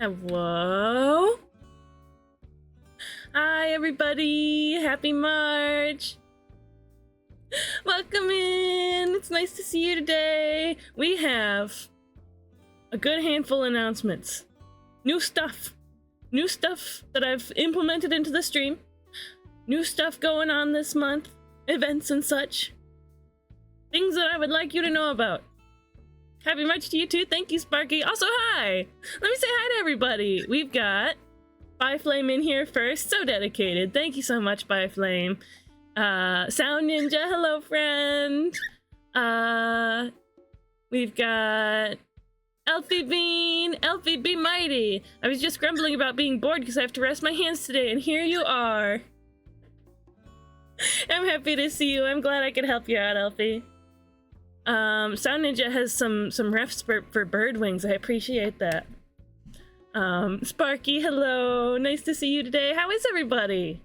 Hello? Hi, everybody. Happy March. Welcome in. It's nice to see you today. We have a good handful of announcements. New stuff. New stuff that I've implemented into the stream. New stuff going on this month. Events and such. Things that I would like you to know about. Happy March to you too. Thank you, Sparky. Also, hi. Let me say hi to everybody. We've got Byflame in here first. So dedicated. Thank you so much, Byflame. Sound Ninja, hello, friend. We've got Elfie Bean. Elfie, be mighty. I was just grumbling about being bored because I have to rest my hands today, and here you are. I'm happy to see you. I'm glad I could help you out, Elfie. Sound Ninja has some refs for bird wings. I appreciate that. Sparky, hello. Nice to see you today. How is everybody?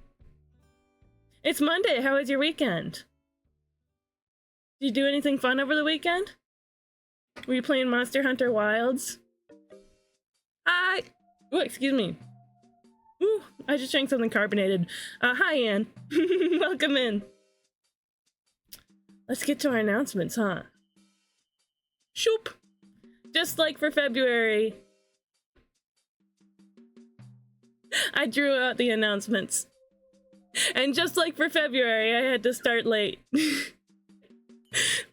It's Monday. How was your weekend? Did you do anything fun over the weekend? Were you playing Monster Hunter Wilds? Hi! Oh, excuse me. Ooh, I just drank something carbonated. Hi, Anne. Welcome in. Let's get to our announcements, huh? Shoop! Just like for February, I drew out the announcements. And just like for February, I had to start late.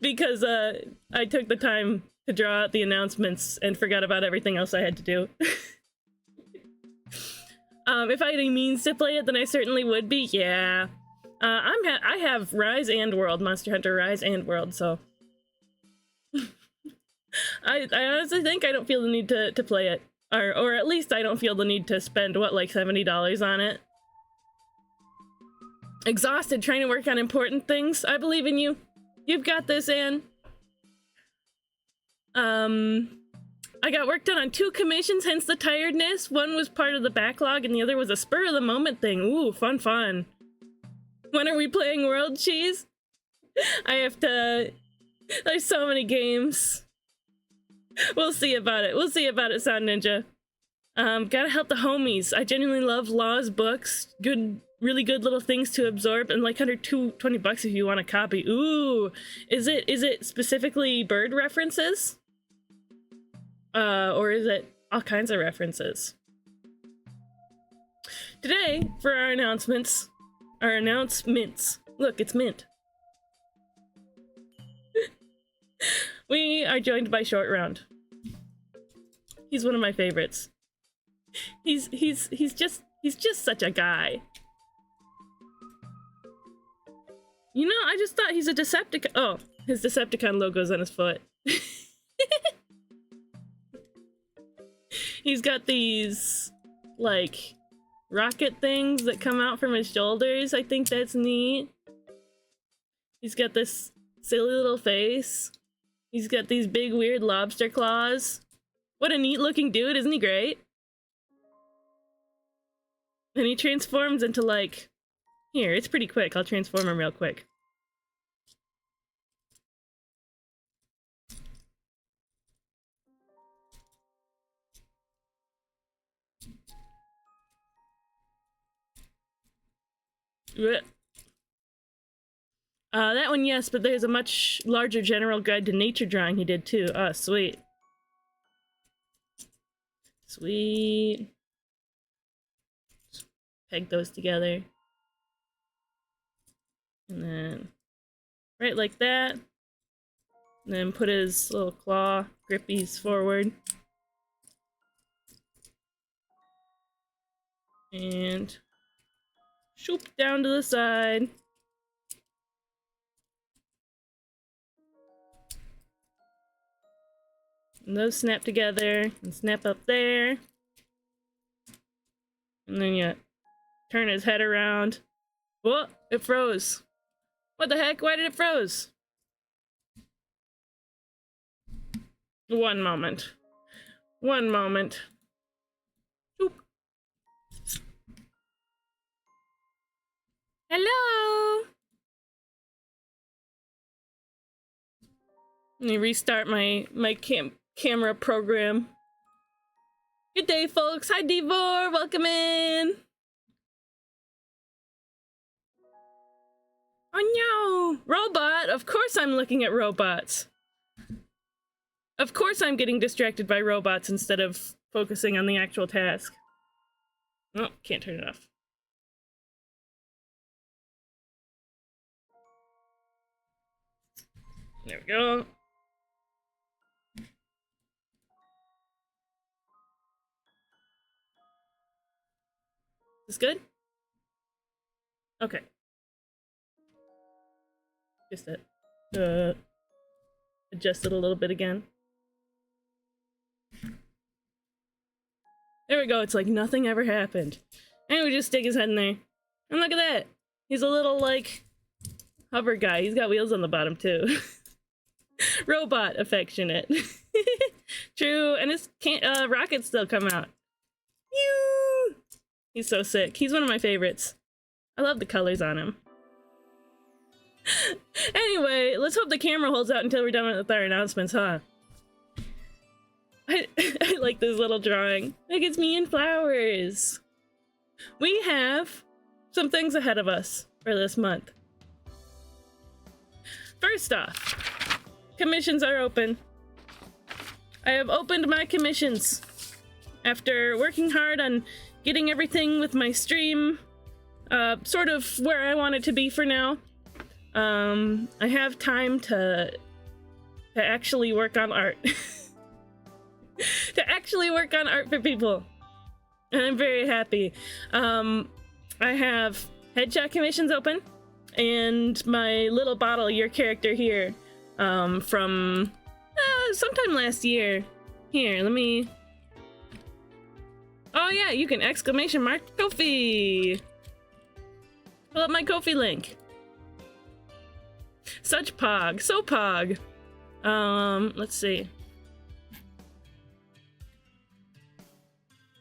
Because I took the time to draw out the announcements and forgot about everything else I had to do. If I had any means to play it, then I certainly would be, yeah. I have Rise and World, Monster Hunter Rise and World, so... I honestly think I don't feel the need to play it. Or at least I don't feel the need to spend, what, like $70 on it? Exhausted trying to work on important things. I believe in you. You've got this, Anne. I got work done on 2 commissions, hence the tiredness. One was part of the backlog and the other was a spur of the moment thing. Ooh, fun, fun. When are we playing World Cheese? I have to... There's so many games. We'll see about it. We'll see about it, Sound Ninja. Gotta help the homies. I genuinely love Law's books. Good, really good little things to absorb, and like under $20 if you want a copy. Ooh, is it specifically bird references? Or is it all kinds of references? Today, for our announcements, look, it's mint. We are joined by Short Round. He's one of my favorites. He's just such a guy. You know, I just thought he's a Decepticon. Oh, his Decepticon logo's on his foot. He's got these, like, rocket things that come out from his shoulders. I think that's neat. He's got this silly little face. He's got these big weird lobster claws. What a neat looking dude, isn't he great? And he transforms into, like... Here, it's pretty quick. I'll transform him real quick. That one, yes, but there's a much larger general guide to nature drawing he did too. Oh, sweet. Sweet. Peg those together. And then right like that. And then put his little claw grippies forward. And shoop down to the side. And those snap together and snap up there. And then you turn his head around. Whoa, it froze. What the heck? Why did it froze? One moment. One moment. Oop. Hello? Let me restart my camera program. Good day, folks. Hi, Devor. Welcome in. Oh, no. Robot. Of course I'm looking at robots. Of course I'm getting distracted by robots instead of focusing on the actual task. Oh, can't turn it off. There we go. Is this good? Okay. Just adjust it a little bit again. There we go. It's like nothing ever happened. And we just stick his head in there. And look at that. He's a little, like, hover guy. He's got wheels on the bottom, too. Robot affectionate. True. And his rockets still come out. Pew! He's so sick. He's one of my favorites. I love the colors on him. Anyway, let's hope the camera holds out until we're done with our announcements, huh? I like this little drawing. Like, it's me and flowers. We have some things ahead of us for this month. First off, commissions are open. I have opened my commissions. After working hard on getting everything with my stream sort of where I want it to be for now, I have time to actually work on art. To actually work on art for people. And I'm very happy. I have headshot commissions open, and my little bottle, your character here, from sometime last year. Here, let me... Oh yeah, you can exclamation mark Ko-fi! Pull up my Ko-fi link. Such pog, so pog. Let's see.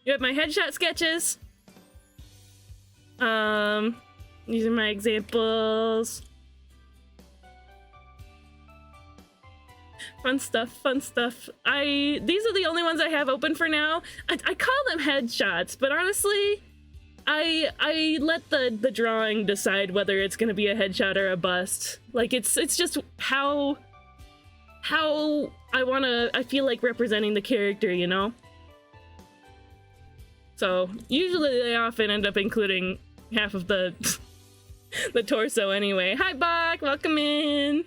You have my headshot sketches. These are my examples. Fun stuff, fun stuff. These are the only ones I have open for now. I call them headshots, but honestly, I let the drawing decide whether it's gonna be a headshot or a bust. Like, it's just how I feel like representing the character, you know? So, usually they often end up including half of the the torso anyway. Hi, Bach! Welcome in!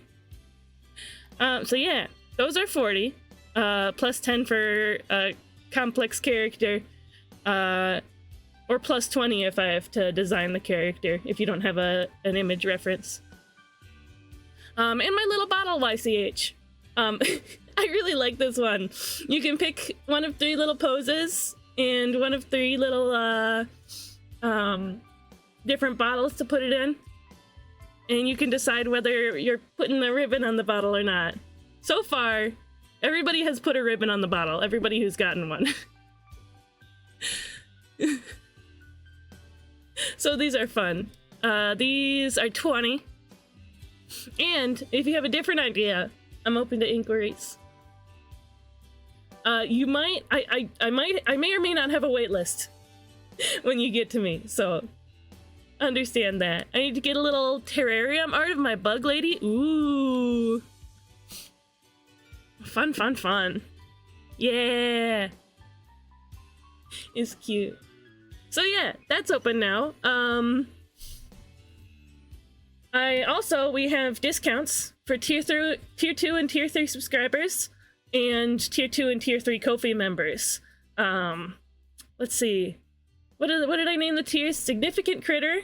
So yeah, those are 40. Plus 10 for a complex character. Or plus 20 if I have to design the character, if you don't have an image reference. And my little bottle YCH. I really like this one. You can pick one of 3 little poses and one of 3 little different bottles to put it in, and you can decide whether you're putting the ribbon on the bottle or not. So far, everybody has put a ribbon on the bottle, everybody who's gotten one. So these are fun. These are 20, and if you have a different idea, I'm open to inquiries. You might, I may or may not have a wait list when you get to me, so understand that. I need to get a little terrarium art of my bug lady. Ooh. Fun, fun, fun. Yeah. It's cute. So yeah, that's open now. We have discounts for tier 2 and tier 3 subscribers, and tier 2 and tier 3 Ko-fi members. Let's see. What did I name the tiers? Significant Critter,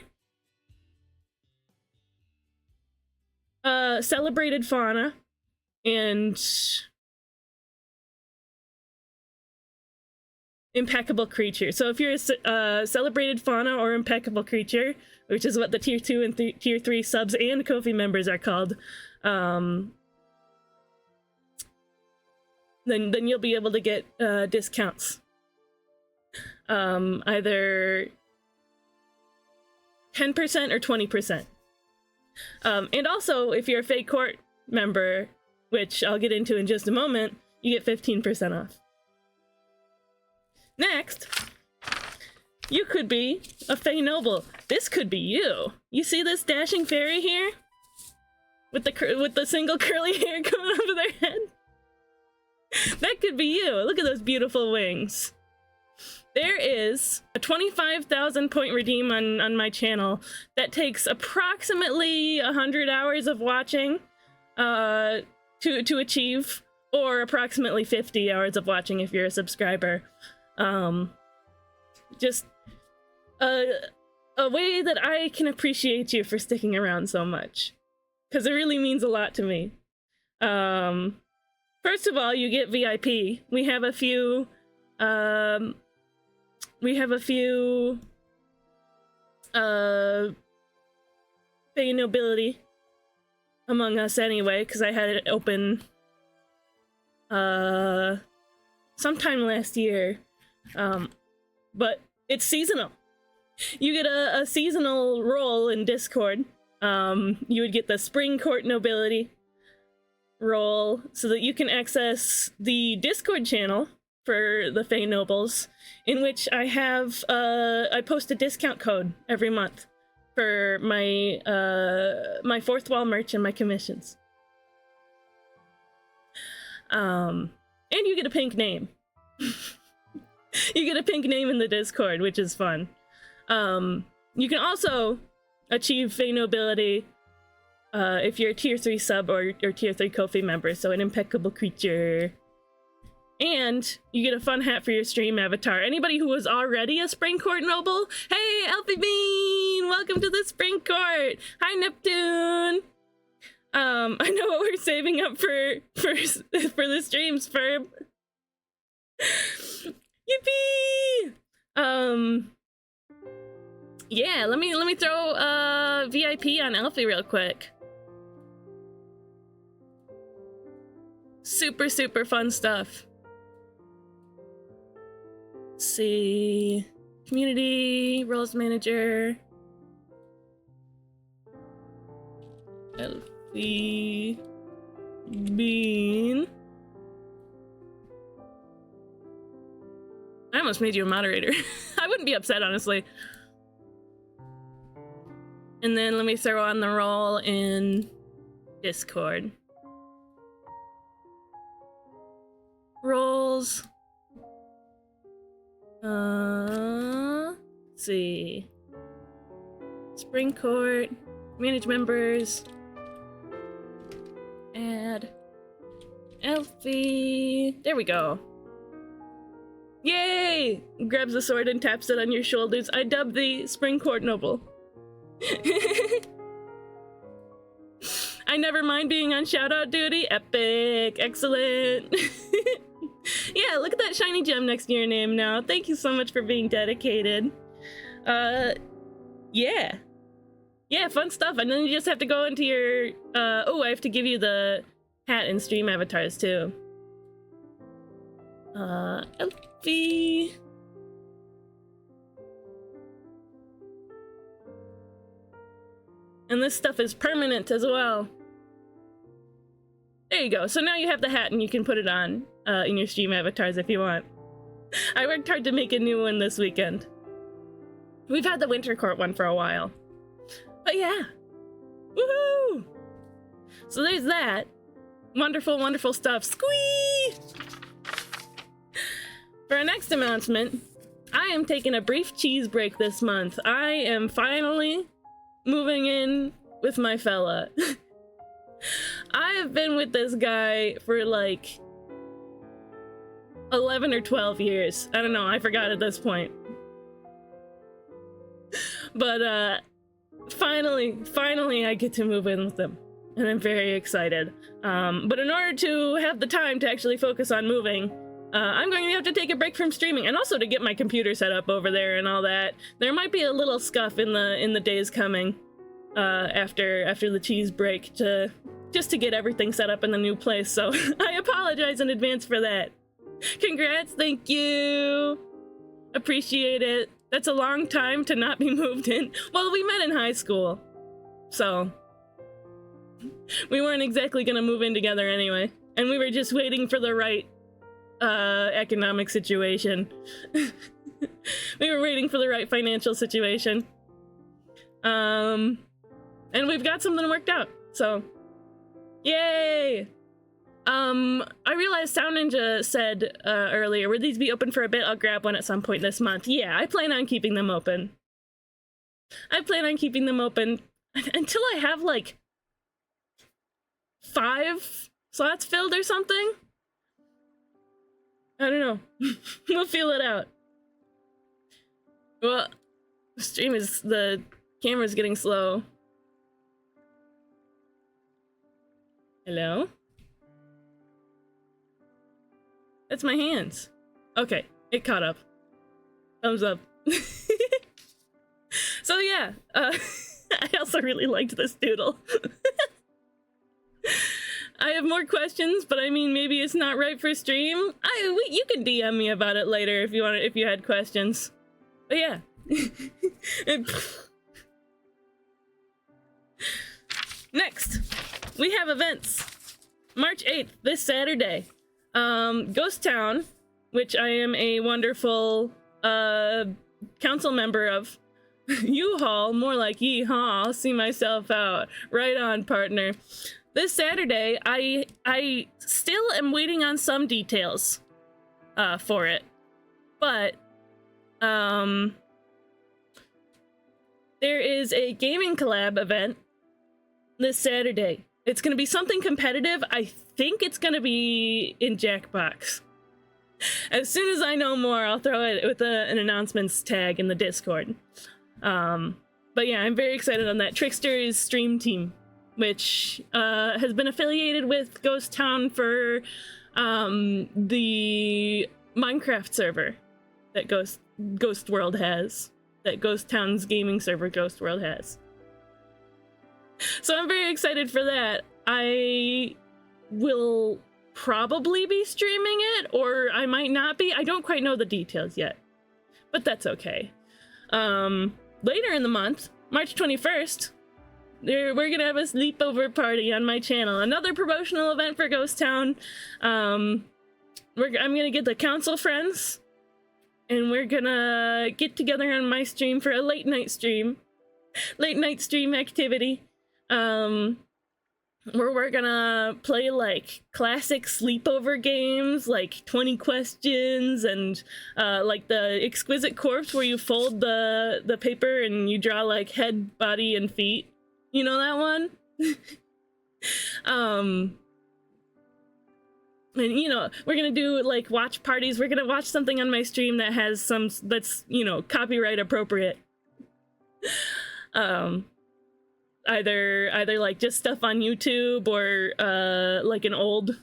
Celebrated Fauna, and Impeccable Creature. So if you're a Celebrated Fauna or Impeccable Creature, which is what the tier 2 and tier 3 subs and Ko-fi members are called, then you'll be able to get discounts. Either 10% or 20%. And also, if you're a Fake Court member, which I'll get into in just a moment, you get 15% off. Next, you could be a Fey Noble. This could be you. You see this dashing fairy here? With the single curly hair coming over their head? That could be you. Look at those beautiful wings. There is a 25,000 point redeem on my channel that takes approximately 100 hours of watching to achieve, or approximately 50 hours of watching if you're a subscriber. Just a way that I can appreciate you for sticking around so much, because it really means a lot to me. First of all, you get VIP. We have a few Fey nobility among us anyway, because I had it open sometime last year. But it's seasonal. You get a seasonal role in Discord. You would get the Spring Court Nobility role so that you can access the Discord channel for the Fey Nobles, in which I have I post a discount code every month for my my fourth wall merch and my commissions. And you get a pink name. You get a pink name in the Discord, which is fun. You can also achieve Fey Nobility if you're a tier 3 sub or tier 3 Ko-fi member, so an impeccable creature. And you get a fun hat for your stream avatar. Anybody who was already a Spring Court Noble, hey, Elfie Bean! Welcome to the Spring Court! Hi, Neptune! I know what we're saving up for the streams for. Yippee! Yeah, let me throw VIP on Elfie real quick. Super fun stuff. Let's see, community roles manager. Elfie Bean. I almost made you a moderator. I wouldn't be upset, honestly. And then let me throw on the role in Discord. Roles. Let's see. Spring Court. Manage members. Add. Elfie. There we go. Yay! Grabs the sword and taps it on your shoulders. I dub thee Spring Court Noble. I never mind being on shoutout duty. Epic. Excellent. Yeah, look at that shiny gem next to your name now. Thank you so much for being dedicated. Yeah. Yeah, fun stuff. And then you just have to go into your... oh, I have to give you the hat and stream avatars, too. Elfie... And this stuff is permanent as well. There you go. So now you have the hat and you can put it on in your stream avatars if you want. I worked hard to make a new one this weekend. We've had the Winter Court one for a while. But yeah. Woohoo! So there's that. Wonderful, wonderful stuff. Squee! For our next announcement, I am taking a brief cheese break this month. I am finally moving in with my fella. I have been with this guy for like 11 or 12 years. I don't know, I forgot at this point. But finally I get to move in with him. And I'm very excited. But in order to have the time to actually focus on moving, I'm going to have to take a break from streaming, and also to get my computer set up over there and all that. There might be a little scuff in the days coming after the cheese break just to get everything set up in the new place. So I apologize in advance for that. Congrats, thank you. Appreciate it. That's a long time to not be moved in. Well, we met in high school, so we weren't exactly gonna move in together anyway, and we were just waiting for the right economic situation. We were waiting for the right financial situation. And we've got something worked out, so yay! I realized Sound Ninja said earlier, will these be open for a bit? I'll grab one at some point this month. Yeah, I plan on keeping them open. I plan on keeping them open until I have like 5 slots filled or something. I don't know. We'll feel it out. Well, the camera's getting slow. Hello? That's my hands. Okay, it caught up. Thumbs up. So yeah, I also really liked this doodle. I have more questions, but I mean, maybe it's not right for stream. You can DM me about it later if you want, if you had questions. But yeah. Next, we have events. March 8th, this Saturday. Ghost Town, which I am a wonderful council member of. U-Haul, more like yee-haw, I'll see myself out. Right on, partner. This Saturday, I still am waiting on some details for it. But there is a gaming collab event this Saturday. It's gonna be something competitive. I think it's gonna be in Jackbox. As soon as I know more, I'll throw it with an announcements tag in the Discord. But yeah, I'm very excited on that. Trickster's stream team, which has been affiliated with Ghost Town for the Minecraft server that Ghost World has. That Ghost Town's gaming server Ghost World has. So I'm very excited for that. I will probably be streaming it, or I might not be. I don't quite know the details yet, but that's okay. Later in the month, March 21st, we're gonna have a sleepover party on my channel. Another promotional event for Ghost Town. I'm gonna get the council friends, and we're gonna get together on my stream for a late night stream activity. Where we're gonna play like classic sleepover games like 20 questions and like the Exquisite Corpse where you fold the paper and you draw like head, body, and feet. You know that one? And you know, we're gonna do like watch parties. We're gonna watch something on my stream that has that's, you know, copyright appropriate. Either like just stuff on YouTube or like an old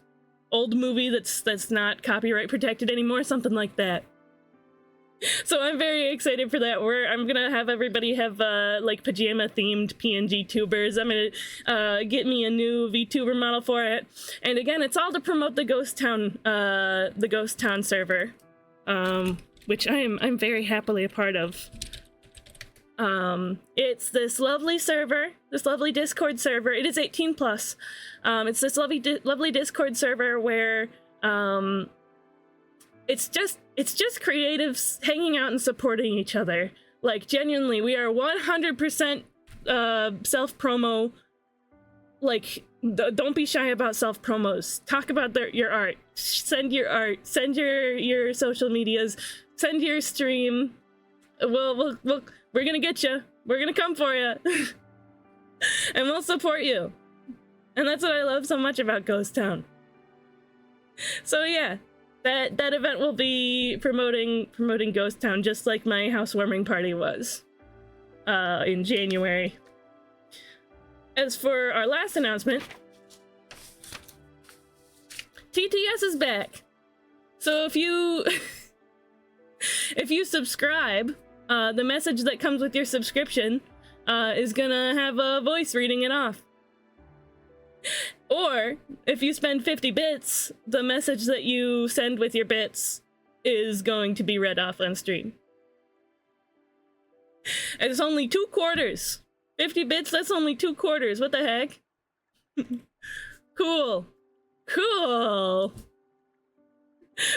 movie that's not copyright protected anymore, something like that. So I'm very excited for that. I'm gonna have everybody have like pajama themed PNG tubers. I'm gonna get me a new VTuber model for it. And again, it's all to promote the Ghost Town server, which I'm very happily a part of. It's this lovely server, this lovely Discord server. It is 18 plus. It's this lovely Discord server where it's just creatives hanging out and supporting each other. Like genuinely, we are 100% self promo. Like don't be shy about self promos. Talk about your art. Send your art. Send your social medias. Send your stream. We're gonna get you. We're gonna come for you. And we'll support you. And that's what I love so much about Ghost Town. So yeah, that event will be promoting Ghost Town just like my housewarming party was in January. As for our last announcement, TTS is back. So if you subscribe, the message that comes with your subscription is gonna have a voice reading it off. Or if you spend 50 bits, the message that you send with your bits is going to be read off on stream. And it's only 2 quarters. 50 bits, that's only 2 quarters. What the heck? Cool.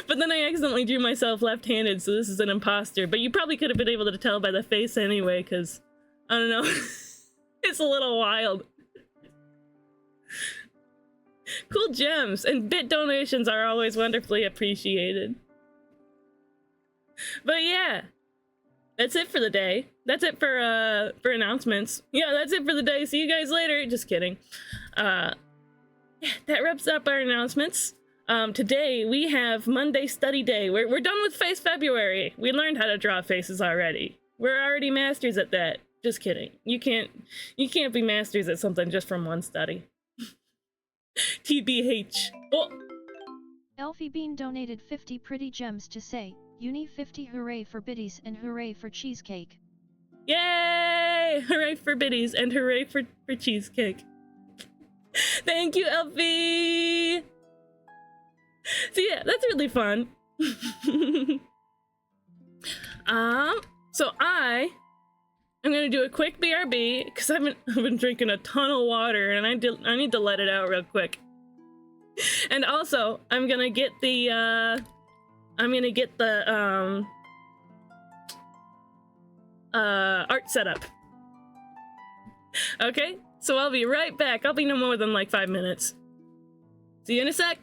But then I accidentally drew myself left-handed, so this is an imposter. But you probably could have been able to tell by the face anyway, because, I don't know, it's a little wild. Cool gems, and bit donations are always wonderfully appreciated. But yeah, that's it for the day. That's it for announcements. Yeah, that's it for the day. See you guys later. Just kidding. Yeah, that wraps up our announcements. Today we have Monday study day. We're done with face February. We learned how to draw faces already. We're already masters at that. Just kidding. You can't be masters at something just from one study. TBH. Oh. Elfie Bean donated 50 pretty gems to say, Uni 50 hooray for biddies and hooray for cheesecake. Yay! Hooray for biddies and hooray for cheesecake. Thank you, Elfie! So yeah, that's really fun. So I'm gonna do a quick BRB because I've been drinking a ton of water and I need to let it out real quick. And also, I'm gonna get the art setup. Okay, so I'll be right back. I'll be no more than like 5 minutes. See you in a sec.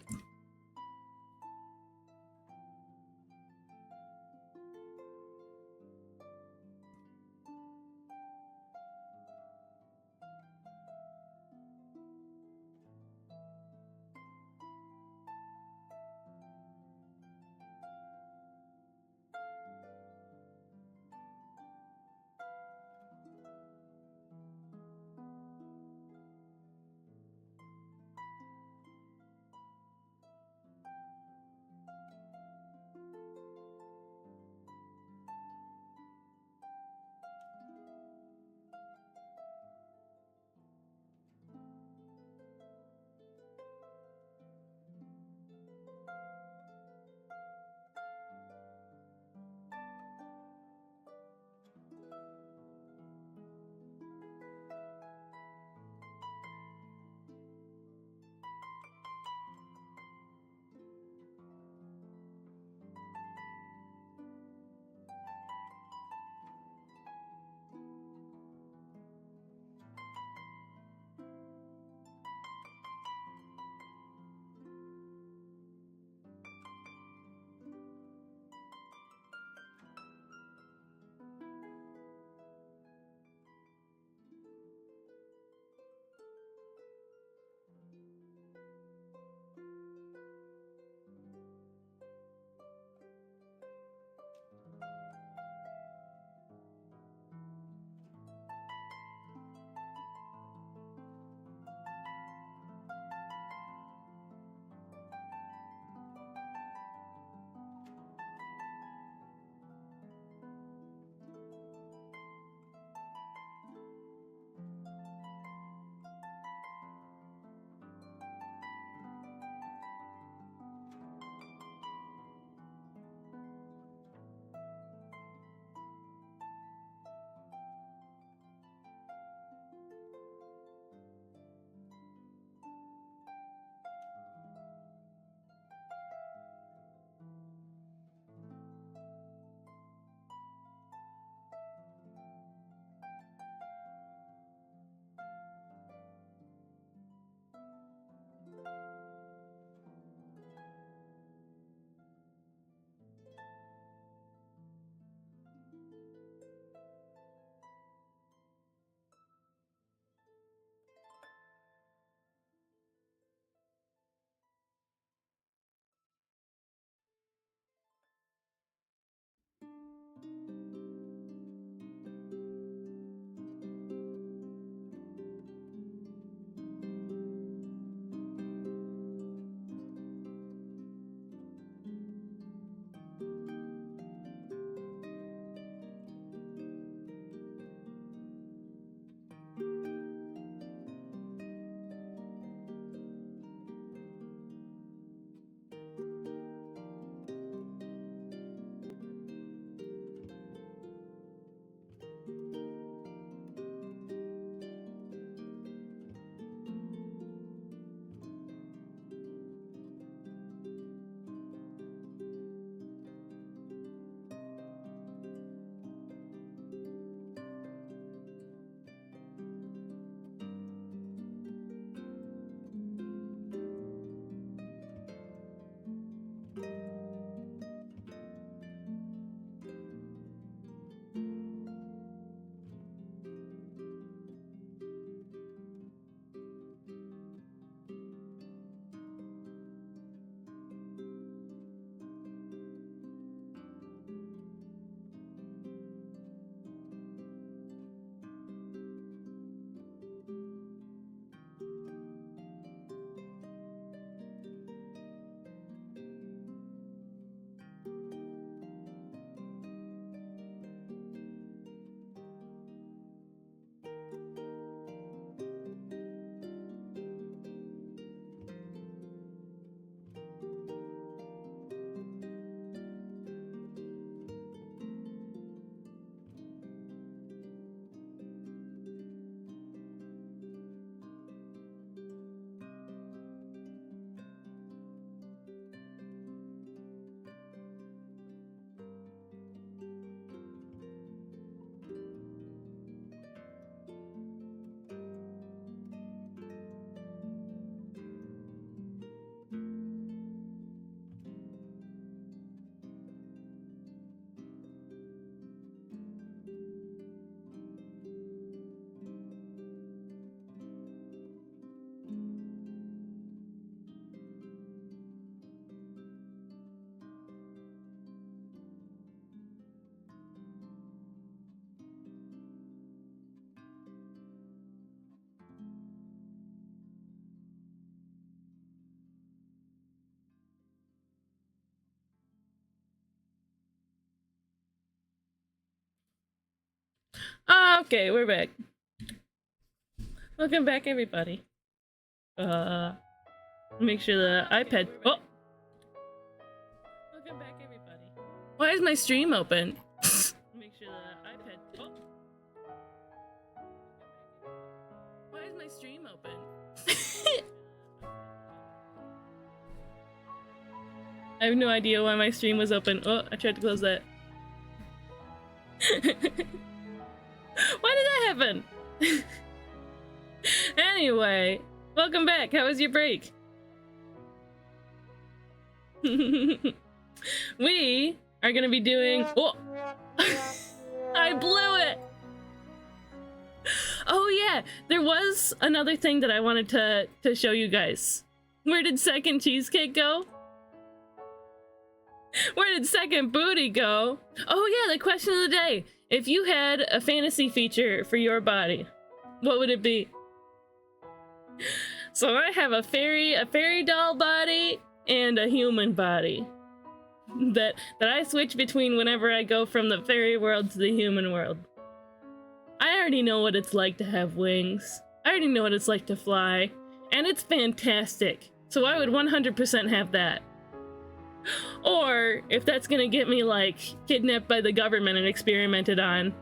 Okay, we're back. Welcome back, everybody. Make sure the iPad. Oh! Welcome back, everybody. Why is my stream open? Make sure the iPad. Oh! Why is my stream open? I have no idea why my stream was open. Oh, I tried to close that. Why did that happen? Anyway, welcome back. How was your break? We are gonna be doing. Oh, I blew it. Oh yeah, there was another thing that I wanted to show you guys. Where did second cheesecake go? Where did second booty go? Oh yeah, the question of the day. If you had a fantasy feature for your body, what would it be? So I have a fairy doll body and a human body that I switch between whenever I go from the fairy world to the human world. I already know what it's like to have wings. I already know what it's like to fly, and it's fantastic. So I would 100% have that. Or if that's gonna get me like kidnapped by the government and experimented on,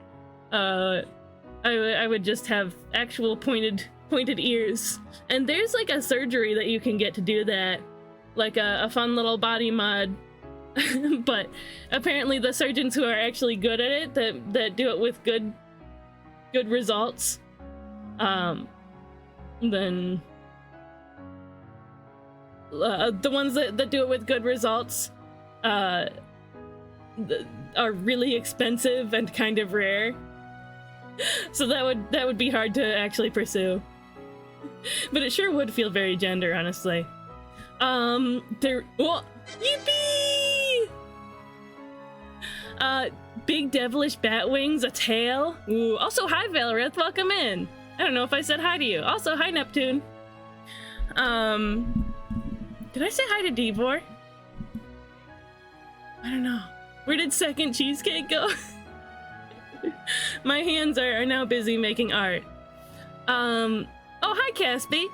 I would just have actual pointed ears. And there's like a surgery that you can get to do that, like a fun little body mod. But apparently the surgeons who are actually good at it, that do it with good results, then the ones that do it with good results are really expensive and kind of rare. So that would be hard to actually pursue. But it sure would feel very gender, honestly. There. Oh, yippee! Big devilish bat wings, a tail. Ooh. Also, hi Valorith, welcome in. I don't know if I said hi to you. Also, hi Neptune. Did I say hi to Devor? I don't know. Where did second cheesecake go? My hands are now busy making art. Oh, hi Caspy.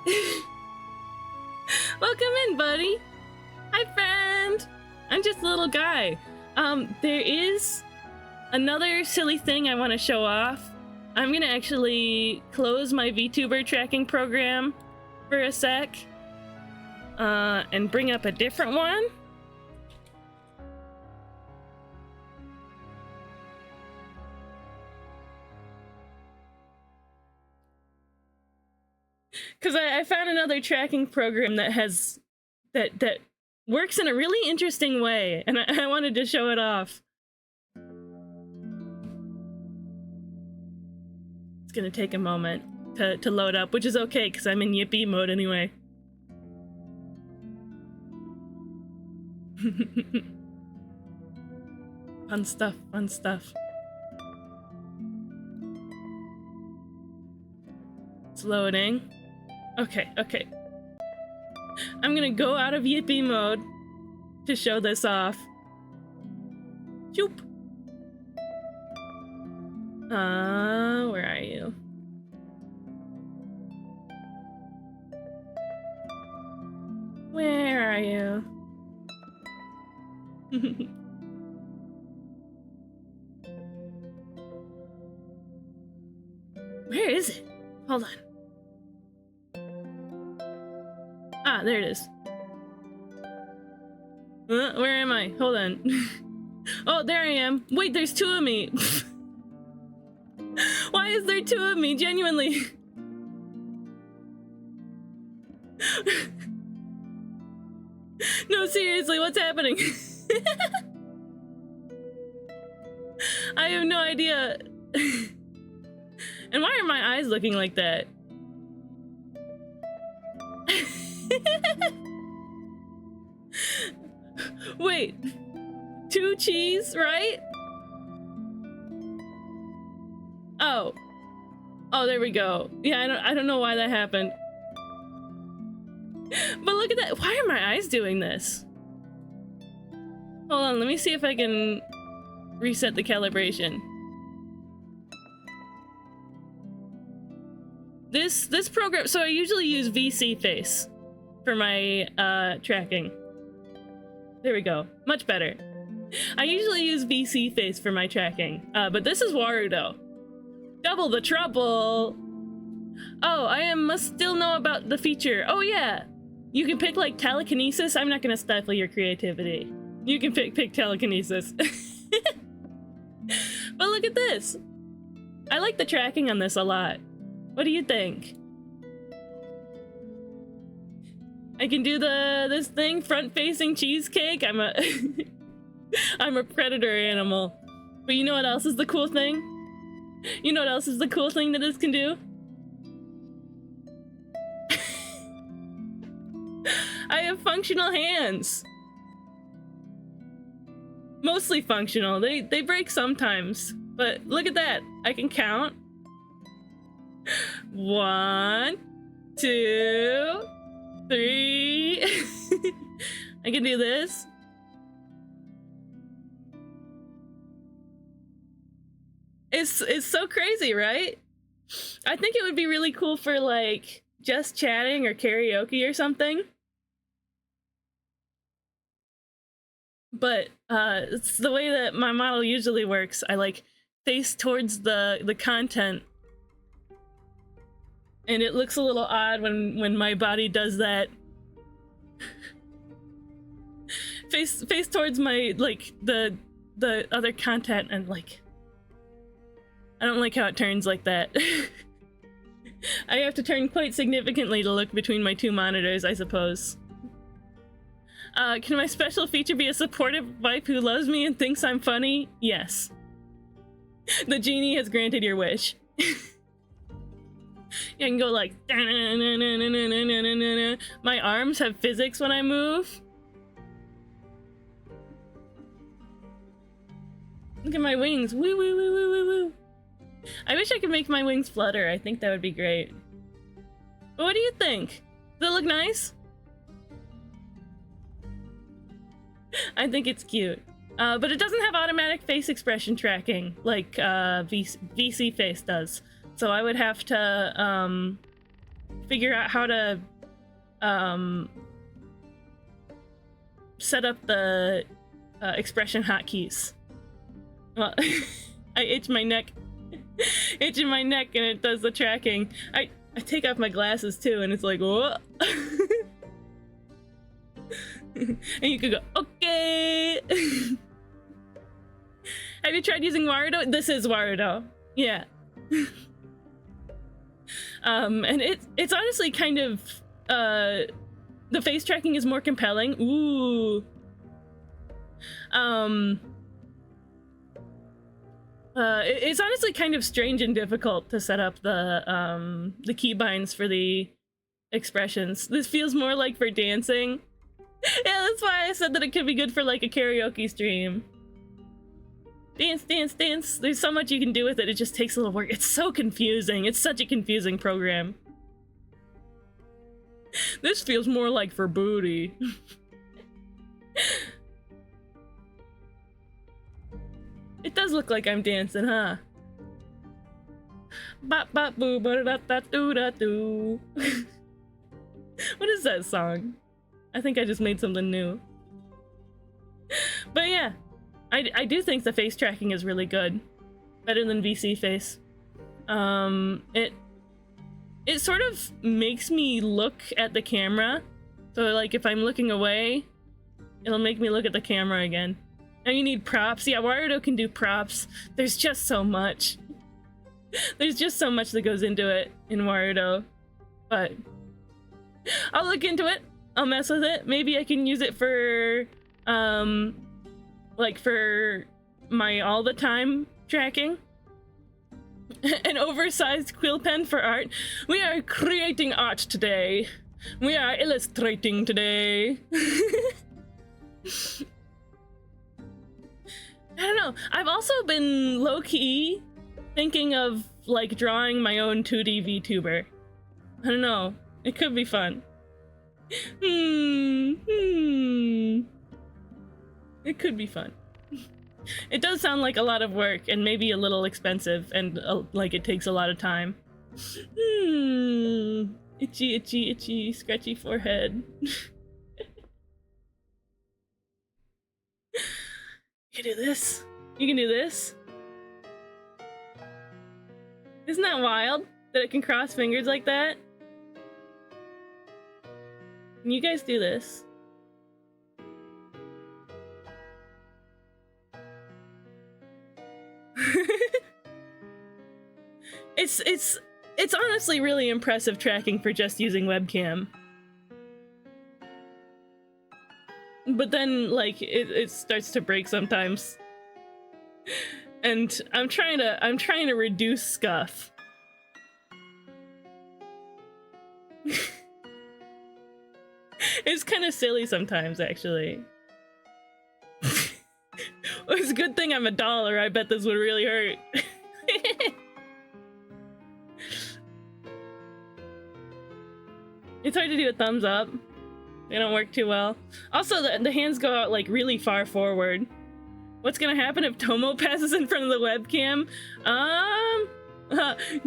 Welcome in, buddy. Hi, friend. I'm just a little guy. There is another silly thing I want to show off. I'm gonna actually close my VTuber tracking program for a sec. And bring up a different one. Because I found another tracking program that has that works in a really interesting way, and I wanted to show it off. It's gonna take a moment to load up, which is okay because I'm in yippee mode anyway. Fun stuff, fun stuff. It's loading. Okay. I'm gonna go out of yippee mode to show this off. Choop. Where are you? Where are you? Where is it? Hold on. Ah, there it is. Where am I? Hold on. Oh, there I am. Wait, there's two of me. Why is there two of me? Genuinely. No, seriously, what's happening? I have no idea. And why are my eyes looking like that? Wait, 2 cheese, right? Oh, there we go. Yeah, I don't know why that happened. But look at that. Why are my eyes doing this? Hold on, let me see if I can reset the calibration. This program, so I usually use VC Face for my tracking. There we go, much better. I usually use VC Face for my tracking, but this is Warudo. Double the trouble! Oh, must still know about the feature. Oh yeah! You can pick like telekinesis. I'm not gonna stifle your creativity. You can pick telekinesis. But look at this! I like the tracking on this a lot. What do you think? I can do this thing, front-facing cheesecake. I'm a predator animal. But you know what else is the cool thing? You know what else is the cool thing that this can do? I have functional hands. Mostly functional. They break sometimes. But look at that. I can count. 1, 2, 3. I can do this. It's so crazy, right? I think it would be really cool for like just chatting or karaoke or something. But it's the way that my model usually works. I like face towards the content. And it looks a little odd when my body does that. face towards my like the other content, and like I don't like how it turns like that. I have to turn quite significantly to look between my two monitors, I suppose. Can my special feature be a supportive wife who loves me and thinks I'm funny? Yes. The genie has granted your wish. I can go like... My arms have physics when I move. Look at my wings. Woo woo woo woo woo woo. I wish I could make my wings flutter. I think that would be great. But what do you think? Does it look nice? I think it's cute. But it doesn't have automatic face expression tracking like VC Face does. So I would have to figure out how to set up the expression hotkeys. Well, I itch my neck. Itching my neck and it does the tracking. I take off my glasses too and it's like, whoa. And you could go, okay. Have you tried using Warudo? This is Warudo. Yeah. And it's honestly kind of, the face tracking is more compelling. Ooh. It's honestly kind of strange and difficult to set up the keybinds for the expressions. This feels more like for dancing. Yeah, that's why I said that it could be good for like a karaoke stream. Dance, dance, dance. There's so much you can do with it. It just takes a little work. It's so confusing. It's such a confusing program. This feels more like for booty. It does look like I'm dancing, huh? Bop bop boo ba da da doo da doo. What is that song? I think I just made something new. But yeah, I do think the face tracking is really good. Better than VC Face. It sort of makes me look at the camera. So like if I'm looking away, it'll make me look at the camera again. Now you need props. Yeah, Warudo can do props. There's just so much. There's just so much that goes into it in Warudo. But I'll look into it. I'll mess with it. Maybe I can use it for, like for my all the time tracking. An oversized quill pen for art. We are creating art today. We are illustrating today. I don't know. I've also been low-key thinking of like drawing my own 2D VTuber. I don't know. It could be fun. It could be fun. It does sound like a lot of work and maybe a little expensive and like it takes a lot of time. Itchy, itchy, itchy, scratchy forehead. You can do this. You can do this. Isn't that wild that it can cross fingers like that? Can you guys do this? It's honestly really impressive tracking for just using webcam. But then, like, it starts to break sometimes. And I'm trying to reduce scuff. It's kind of silly sometimes, actually. Well, it's a good thing I'm a dollar. I bet this would really hurt. It's hard to do a thumbs up. They don't work too well. Also, the hands go out like really far forward. What's gonna happen if Tomo passes in front of the webcam?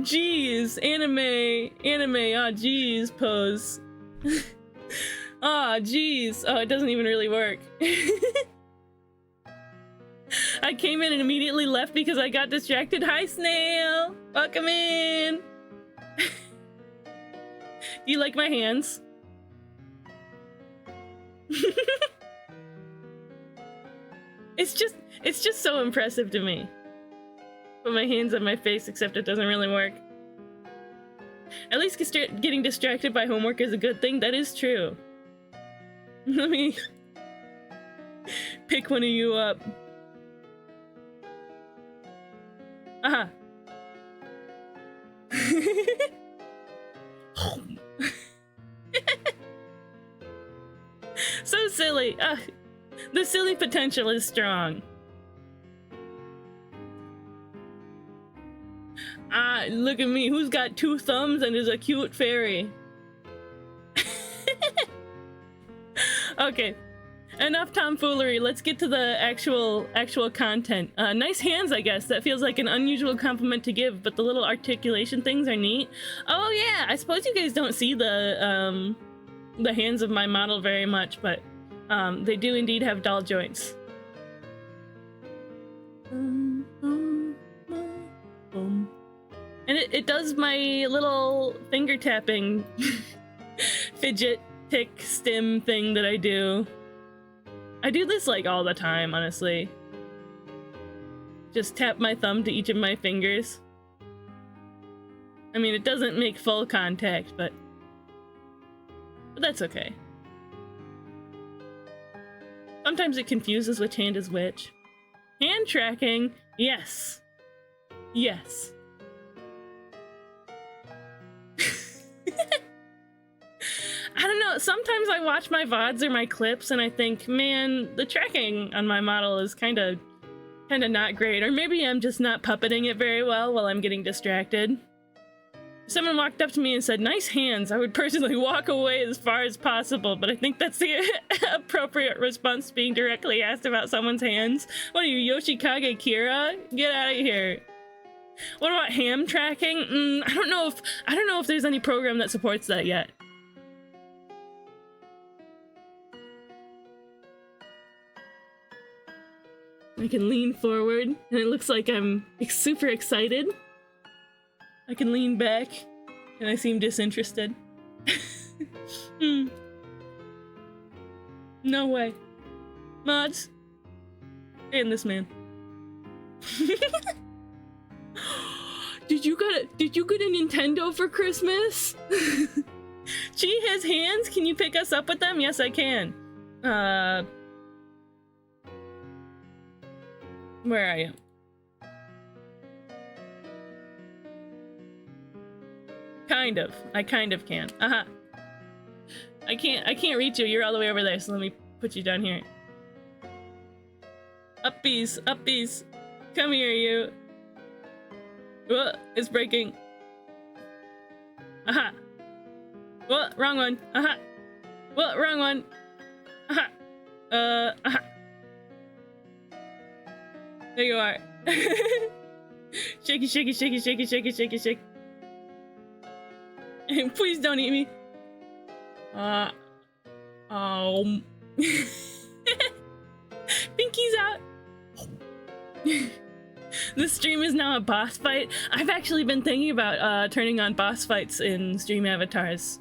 Geez, anime, ah, geez, pose. Ah, geez. Oh, it doesn't even really work. I came in and immediately left because I got distracted. Hi, Snail. Welcome in. Do you like my hands? It's just so impressive to me. Put my hands on my face, except it doesn't really work. At least getting distracted by homework is a good thing. That is true. Let me pick one of you up. Aha. So silly. The silly potential is strong. Look at me. Who's got 2 thumbs and is a cute fairy? Okay. Enough tomfoolery. Let's get to the actual content. Nice hands, I guess. That feels like an unusual compliment to give, but the little articulation things are neat. Oh yeah, I suppose you guys don't see the hands of my model very much, but they do indeed have doll joints. And it does my little finger tapping fidget tick stim thing that I do. I do this like all the time, honestly. Just tap my thumb to each of my fingers. I mean, it doesn't make full contact, but that's okay. Sometimes it confuses which hand is which. Hand tracking, yes. Yes. I don't know, sometimes I watch my VODs or my clips and I think, man, the tracking on my model is kinda not great, or maybe I'm just not puppeting it very well while I'm getting distracted. If someone walked up to me and said, nice hands, I would personally walk away as far as possible, but I think that's the appropriate response to being directly asked about someone's hands. What are you, Yoshikage Kira? Get out of here. What about ham tracking? I don't know if there's any program that supports that yet. I can lean forward, and it looks like I'm super excited. I can lean back, and I seem disinterested. No way. Mods. And this man. Did you get a Nintendo for Christmas? Chi has hands? Can you pick us up with them? Yes, I can. Where are you? Kind of. I kind of can. I can't reach you. You're all the way over there, so let me put you down here. Uppies, uppies. Come here, you. Whoa, it's breaking. Aha. Whoa, wrong one. Aha. Whoa, wrong one. Aha. Aha. There you are. Shaky, shaky, shaky, shaky, shaky, shaky, shake. Please don't eat me. Pinky's out. The stream is now a boss fight. I've actually been thinking about turning on boss fights in stream avatars.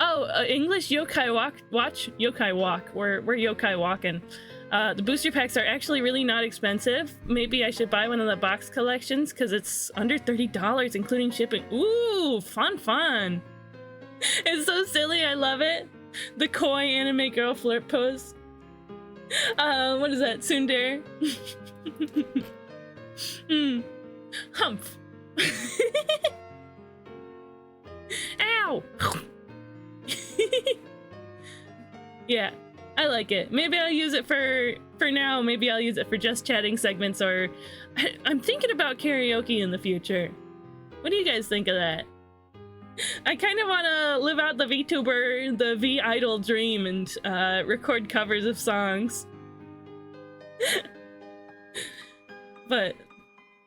Oh, English yokai watch yokai walk. We're yokai walking. The booster packs are actually really not expensive. Maybe I should buy one of the box collections because it's under $30, including shipping. Ooh, fun. It's so silly. I love it. The koi anime girl flirt pose. What is that? Tsundere? Humph. Ow! Yeah, I like it. Maybe I'll use it for now. Maybe I'll use it for just chatting segments, or I'm thinking about karaoke in the future. What do you guys think of that? I kind of want to live out the VTuber, the V-idol dream and record covers of songs. But,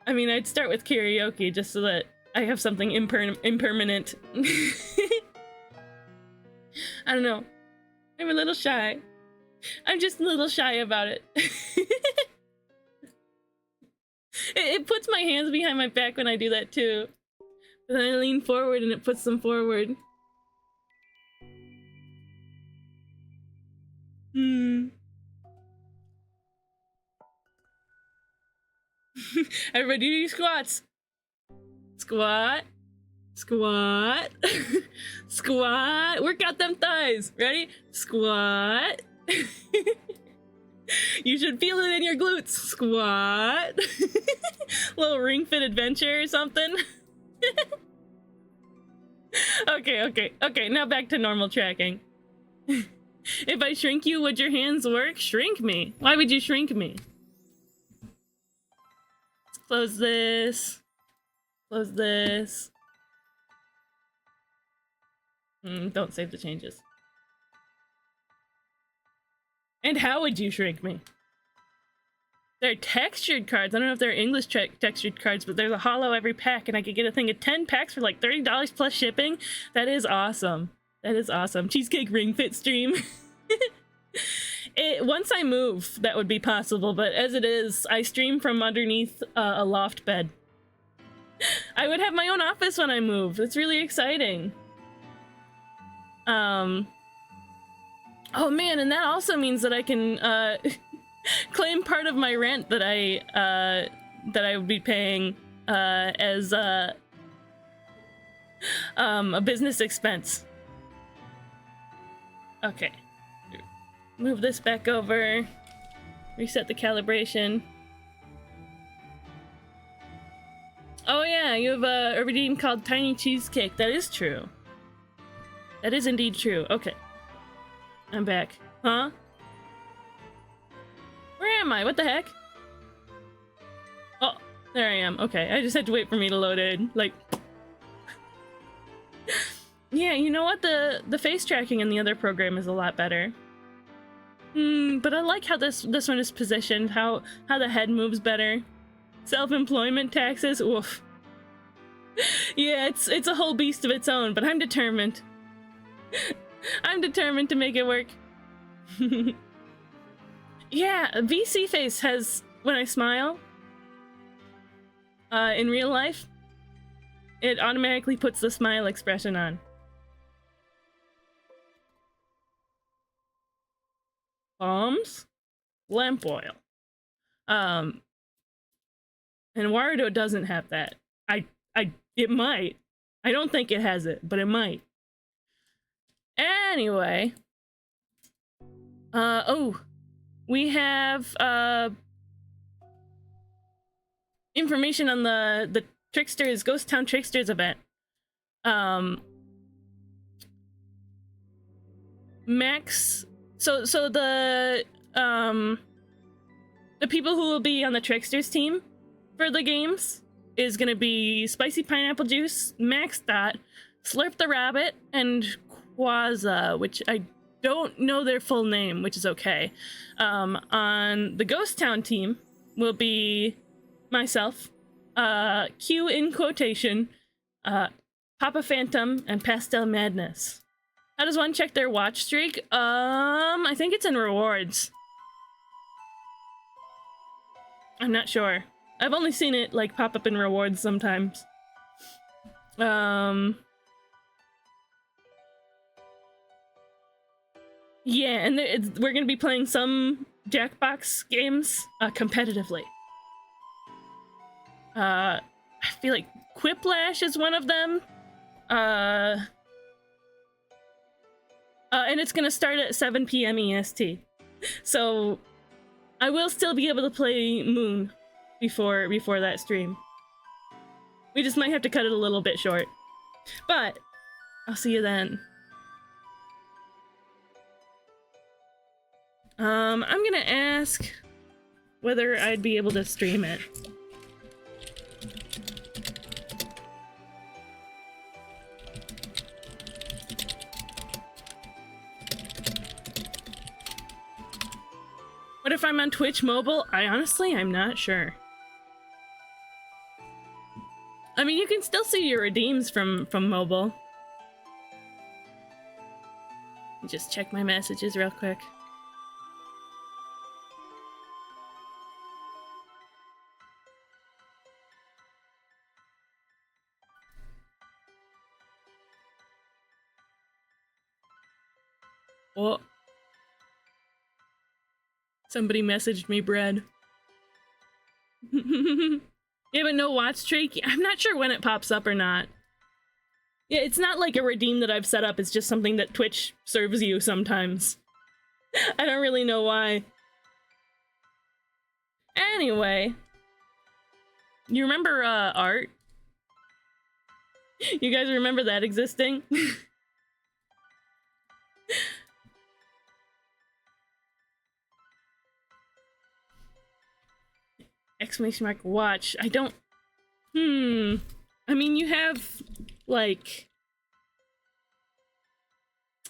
I mean, I'd start with karaoke just so that I have something impermanent. I don't know. I'm a little shy. I'm just a little shy about it. It puts my hands behind my back when I do that too. Then I lean forward and it puts them forward. Everybody do your squats. Squat. Squat. Squat. Work out them thighs. Ready? Squat. You should feel it in your glutes. Squat. Little Ring Fit adventure or something. Okay, now back to normal tracking. If I shrink you, would your hands work? Shrink me? Why would you shrink me? Let's close this. Close this. Don't save the changes. And how would you shrink me? They're textured cards. I don't know if they're English textured cards, but there's a holo every pack, and I could get a thing of 10 packs for like $30 plus shipping. That is awesome. That is awesome. Cheesecake Ring Fit stream. Once I move, that would be possible, but as it is, I stream from underneath a loft bed. I would have my own office when I move. It's really exciting. Oh man, and that also means that I can claim part of my rent that I would be paying as a business expense. Okay. Move this back over. Reset the calibration. Oh yeah, you have a redeem called Tiny Cheesecake. That is true. That is indeed true. Okay. I'm back. Huh? Where am I? What the heck? Oh, there I am. Okay, I just had to wait for me to load in. Like... Yeah, you know what? The face tracking in the other program is a lot better. But I like how this one is positioned, how the head moves better. Self-employment taxes, oof. Yeah, it's a whole beast of its own, but I'm determined. I'm determined to make it work. Yeah, VC face has, when I smile, in real life, it automatically puts the smile expression on. Bombs, lamp oil. And Warudo doesn't have that. It might. I don't think it has it, but it might. Anyway. Oh. We have, information on the Tricksters, Ghost Town Tricksters event. Max... So the people who will be on the Tricksters team for the games is gonna be Spicy Pineapple Juice, Max Dot, Slurp the Rabbit, and Quaza, which I don't know their full name, which is okay. On the Ghost Town team will be myself, Q in quotation, Papa Phantom, and Pastel Madness. How does one check their watch streak? I think it's in rewards. I'm not sure. I've only seen it like pop up in rewards sometimes. Yeah, and we're gonna be playing some Jackbox games competitively. I feel like Quiplash is one of them. And it's gonna start at 7 p.m. EST. So I will still be able to play Moon before that stream. We just might have to cut it a little bit short. But I'll see you then. I'm gonna ask whether I'd be able to stream it. What if I'm on Twitch mobile? I'm not sure. I mean, you can still see your redeems from mobile. Just check my messages real quick. Oh. Somebody messaged me bread. Yeah, but no watch streak? I'm not sure when it pops up or not. Yeah, it's not like a redeem that I've set up, it's just something that Twitch serves you sometimes. I don't really know why. Anyway. You remember, art? You guys remember that existing? Exclamation mark watch. I don't... I mean, you have, like...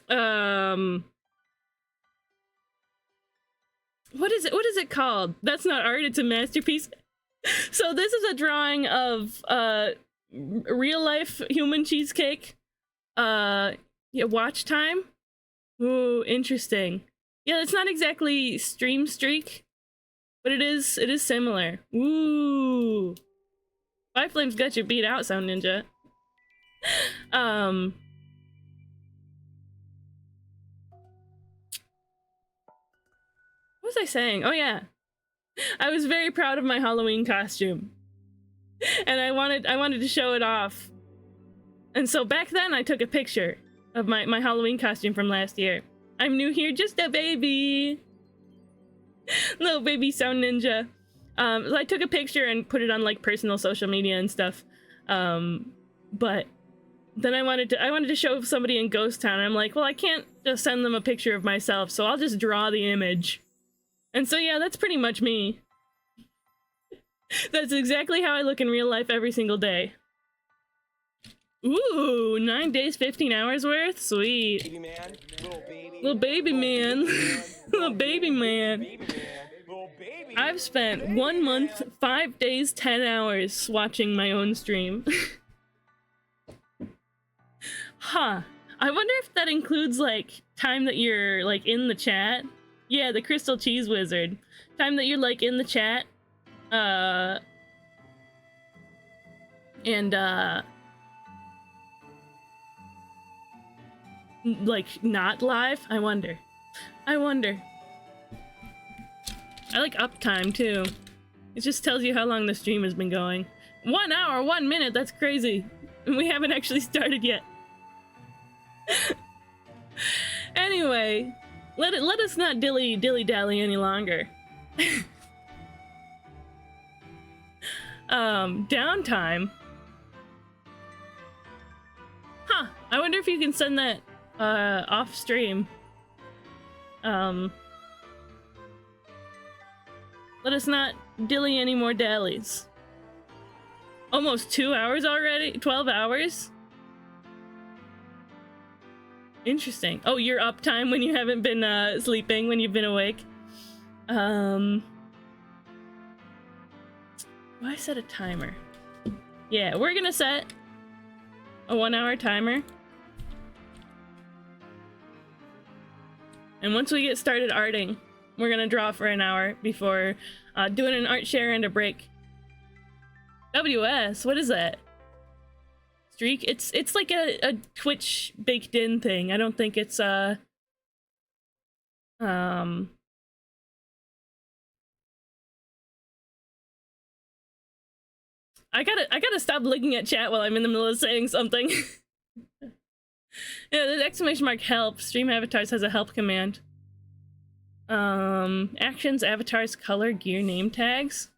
What is it called? That's not art, it's a masterpiece. So this is a drawing of, real-life human cheesecake. Yeah, watch time? Ooh, interesting. Yeah, it's not exactly stream streak. But it is similar. Ooh. Five Flames got you beat out, Sound Ninja. What was I saying? Oh yeah. I was very proud of my Halloween costume. And I wanted to show it off. And so back then I took a picture of my Halloween costume from last year. I'm new here, just a baby. Little baby Sound Ninja. So I took a picture and put it on like personal social media and stuff. But then I wanted to show somebody in Ghost Town. And I'm like, well, I can't just send them a picture of myself, so I'll just draw the image. And so yeah, that's pretty much me. That's exactly how I look in real life every single day. Ooh, 9 days, 15 hours worth? Sweet. Baby man, little baby man. Little baby man. little baby. I've spent 1 month, 5 days, 10 hours watching my own stream. Huh. I wonder if that includes, like, time that you're, like, in the chat. Yeah, the Crystal Cheese Wizard. Time that you're, like, in the chat. Like, not live? I wonder. I like uptime, too. It just tells you how long the stream has been going. 1 hour, 1 minute, that's crazy. And we haven't actually started yet. Anyway, let us not dilly-dally any longer. Downtime. Huh, I wonder if you can send that off stream. Let us not dilly any more dallies. Almost 2 hours already? 12 hours? Interesting. Oh, your uptime when you haven't been sleeping, when you've been awake. Why set a timer? Yeah, we're gonna set A 1 hour timer. And once we get started arting, we're gonna draw for an hour before doing an art share and a break. WS, what is that? Streak? It's like a Twitch baked in thing. I don't think it's I gotta stop looking at chat while I'm in the middle of saying something. Yeah, the exclamation mark help. Stream avatars has a help command. Actions, avatars, color, gear, name tags.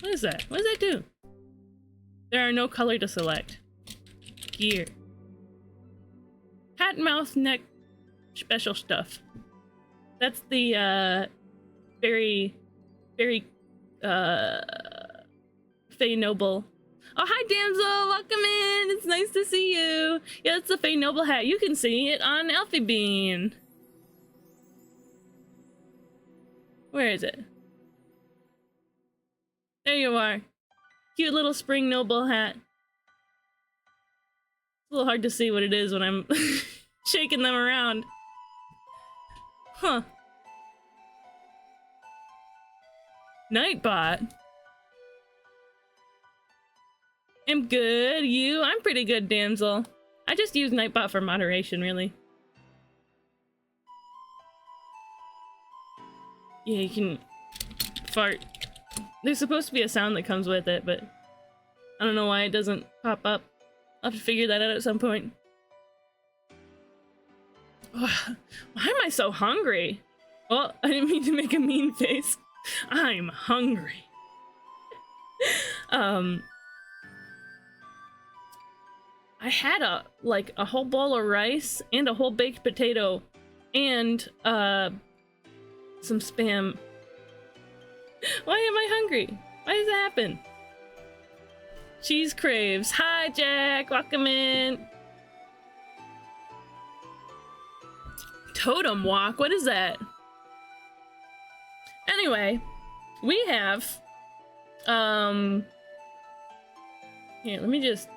What is that? What does that do? There are no color to select. Gear. Hat, mouth, neck, special stuff. That's the, very, Faye Noble. Oh, hi, Damsel! Welcome in! It's nice to see you! Yeah, it's the Faye Noble hat. You can see it on Elfie Bean. Where is it? There you are. Cute little spring noble hat. It's a little hard to see what it is when I'm shaking them around. Huh. Nightbot. I'm good. You? I'm pretty good, damsel. I just use Nightbot for moderation, really. Yeah, you can fart. There's supposed to be a sound that comes with it, but I don't know why it doesn't pop up. I'll have to figure that out at some point. Why am I so hungry? Well, I didn't mean to make a mean face. I'm hungry. I had a whole bowl of rice and a whole baked potato and some spam. Why am I hungry? Why does that happen? Cheese craves. Hi, Jack. Welcome in. Totem walk. What is that? Anyway, we have here, let me just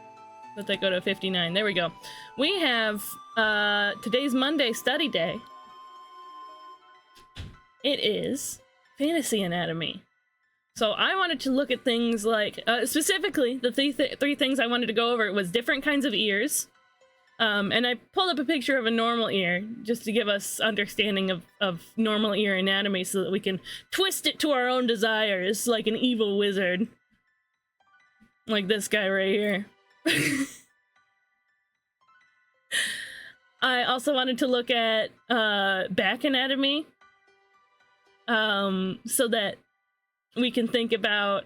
let that go to 59. There we go. We have today's Monday study day. It is fantasy anatomy. So I wanted to look at things like, specifically, the three things I wanted to go over was different kinds of ears. And I pulled up a picture of a normal ear, just to give us understanding of normal ear anatomy so that we can twist it to our own desires, like an evil wizard. Like this guy right here. I also wanted to look at back anatomy. So that we can think about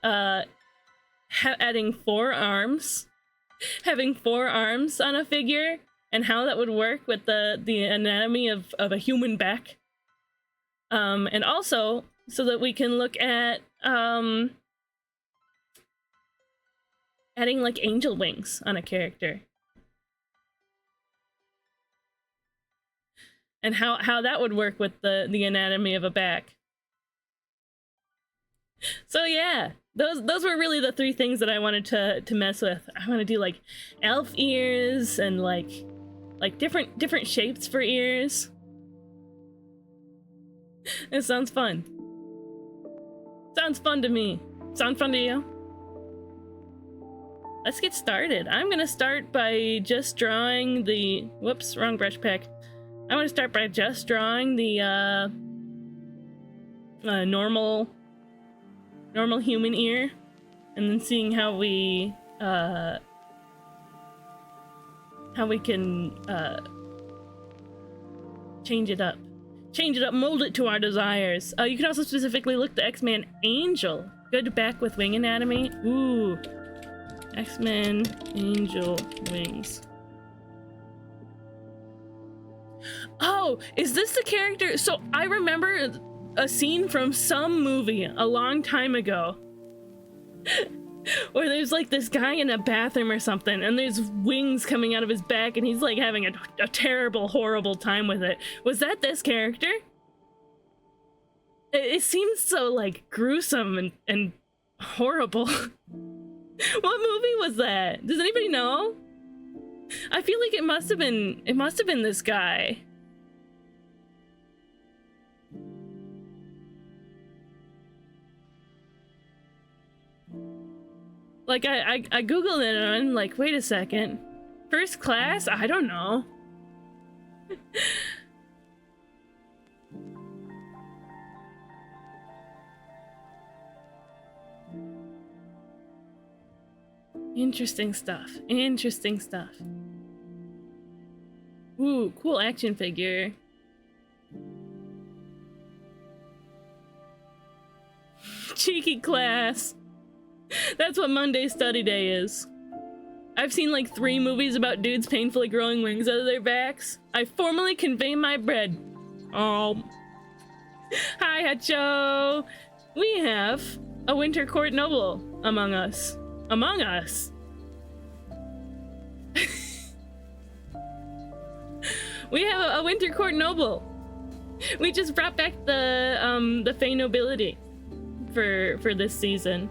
adding 4 arms, having 4 arms on a figure, and how that would work with the anatomy of a human back. And also so that we can look at adding like angel wings on a character. And how that would work with the anatomy of a back. So yeah, those were really the 3 things that I wanted to mess with. I want to do like elf ears and like different shapes for ears. It sounds fun. Sounds fun to me. Sound fun to you? Let's get started. I'm gonna start by just drawing the... Whoops, wrong brush pack. I'm gonna start by just drawing the normal human ear, and then seeing how we can change it up, mold it to our desires. You can also specifically look the X-Men Angel. Good back with wing anatomy. Ooh, X-Men Angel wings. Oh, is this the character? So I remember a scene from some movie a long time ago where there's like this guy in a bathroom or something, and there's wings coming out of his back, and he's like having a terrible, horrible time with it. Was that this character? It seems so like gruesome and horrible. What movie was that? Does anybody know? I feel like it must have been this guy. Like I googled it and I'm like, wait a second. First Class? I don't know. Interesting stuff. Interesting stuff. Ooh, cool action figure. Cheeky Class. That's what Monday study day is. I've seen like 3 movies about dudes painfully growing wings out of their backs. I formally convey my bread. Oh. Hi, Hacho. We have a Winter Court noble among us. Among us. We have a Winter Court noble. We just brought back the Fey nobility for this season.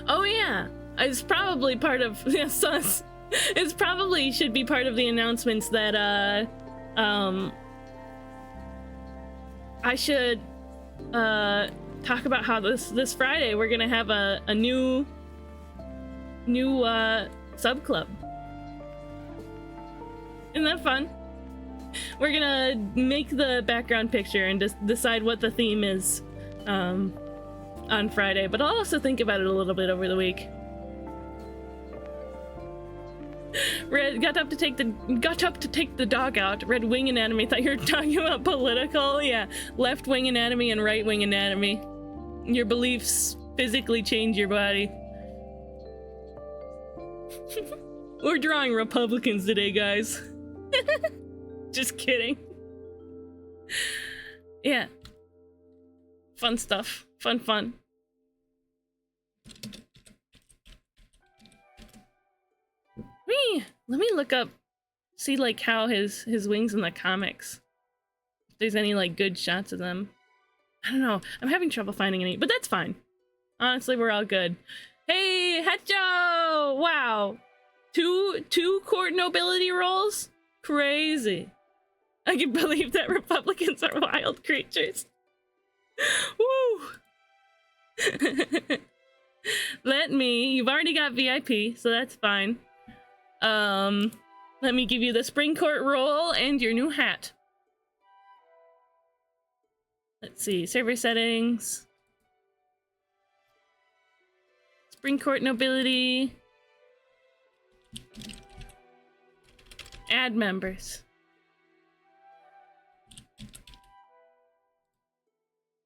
Oh yeah, it's probably part of sus. It's probably should be part of the announcements that I should talk about how this Friday we're gonna have a new sub club. Isn't that fun? We're gonna make the background picture and just decide what the theme is on Friday, but I'll also think about it a little bit over the week. Red got up to take the dog out. Red wing anatomy. Thought you were talking about political. Yeah, left wing anatomy and right wing anatomy. Your beliefs physically change your body. We're drawing Republicans today, guys. Just kidding. Yeah. Fun stuff. Fun. Let me look up, see like how his wings in the comics. If there's any like good shots of them. I don't know. I'm having trouble finding any, but that's fine. Honestly, we're all good. Hey, Hacho! Wow. Two court nobility roles? Crazy. I can believe that Republicans are wild creatures. Woo! You've already got VIP, so that's fine. Let me give you the spring court roll and your new hat. Let's see, server settings. Spring court nobility. Add members.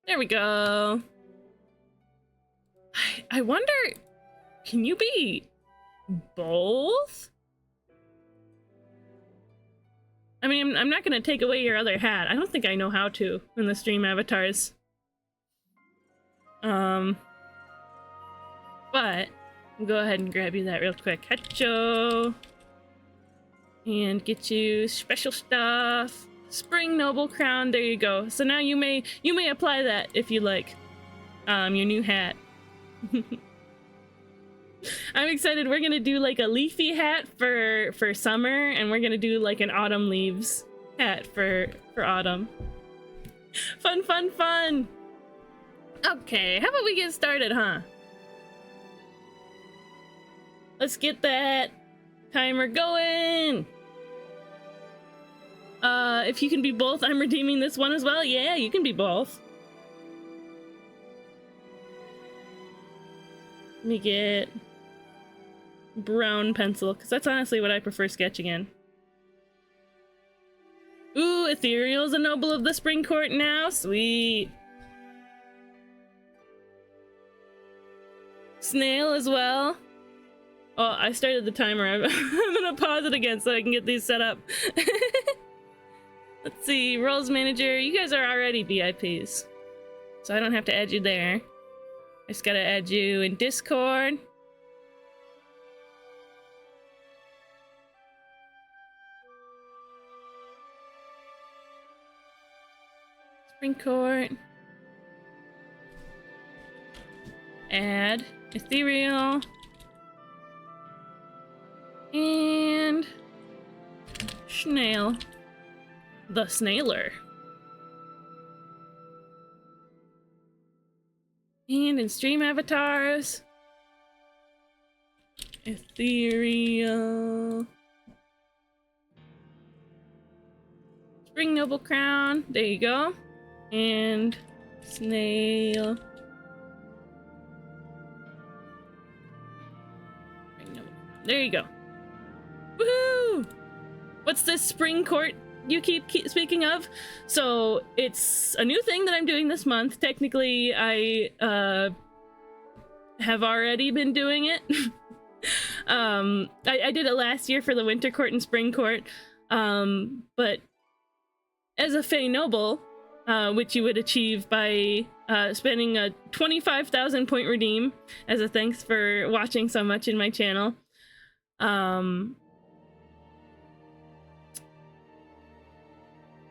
There we go. I wonder, can you be both? I mean, I'm not gonna take away your other hat. I don't think I know how to in the stream avatars. But I'll go ahead and grab you that real quick. Hacho. And get you special stuff. Spring Noble Crown, there you go. So now you may apply that if you like. Your new hat. I'm excited. We're gonna do like a leafy hat for summer, and we're gonna do like an autumn leaves hat for autumn. Fun. Okay, how about we get started, huh? Let's get that timer going. If you can be both, I'm redeeming this one as well. Yeah, you can be both. Let me get brown pencil, because that's honestly what I prefer sketching in. Ooh, Ethereal's a noble of the Spring Court now. Sweet. Snail as well. Oh, I started the timer. I'm gonna pause it again so I can get these set up. Let's see, roles manager. You guys are already VIPs, so I don't have to add you there. I just gotta add you in Discord. Spring Court. Add ethereal and snail. The snailer. And in stream avatars, ethereal, spring noble crown, there you go, and snail. There you go. Woohoo! What's this spring court you keep speaking of? So it's a new thing that I'm doing this month. Technically, I have already been doing it. I did it last year for the winter court and spring court, but as a Fey Noble, which you would achieve by spending a 25,000 point redeem as a thanks for watching so much in my channel.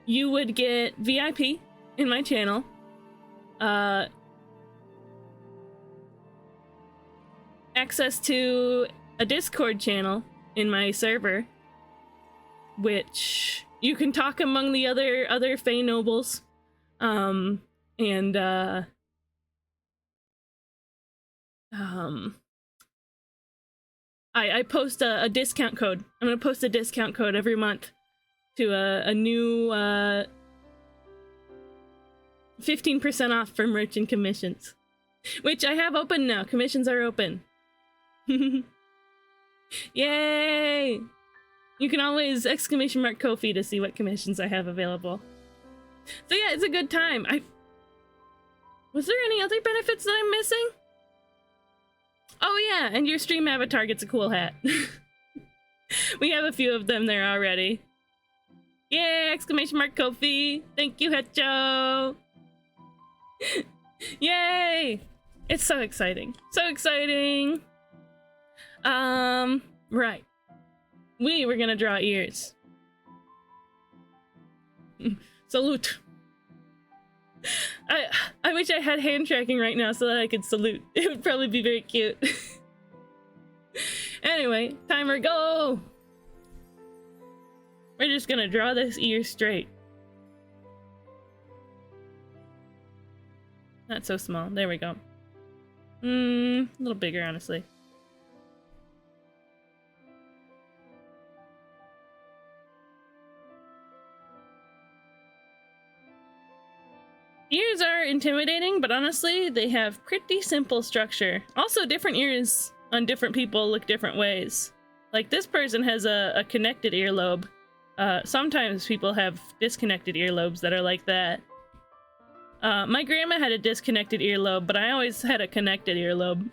You would get VIP in my channel, access to a Discord channel in my server, which you can talk among the other Fey Nobles, I post a discount code. I'm gonna post a discount code every month to a new 15% off for merchant commissions, which I have open now. Commissions are open. Yay! You can always exclamation mark Ko-fi to see what commissions I have available. So yeah, it's a good time. Was there any other benefits that I'm missing? Oh yeah, and your stream avatar gets a cool hat. We have a few of them there already. Yay! Exclamation mark Ko-fi. Thank you, Hecho. Yay! It's so exciting. So exciting. Right. We were gonna draw ears. Salute. I wish I had hand tracking right now so that I could salute. It would probably be very cute. Anyway, timer go! We're just gonna draw this ear straight. Not so small. There we go. A little bigger, honestly. Ears are intimidating, but honestly, they have pretty simple structure. Also, different ears on different people look different ways. Like, this person has a connected earlobe. Sometimes people have disconnected earlobes that are like that. My grandma had a disconnected earlobe, but I always had a connected earlobe.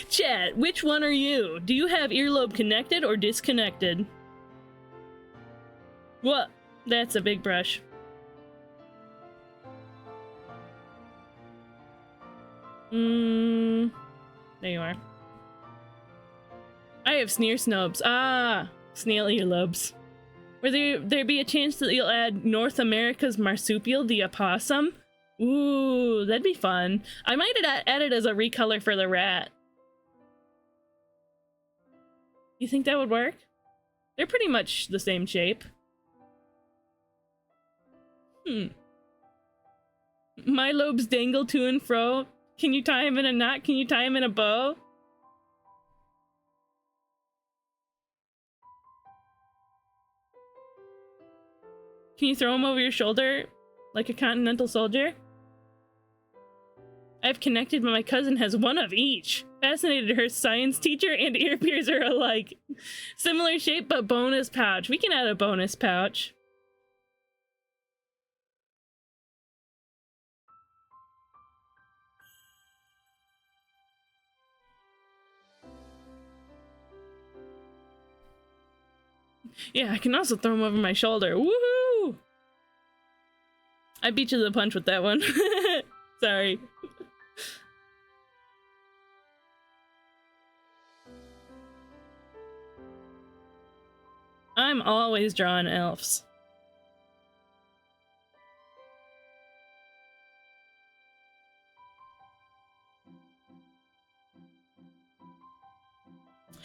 Chat, which one are you? Do you have earlobe connected or disconnected? What? That's a big brush. There you are. I have sneer snubs. Ah, snail earlobes. Will there be a chance that you'll add North America's marsupial, the opossum? Ooh, that'd be fun. I might add it as a recolor for the rat. You think that would work? They're pretty much the same shape. My lobes dangle to and fro. Can you tie him in a knot? Can you tie him in a bow? Can you throw him over your shoulder like a continental soldier? I've connected, but my cousin has one of each. Fascinated, her science teacher and ear piercer alike. Similar shape, but bonus pouch. We can add a bonus pouch. Yeah, I can also throw him over my shoulder. Woohoo! I beat you to the punch with that one. Sorry. I'm always drawing elves.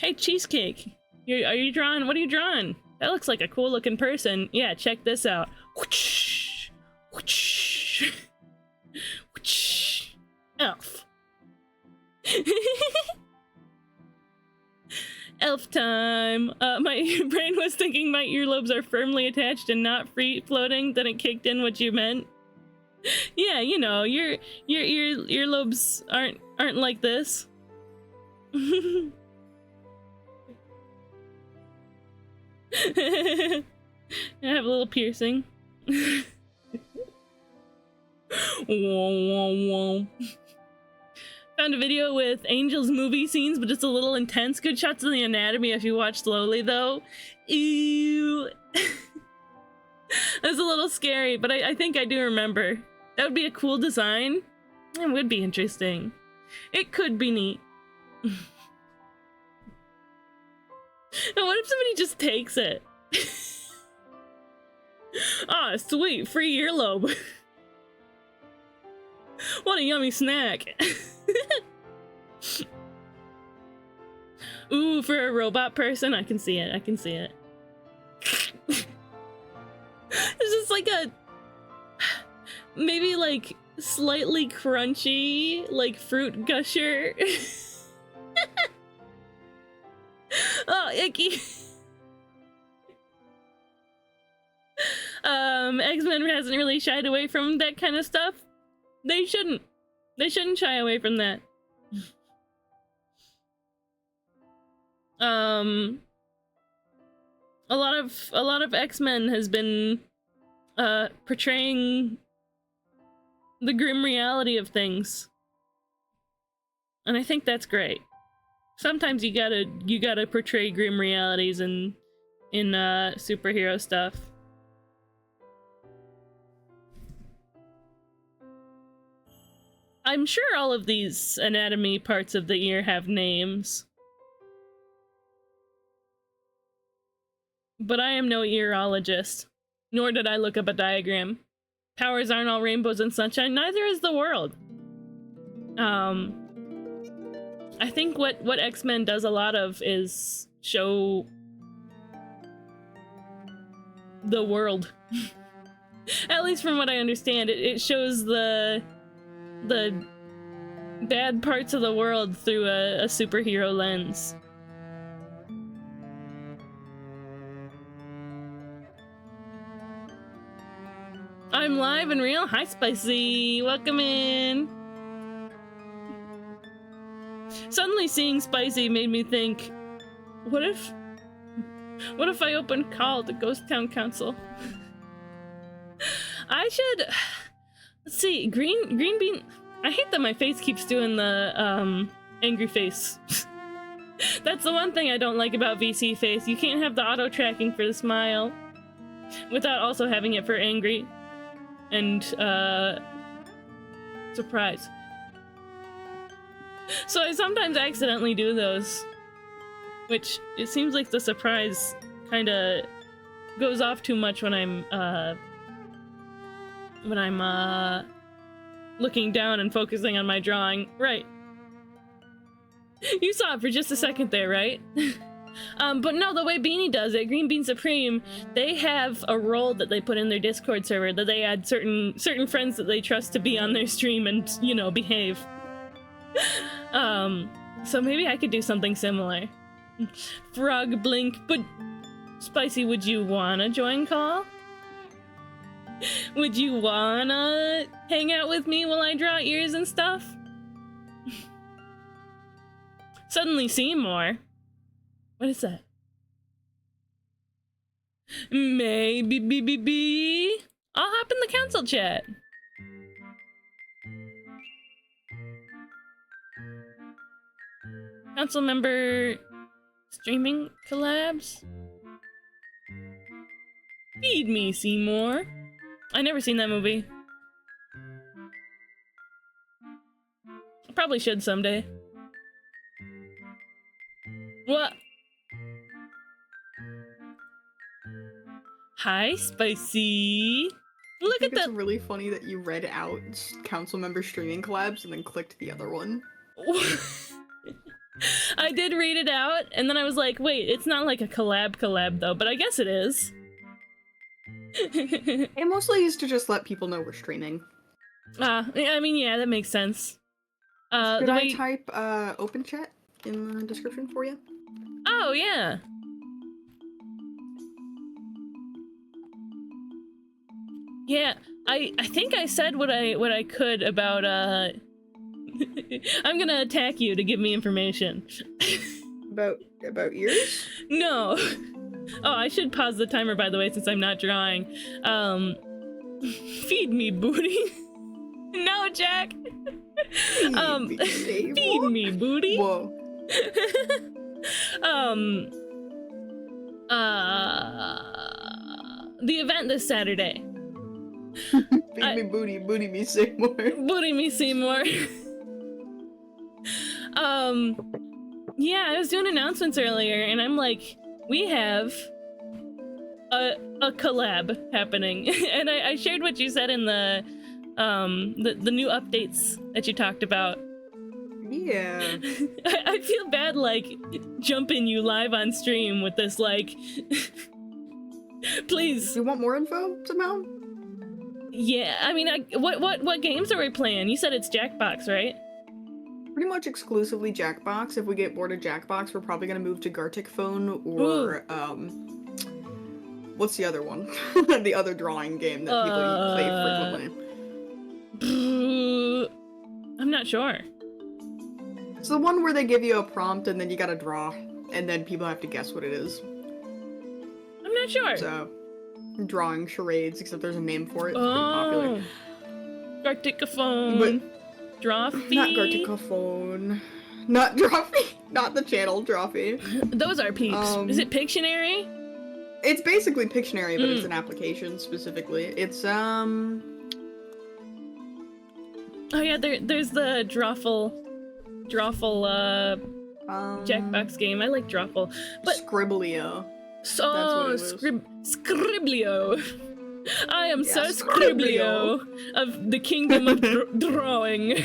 Hey, Cheesecake. Are you drawing? What are you drawing? That looks like a cool looking person. Yeah, check this out. Whoosh, whoosh, whoosh. Elf. Elf time. My brain was thinking my earlobes are firmly attached and not free floating. Then it kicked in what you meant. Yeah, you know, your earlobes aren't like this. I have a little piercing. Whoa, whoa, whoa. Found a video with Angel's movie scenes, but it's a little intense. Good shots of the anatomy if you watch slowly, though. Ew. That's a little scary, but I think I do remember. That would be a cool design. It would be interesting. It could be neat. And what if somebody just takes it? Ah, sweet, free earlobe. What a yummy snack. Ooh, for a robot person, I can see it. I can see it. It's just like a maybe like slightly crunchy, like fruit gusher. Oh, icky. X-Men hasn't really shied away from that kind of stuff. They shouldn't. They shouldn't shy away from that. A lot of X-Men has been portraying the grim reality of things. And I think that's great. Sometimes you gotta portray grim realities in superhero stuff. I'm sure all of these anatomy parts of the ear have names. But I am no earologist, nor did I look up a diagram. Powers aren't all rainbows and sunshine, neither is the world. I think what X-Men does a lot of is show the world. At least from what I understand, it shows the bad parts of the world through a superhero lens. I'm live and real. Hi, Spicy. Welcome in. Suddenly seeing Spicy made me think, what if I open call to Ghost Town Council? I should... Let's see, Green Bean... I hate that my face keeps doing the, angry face. That's the one thing I don't like about VC Face. You can't have the auto-tracking for the smile without also having it for angry and, surprise. So I sometimes accidentally do those, which it seems like the surprise kinda goes off too much when I'm looking down and focusing on my drawing. Right. You saw it for just a second there, right? But no, the way Beanie does it, Green Bean Supreme, they have a role that they put in their Discord server that they add certain friends that they trust to be on their stream and, you know, behave. So maybe I could do something similar. Frog Blink, but Spicy, would you wanna join call? Would you wanna hang out with me while I draw ears and stuff? Suddenly Seymour. What is that? Maybe. I'll hop in the council chat. Council member streaming collabs? Feed me, Seymour. I never seen that movie. I probably should someday. What? Hi, Spicy. Look at that. It's really funny that you read out council member streaming collabs and then clicked the other one. I did read it out, and then I was like, wait, it's not like a collab though, but I guess it is. It mostly is to just let people know we're streaming. I mean, yeah, that makes sense. Should the I way... type open chat in the description for you? Oh, yeah. Yeah, I think I said what I could about I'm gonna attack you to give me information. About ears? No. Oh, I should pause the timer, by the way, since I'm not drawing. Feed me, booty. No, Jack. Feed me, booty. Whoa. The event this Saturday. Feed me booty, booty me Seymour. Booty me Seymour. Yeah, I was doing announcements earlier, and I'm like, we have a collab happening, and I shared what you said in the new updates that you talked about. Yeah. I feel bad, like, jumping you live on stream with this, like, please. You want more info somehow? Yeah, I mean, what games are we playing? You said it's Jackbox, right? Pretty much exclusively Jackbox. If we get bored of Jackbox, we're probably gonna move to Gartic Phone or what's the other one? The other drawing game that people play frequently. I'm not sure. It's the one where they give you a prompt and then you gotta draw, and then people have to guess what it is. I'm not sure. So, drawing charades, except there's a name for it. It's pretty popular. Garticophone. Drawfee. Not Garticophone. Not Drawfee. Not the channel Drawfee. Those are peeps. Is it Pictionary? It's basically Pictionary, but it's an application specifically. It's Oh yeah, there's the Drawful Jackbox game. I like Drawful. But Scribblio. So Scriblio. I am Sir Scriblio of the Kingdom of Drawing.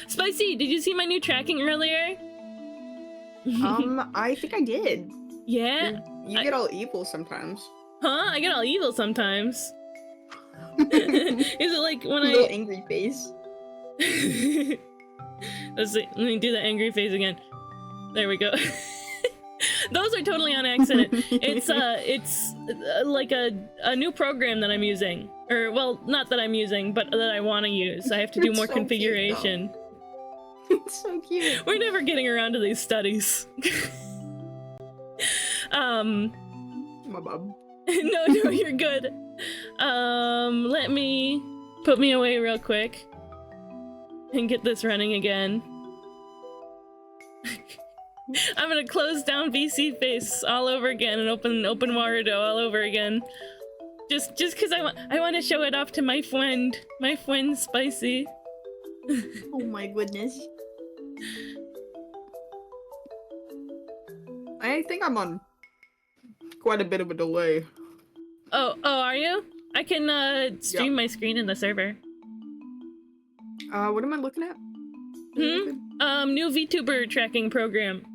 Spicy, did you see my new tracking earlier? I think I did. Yeah? You get all evil sometimes. Huh? I get all evil sometimes. Is it like when Little angry face. Let's see. Let me do the angry face again. There we go. Those are totally on accident. It's like a new program that I'm using. Or, well, not that I'm using, but that I want to use. I have to do more configuration. It's so cute. We're never getting around to these studies. My bub. No, you're good. Let me put me away real quick and get this running again. I'm gonna close down VC Face all over again and open Warudo all over again. Just cause I want to show it off to my friend Spicy. Oh my goodness. I think I'm on quite a bit of a delay. Oh, are you? I can stream my screen in the server. What am I looking at? New VTuber tracking program.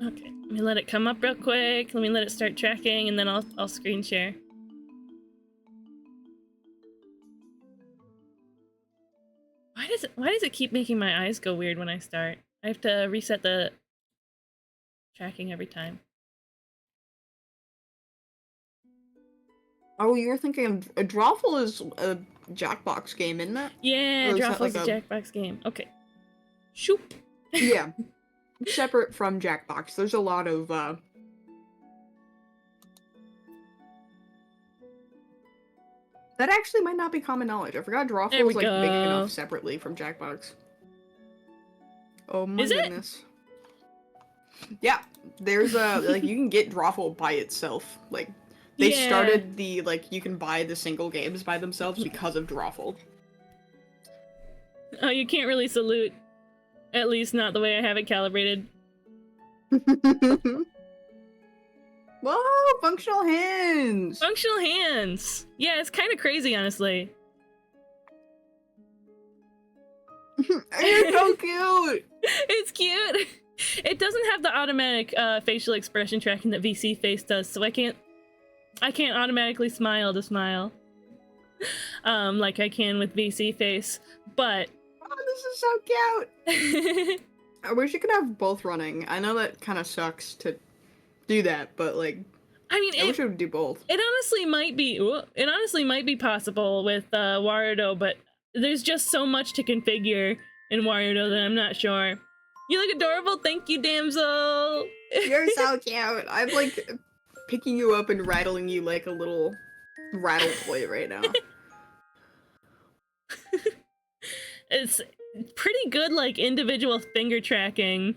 Okay, let me let it come up real quick. Let me let it start tracking, and then I'll screen share. Why does it keep making my eyes go weird when I start? I have to reset the tracking every time. Oh, you're thinking of Drawful is a Jackbox game, isn't it? Yeah, Drawful's a Jackbox game. Okay. Shoop. Yeah. Separate from Jackbox. There's a lot of that actually might not be common knowledge. I forgot Drawful was like big enough separately from Jackbox. Oh my goodness. Yeah, there's like you can get Drawful by itself. Like they started the you can buy the single games by themselves because of Drawful. Oh, you can't really salute. At least not the way I have it calibrated. Whoa, functional hands! Functional hands! Yeah, it's kind of crazy, honestly. You're so cute! It's cute. It doesn't have the automatic facial expression tracking that VC Face does, so I can't automatically smile to smile. Like I can with VC Face, but Oh, this is so cute! I wish you could have both running. I know that kind of sucks to do that, but like, I mean, I wish it would do both. It honestly might be. It honestly might be possible with Warudo, but there's just so much to configure in Warudo that I'm not sure. You look adorable. Thank you, damsel. You're so cute. I'm like picking you up and rattling you like a little rattle toy right now. It's pretty good, like individual finger tracking.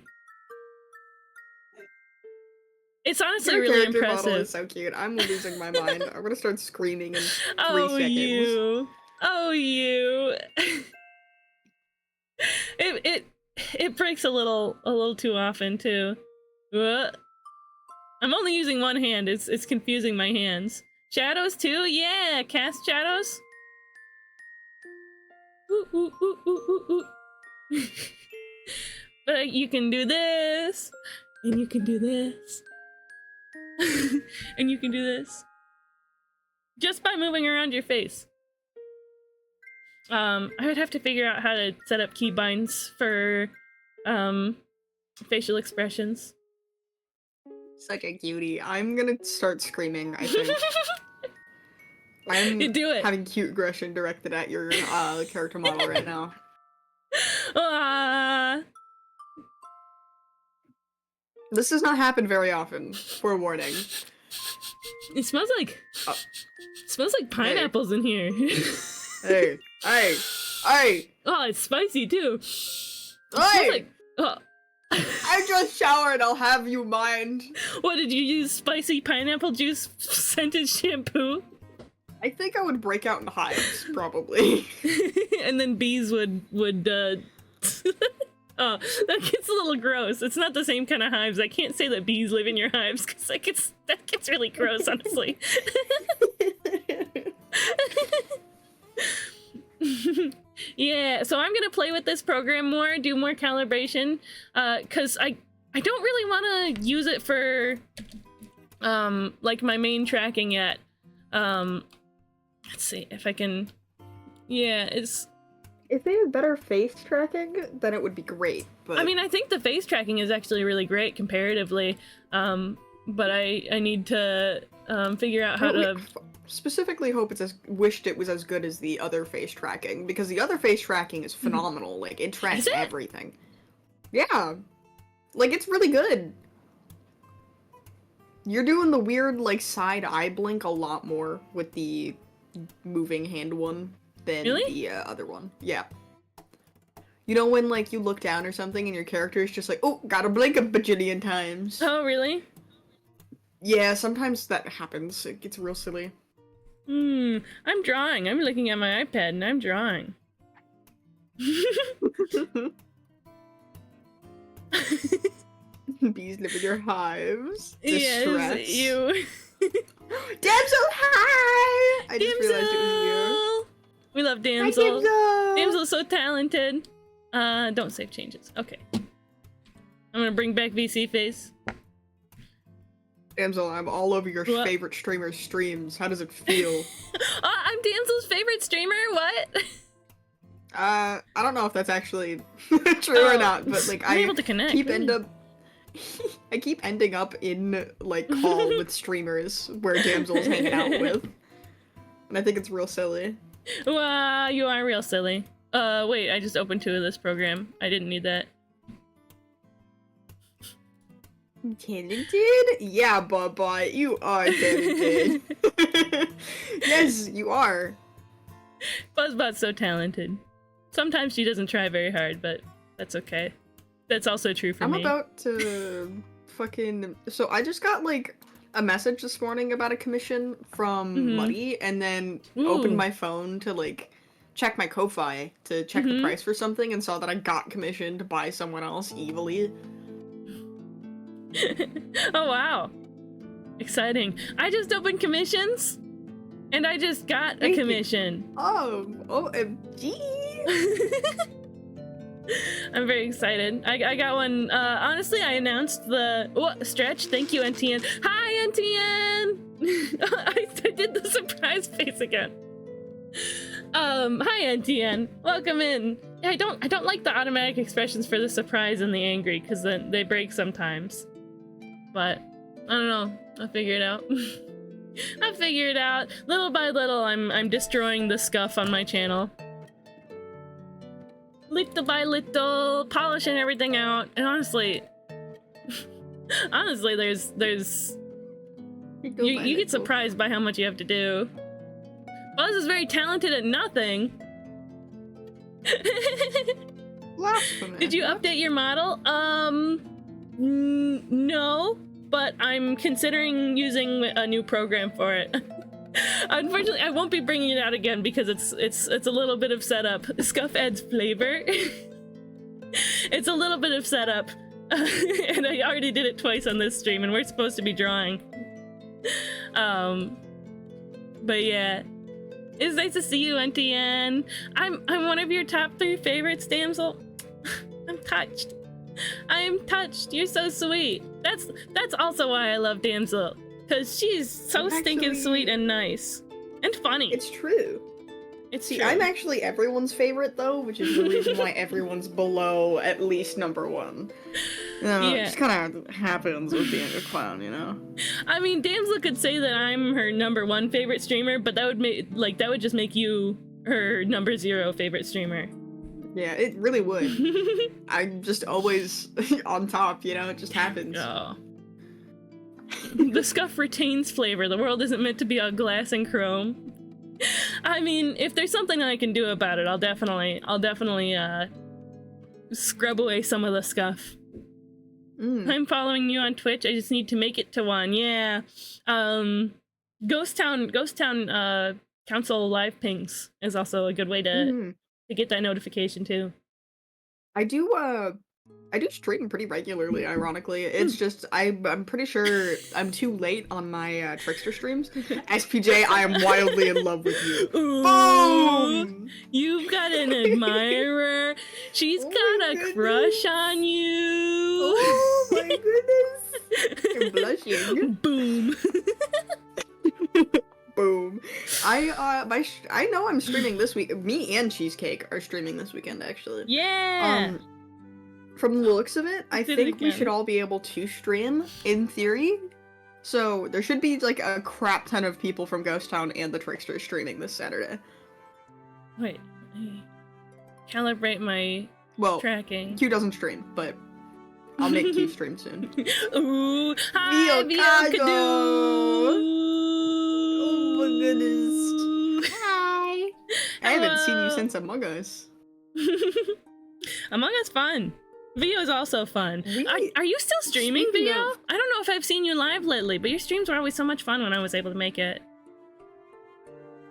It's honestly Your really character model impressive. is so cute. I'm losing my mind. I'm gonna start screaming in 3 Oh, seconds. you. Oh, you. It breaks a little too often too. I'm only using one hand. It's confusing my hands. Shadows too? Yeah, cast shadows. Ooh, ooh, ooh, ooh, ooh, ooh. But you can do this, and you can do this, and you can do this. Just by moving around your face. I would have to figure out how to set up keybinds for facial expressions. Such a cutie. I'm gonna start screaming, I think. I'm You do it. having cute aggression directed at your character model right now. Ah. This does not happen very often, forewarning. It smells like pineapples in here. Hey, hey, hey, Oh, it's spicy too. It smells hey! like, oh. I just showered, I'll have you mind. What, did you use spicy pineapple juice scented shampoo? I think I would break out in hives, probably. And then bees would oh, that gets a little gross. It's not the same kind of hives. I can't say that bees live in your hives because that gets really gross, honestly. Yeah, so I'm gonna play with this program more, do more calibration, because I don't really want to use it for like my main tracking yet. Let's see if I can. Yeah, it's. If they had better face tracking, then it would be great. But I mean, I think the face tracking is actually really great comparatively, but I need to figure out how to. Specifically hope wished it was as good as the other face tracking, because the other face tracking is phenomenal. Like, it tracks Is it? everything. Yeah. Like, it's really good. You're doing the weird, like, side eye blink a lot more with the moving hand one than the other one. Yeah. You know when, like, you look down or something and your character is just like, oh, gotta blink a bajillion times. Oh, really? Yeah, sometimes that happens. It gets real silly. I'm drawing. I'm looking at my iPad and I'm drawing. Bees live in your hives. Yes, Distress. you. Damsel, hi! I just realized it was We love you. Damsel. Hi, Damsel! Damsel's so talented. Don't save changes. Okay. I'm gonna bring back VC Face. Damsel, I'm all over your What? favorite streamer's streams. How does it feel? I'm Damsel's favorite streamer. What? I don't know if that's actually true or not, but like I'm able to connect. keep I keep ending up in like call with streamers where Damsel's hanging out with, and I think it's real silly. Wow, you are real silly. Wait, I just opened 2 of this program. I didn't need that. Talented? Yeah, Bubba, you are talented. Yes, you are. Buzzbot's so talented. Sometimes she doesn't try very hard, but that's okay. That's also true for I'm me. about to fucking... So I just got, like, a message this morning about a commission from Muddy, and then opened my phone to, like, check my Ko-Fi to check the price for something, and saw that I got commissioned by someone else evilly. Oh wow. Exciting. I just opened commissions, and I just got a Thank you. commission. Oh, OMG! I'm very excited. I got one. Honestly, I announced the stretch. Thank you, NTN. Hi, NTN. I did the surprise face again. Hi, NTN. Welcome in. I don't like the automatic expressions for the surprise and the angry because then they break sometimes. But I don't know. I'll figure it out. I'll figure it out. Little by little, I'm destroying the scuff on my channel. Little by little, polishing everything out. And honestly, there's you get surprised by how much you have to do. Buzz is very talented at nothing. Did you update your model? No, but I'm considering using a new program for it. Unfortunately, I won't be bringing it out again because it's a little bit of setup. Scuff adds flavor. It's a little bit of setup, and I already did it twice on this stream, and we're supposed to be drawing. But yeah, it's nice to see you, NTN. I'm one of your top 3 favorites, Damsel. I'm touched. I am touched. You're so sweet. That's also why I love Damsel. Because she's so stinking sweet and nice. And funny. It's true. See, I'm actually everyone's favorite, though, which is the reason why everyone's below at least number 1. Yeah. It just kind of happens with being a clown, you know? I mean, Damsel could say that I'm her number 1 favorite streamer, but that would just make you her number 0 favorite streamer. Yeah, it really would. I'm just always on top, you know? It just happens. Oh. The scuff retains flavor. The world isn't meant to be all glass and chrome. I mean, if there's something I can do about it, I'll definitely scrub away some of the scuff. I'm following you on Twitch. I just need to make it to 1. Yeah. Ghost Town Council live pings is also a good way to get that notification too. I do stream pretty regularly, ironically. It's just, I'm pretty sure I'm too late on my Trickster streams. SPJ, I am wildly in love with you. Ooh, boom! You've got an admirer. She's got a crush on you. Oh my goodness. I'm blushing. Boom. Boom. I know I'm streaming this week. Me and Cheesecake are streaming this weekend, actually. Yeah! From the looks of it, I think we should all be able to stream, in theory. So, there should be, like, a crap ton of people from Ghost Town and the Trickster streaming this Saturday. Wait. Calibrate my tracking. Q doesn't stream, but I'll make Q stream soon. Ooh! Hi, Viocado! Oh my goodness. Hi! I haven't seen you since Among Us. Among Us fun. Vio is also fun. Are you still streaming, Vio? I don't know if I've seen you live lately, but your streams were always so much fun when I was able to make it.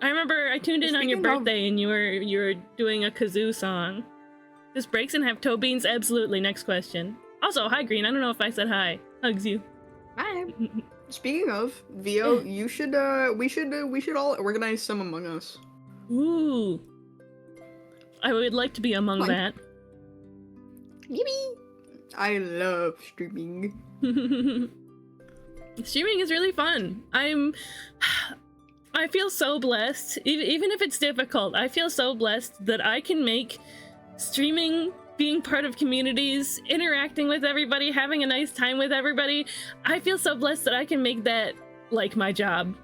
I remember I tuned in on your birthday and you were doing a kazoo song. Does Breakson have toe beans? Absolutely. Next question. Also, hi Green. I don't know if I said hi. Hugs you. Hi. Speaking of, Vio, you should we should all organize some Among Us. Ooh. I would like to be among that. Yippee! I love streaming. Streaming is really fun. I feel so blessed. Even if it's difficult, I feel so blessed that I can make streaming, being part of communities, interacting with everybody, having a nice time with everybody. I feel so blessed that I can make that like my job.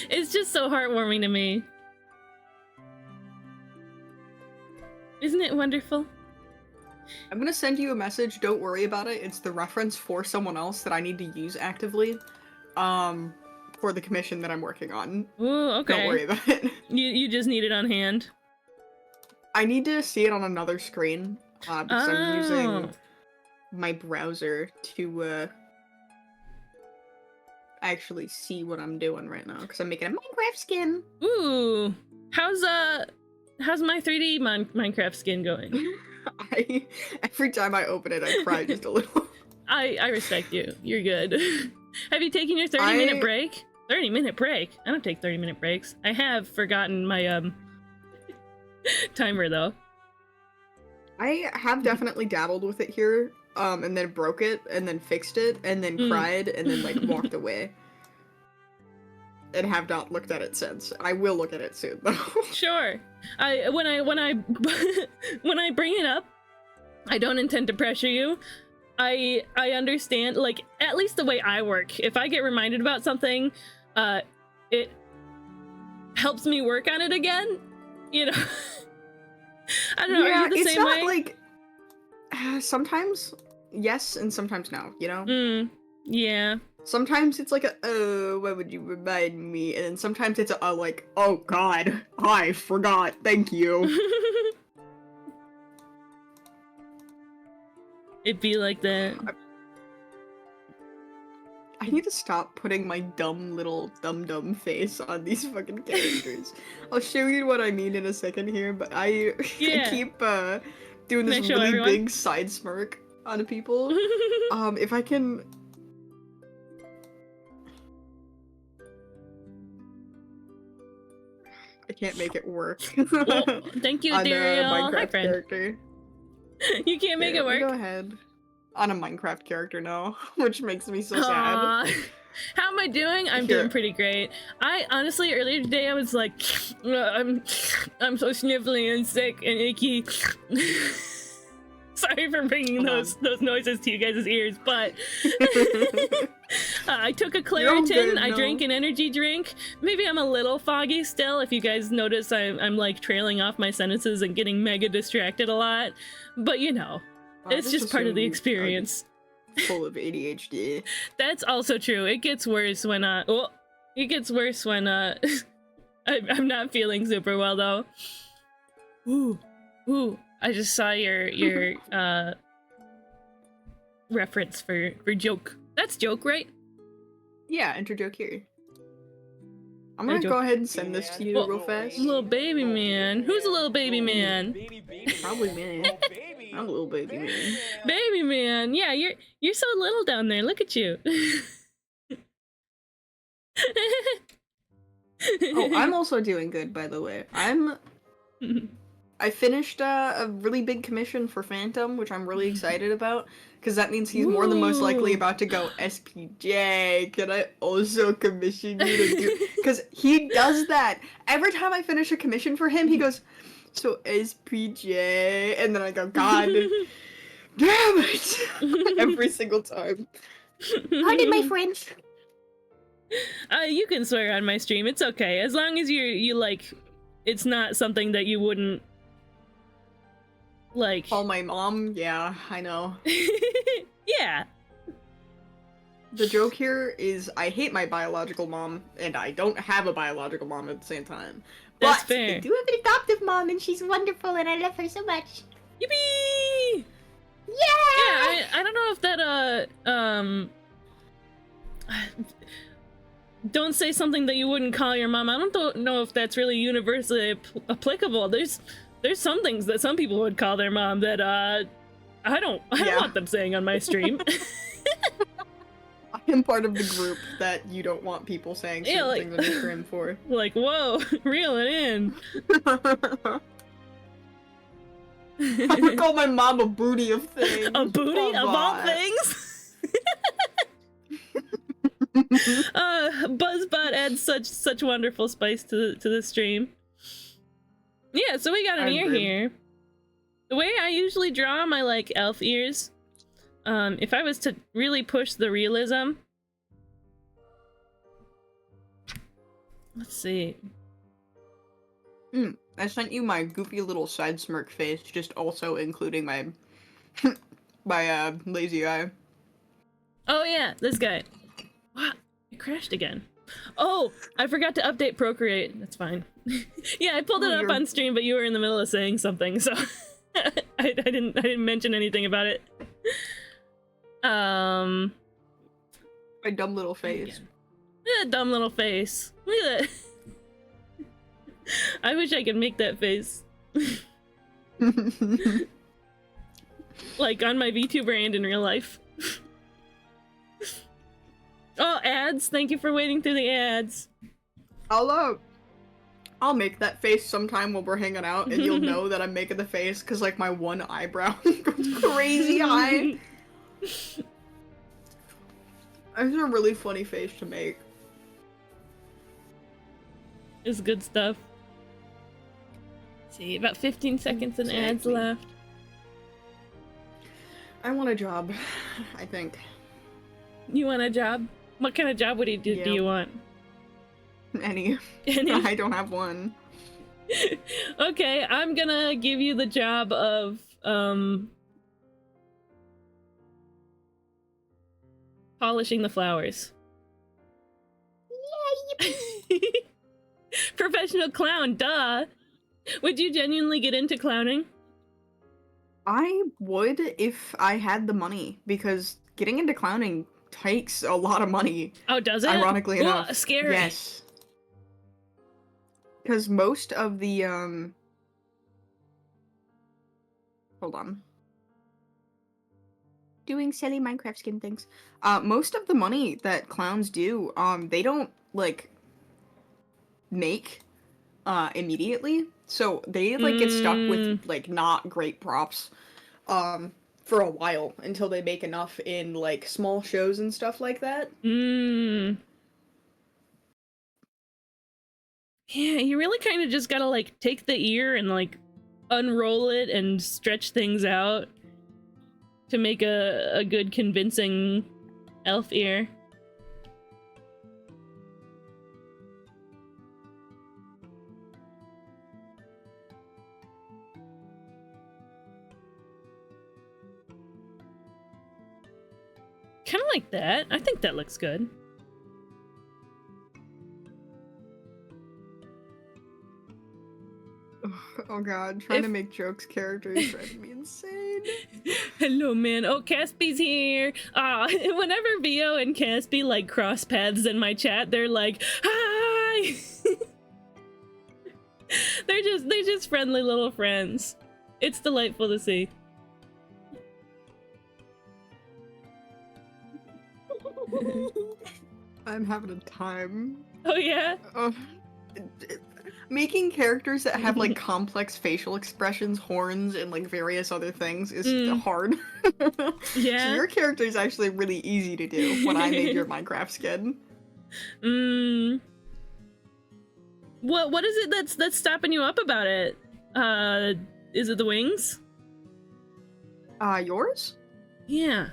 It's just so heartwarming to me. Isn't it wonderful? I'm gonna send you a message, don't worry about it. It's the reference for someone else that I need to use actively. For the commission that I'm working on. Ooh, okay. Don't worry about it. You just need it on hand. I need to see it on another screen. Because I'm using my browser to actually see what I'm doing right now. Because I'm making a Minecraft skin. Ooh. How's my 3D Minecraft skin going? Every time I open it, I cry just a little. I respect you. You're good. Have you taken your 30-minute break? 30-minute break? I don't take 30-minute breaks. I have forgotten my timer though. I have definitely dabbled with it here, and then broke it, and then fixed it, and then cried, and then like walked away. And have not looked at it since. I will look at it soon though. Sure. When I when I bring it up, I don't intend to pressure you. I understand, like, at least the way I work. If I get reminded about something, it helps me work on it again. You know. I don't know. Yeah, are you the it's same not way? like sometimes yes and sometimes no, you know? Yeah. Sometimes it's like a, oh, why would you remind me? And then sometimes it's a, like, oh god, I forgot, thank you. It'd be like that. I need to stop putting my dumb little dum-dum face on these fucking characters. I'll show you what I mean in a second here, but I keep doing this really everyone? big side smirk on people. If I can... I can't make it work. Well, thank you, on a Dario. Hi, Minecraft friend. character. You can't make it work. Go ahead. On a Minecraft character now, which makes me so sad. How am I doing? I'm doing pretty great. I honestly, earlier today, I was like, I'm so sniffly and sick and icky. Sorry for bringing those noises to you guys' ears, but I took a Claritin. I drank an energy drink. Maybe I'm a little foggy still. If you guys notice, I'm like trailing off my sentences and getting mega distracted a lot. But you know, it's just part of the experience. Full of ADHD. That's also true. It gets worse when it gets worse when I'm not feeling super well though. Ooh. I just saw your reference for joke. That's joke, right? Yeah, enter joke here. I'm gonna go ahead and send this to you real fast. Little baby man. Who's a little baby man? Probably me. I'm a little baby man. Baby man. Yeah, you're so little down there. Look at you. Oh, I'm also doing good, by the way. I finished a really big commission for Phantom, which I'm really excited about, because that means he's more than most likely about to go SPJ. Can I also commission you to do? Because he does that every time I finish a commission for him. He goes, so SPJ, and then I go, God damn it, every single time. Pardon my French. You can swear on my stream. It's okay, as long as you like, it's not something that you wouldn't. Like, call my mom? Yeah, I know. Yeah. The joke here is I hate my biological mom, and I don't have a biological mom at the same time. That's but fair. I do have an adoptive mom, and she's wonderful, and I love her so much. Yippee! Yeah! Yeah, I don't know if that, don't say something that you wouldn't call your mom. I don't know if that's really universally applicable. There's some things that some people would call their mom that I don't want them saying on my stream. I am part of the group that you don't want people saying certain things on your stream for. Like, whoa, reel it in. I would call my mom a booty of things. A booty of all things? Buzzbot adds such wonderful spice to the stream. Yeah, so we got an ear here. The way I usually draw my like elf ears, if I was to really push the realism, let's see. I sent you my goofy little side smirk face, just also including my my lazy eye. Oh yeah, this guy. Wow, it crashed again. Oh, I forgot to update Procreate. That's fine. Yeah, I pulled it up on stream, but you were in the middle of saying something, so I didn't mention anything about it. My dumb little face. Yeah, dumb little face. Look at that. I wish I could make that face. Like on my VTuber and in real life. Oh, ads! Thank you for waiting through the ads. Hello. I'll make that face sometime while we're hanging out, and you'll know that I'm making the face because, like, my one eyebrow goes crazy high. It's a really funny face to make. It's good stuff. Let's see, about 15 seconds and ads left. I want a job, I think. You want a job? What kind of job do you want? Any. Any? I don't have one. Okay, I'm gonna give you the job of, polishing the flowers. Yay! Professional clown, duh! Would you genuinely get into clowning? I would if I had the money, because getting into clowning takes a lot of money. Oh, does it? Ironically enough. Scary. Yes. Because most of the, hold on. Doing silly Minecraft skin things. Most of the money that clowns do, they don't, like, make, immediately. So they, like, get stuck with, like, not great props, for a while until they make enough in, like, small shows and stuff like that. Yeah, you really kind of just gotta, like, take the ear and, like, unroll it and stretch things out to make a good, convincing elf ear. Kind of like that. I think that looks good. Oh god, trying to make jokes characters driving me insane. Hello, man. Oh, Caspy's here. Whenever Vio and Caspy, like, cross paths in my chat, they're like, hi! they're just friendly little friends. It's delightful to see. I'm having a time. Oh, yeah? Making characters that have, like, complex facial expressions, horns, and, like, various other things is hard. Yeah. So your character is actually really easy to do when I made your Minecraft skin. What is it that's stopping you up about it? Is it the wings? Yours? Yeah.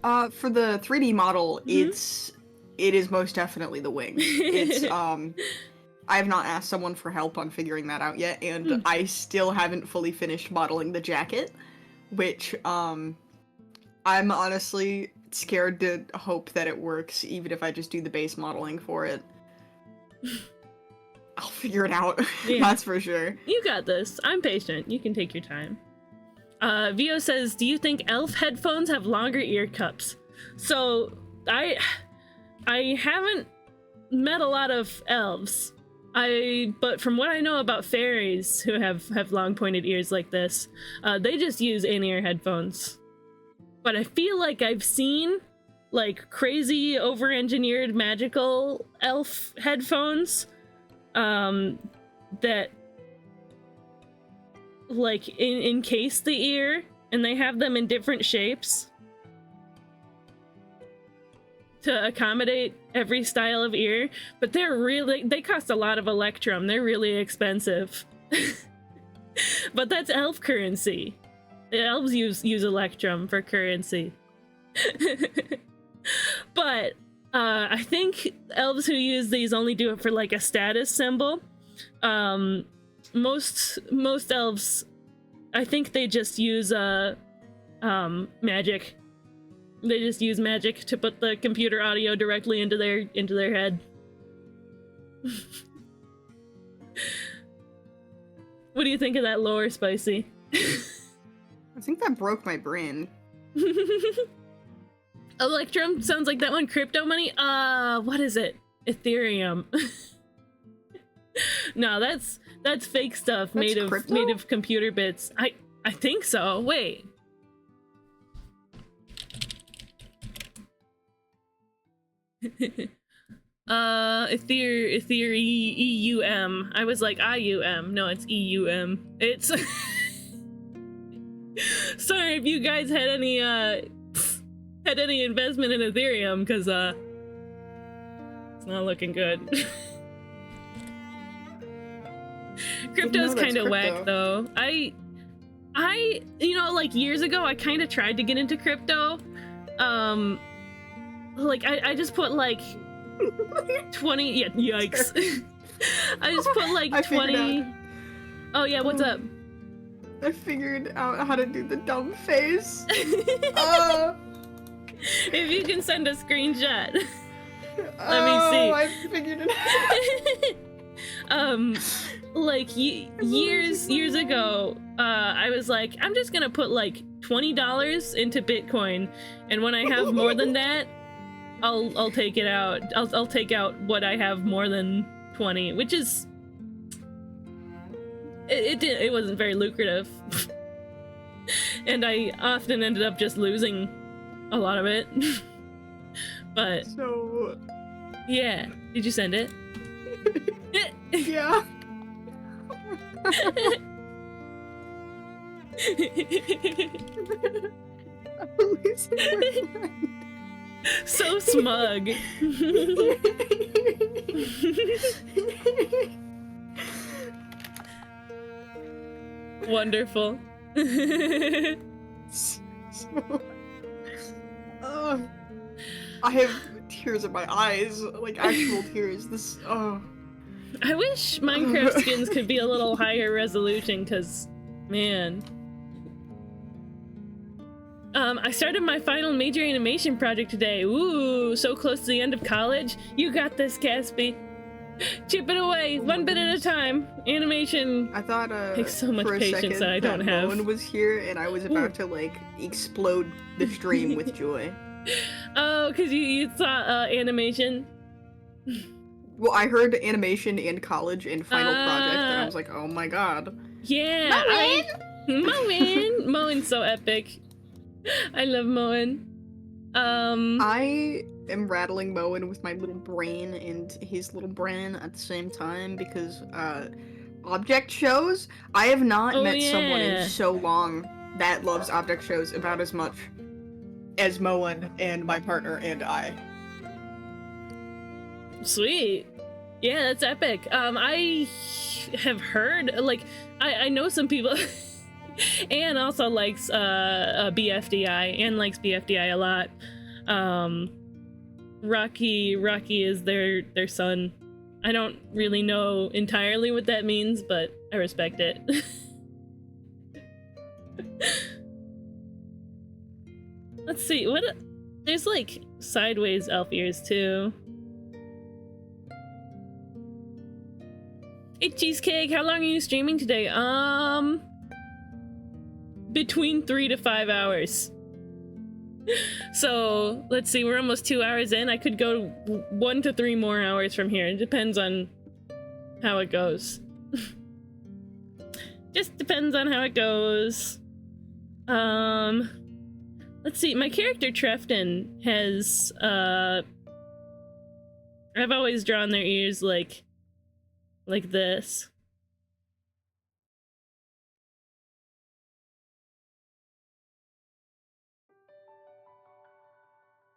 For the 3D model, it is most definitely the wings. It's, I have not asked someone for help on figuring that out yet, and I still haven't fully finished modeling the jacket, which, I'm honestly scared to hope that it works, even if I just do the base modeling for it. I'll figure it out, yeah. That's for sure. You got this. I'm patient. You can take your time. Vio says, do you think elf headphones have longer ear cups? So, I haven't met a lot of elves. But from what I know about fairies who have long pointed ears like this, they just use in-ear headphones. But I feel like I've seen, like, crazy over-engineered magical elf headphones, that, like, encase the ear, and they have them in different shapes to accommodate every style of ear, but they cost a lot of Electrum. They're really expensive. But that's elf currency. The elves use Electrum for currency. But I think elves who use these only do it for, like, a status symbol. Most elves, I think they just use magic. They just use magic to put the computer audio directly into their head. What do you think of that lore, Spicy? I think that broke my brain. Electrum sounds like that one. Crypto money? What is it? Ethereum. No, that's fake stuff made of computer bits. I think so. Wait. Ethereum. I was like IUM. No, it's EUM. It's sorry if you guys had any investment in Ethereum, because it's not looking good. Crypto's kind of whack though. I you know, like years ago I kind of tried to get into crypto. Like I just put like 20, yeah, yikes. I just put like 20. Oh yeah, what's up? I figured out how to do the dumb face. If you can send a screenshot. Let me see. I figured it out. Like years ago, I was like, I'm just gonna put like $20 into Bitcoin, and when I have more than that, I'll take it out. I'll take out what I have more than 20, which is it wasn't very lucrative. And I often ended up just losing a lot of it. But so yeah, did you send it? Yeah. So smug. Wonderful. I have tears in my eyes, like actual tears. I wish Minecraft skins could be a little higher resolution, because, man. I started my final major animation project today. Ooh, so close to the end of college. You got this, Caspi. Chip it away, one bit at a time. Animation. I thought takes so much patience that I don't have. Moen was here, and I was about to like explode the stream with joy. Oh, because you saw animation. Well, I heard animation and college and final project, and I was like, oh my god. Yeah, Moen! Moen's so epic. I love Moen. I am rattling Moen with my little brain and his little brain at the same time because object shows. I have not met someone in so long that loves object shows about as much as Moen and my partner and I. Sweet. Yeah, that's epic. I have heard, like, I know some people. Anne also likes BFDI. Anne likes BFDI a lot. Rocky is their son. I don't really know entirely what that means, but I respect it. Let's see, what there's like sideways elf ears too. Hey Cheesecake, how long are you streaming today? Between 3 to 5 hours. So let's see, we're almost 2 hours in. I could go 1 to 3 more hours from here. It depends on how it goes. Just depends on how it goes. Let's see, my character Trefton has I've always drawn their ears like this.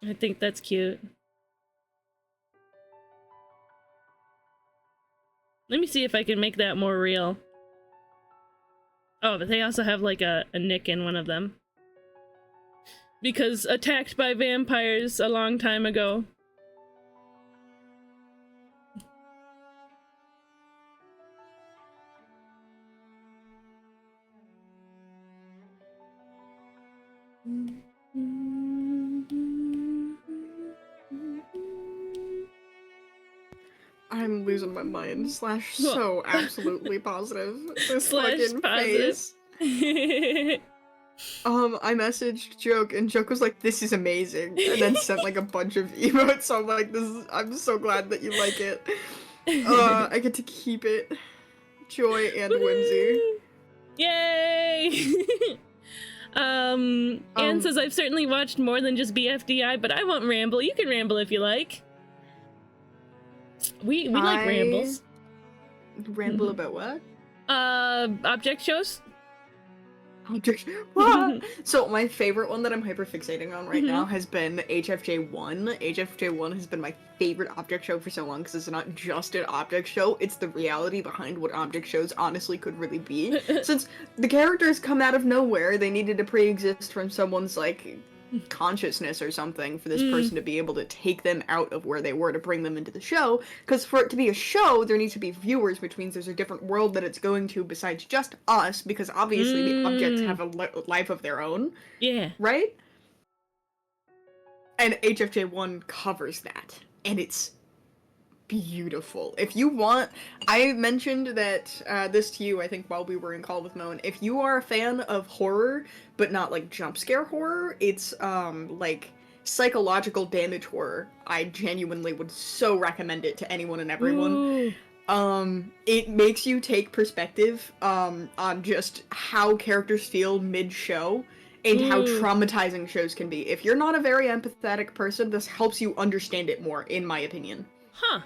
I think that's cute. Let me see if I can make that more real. Oh, but they also have like a nick in one of them. Because attacked by vampires a long time ago. I'm losing my mind. Slash so absolutely positive. This Slash fucking positive. face. I messaged Joke and Joke was like, "This is amazing," and then sent like a bunch of emotes. So I'm like, I'm so glad that you like it. I get to keep it. Joy and whimsy. Yay! Anne says, I've certainly watched more than just BFDI, but I won't ramble. You can ramble if you like. We like rambles. Ramble about what? Object shows. Object. What? So my favorite one that I'm hyperfixating on right now has been HFJ1. HFJ1 has been my favorite object show for so long because it's not just an object show, it's the reality behind what object shows honestly could really be. Since the characters come out of nowhere, they needed to pre-exist from someone's, like, consciousness or something for this person to be able to take them out of where they were to bring them into the show, because for it to be a show there needs to be viewers, which means there's a different world that it's going to besides just us, because obviously the objects have a life of their own, right? And HFJ1 covers that, and it's beautiful. If you want, I mentioned that this to you, I think, while we were in call with Moan. If you are a fan of horror, but not like jump scare horror, it's like psychological damage horror. I genuinely would so recommend it to anyone and everyone. It makes you take perspective on just how characters feel mid-show and how traumatizing shows can be. If you're not a very empathetic person, this helps you understand it more, in my opinion. Huh.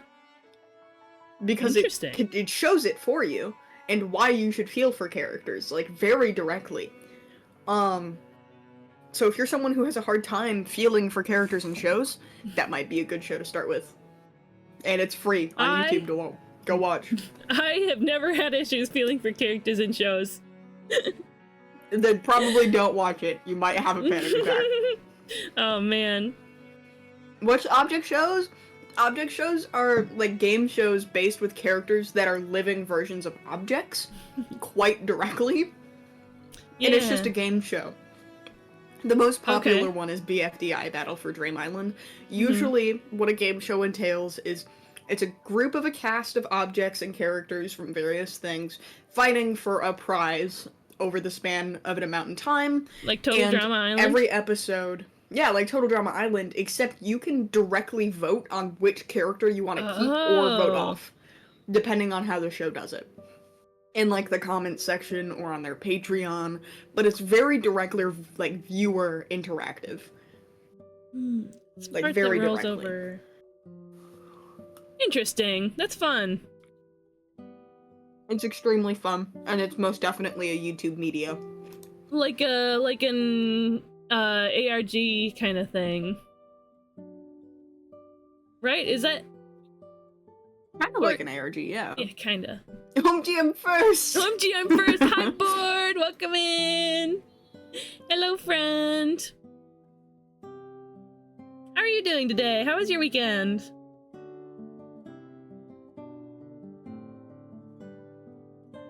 Because it shows it for you, and why you should feel for characters, like, very directly. So if you're someone who has a hard time feeling for characters in shows, that might be a good show to start with. And it's free on YouTube to go watch. I have never had issues feeling for characters in shows. Then probably don't watch it. You might have a panic attack. Oh, man. Watch object shows? Object shows are, like, game shows based with characters that are living versions of objects, quite directly. Yeah. And it's just a game show. The most popular one is BFDI, Battle for Dream Island. Usually, what a game show entails is it's a group of a cast of objects and characters from various things fighting for a prize over the span of an amount in time. Like Total Drama Island? Every episode... Yeah, like Total Drama Island, except you can directly vote on which character you want to keep or vote off, depending on how the show does it. In, like, the comments section or on their Patreon, but it's very directly, like, viewer interactive. Like, very directly. Over. Interesting. That's fun. It's extremely fun, and it's most definitely a YouTube media. Like an ARG kind of thing. Right? Is that... Kind of like an ARG, yeah. Yeah, kinda. OMG, I'm first! OMG, I'm first! Hi, board! Welcome in! Hello, friend! How are you doing today? How was your weekend?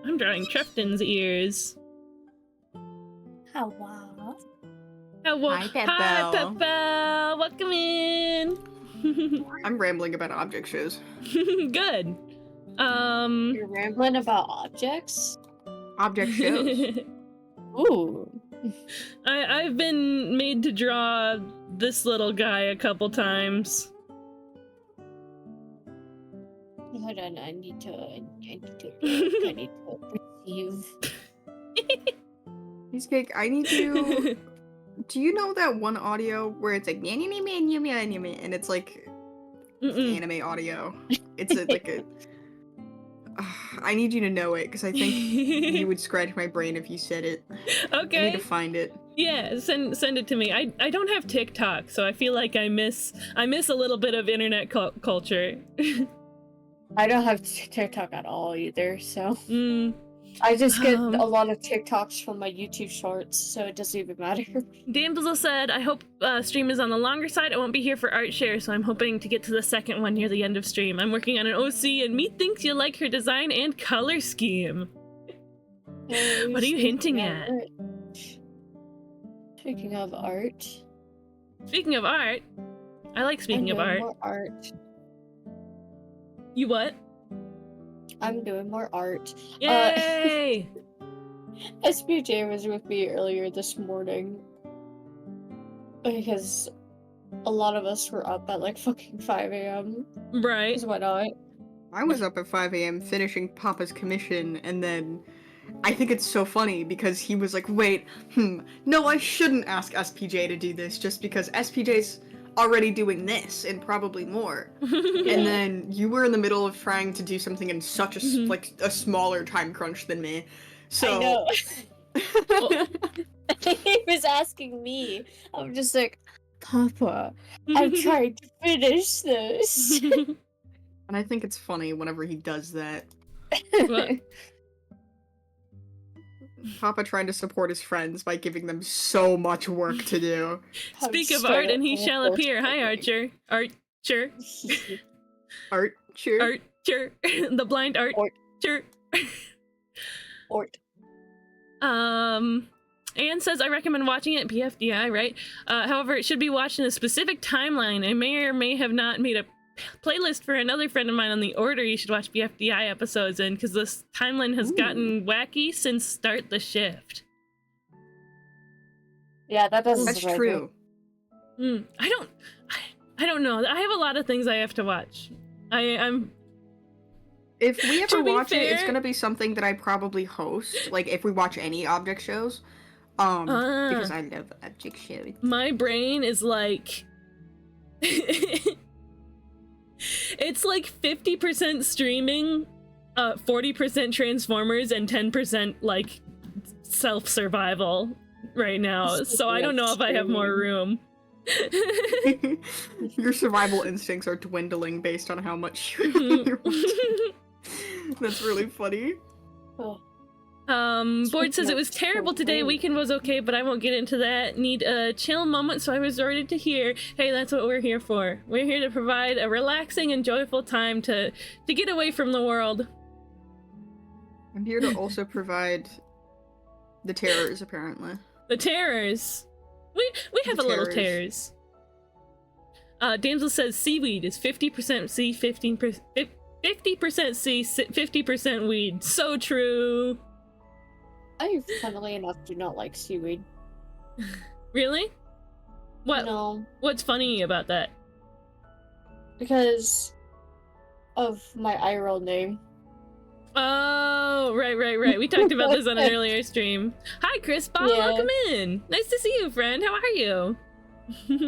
I'm drawing Trefton's ears. Hello. Hi, Peppo. Hi, Peppo! Welcome in! I'm rambling about object shows. Good. You're rambling about objects? Object shows. Ooh. I've been made to draw this little guy a couple times. Hold on, I need to perceive. Cheesecake, I need to... Do you know that one audio where it's like and it's like anime audio? It's like a... I need you to know it because I think you would scratch my brain if you said it. Okay. I need to find it. Yeah, send it to me. I don't have TikTok, so I feel like I miss a little bit of internet culture. I don't have TikTok at all either, so I just get a lot of TikToks from my YouTube shorts, so it doesn't even matter. Damsel said, I hope stream is on the longer side. I won't be here for art share, so I'm hoping to get to the second one near the end of stream. I'm working on an OC, and Meat thinks you'll like her design and color scheme. What are you hinting at? Speaking of art. Speaking of art? I like speaking of art. More art. You what? I'm doing more art. Yay! SPJ was with me earlier this morning. Because a lot of us were up at like fucking 5 a.m. Right. Because why not? I was up at 5 a.m. finishing Papa's commission, and then I think it's so funny because he was like, wait, no, I shouldn't ask SPJ to do this just because SPJ's already doing this and probably more. And then you were in the middle of trying to do something in such a like a smaller time crunch than me. So I know. He was asking me. I'm just like, Papa, I'm trying to finish this. And I think it's funny whenever he does that. What? Papa trying to support his friends by giving them so much work to do. Speak of art, and he shall appear. Hi, Archer. Archer. Archer. Archer. The blind Archer. Ort. Anne says, I recommend watching it, PFDI, right? However, it should be watched in a specific timeline. I may or may have not made a playlist for another friend of mine on the order you should watch BFDI episodes in, because this timeline has gotten wacky since Start the Shift. Yeah, that doesn't. That's true. I don't know. I have a lot of things I have to watch. I'm. If we ever watch fair, it, it's gonna be something that I probably host. Like if we watch any object shows, because I love object shows. My brain is like. It's like 50% streaming, 40% Transformers, and 10% like self-survival right now. So I don't know if I have more room. Your survival instincts are dwindling based on how much you're watching. That's really funny. Oh. Board says it was terrible today. Weekend was okay, but I won't get into that. Need a chill moment, so I resorted to here. Hey, that's what we're here for. We're here to provide a relaxing and joyful time to get away from the world. I'm here to also provide the terrors, apparently. The terrors. We have a little terrors. Damsel says seaweed is 50% sea, 50% sea, 50% weed. So true. I, funnily enough, do not like seaweed. Really? What? No. What's funny about that? Because of my IRL name. Oh, right. We talked about this on an earlier stream. Hi, Chris Ball. Yeah. Welcome in. Nice to see you, friend. How are you?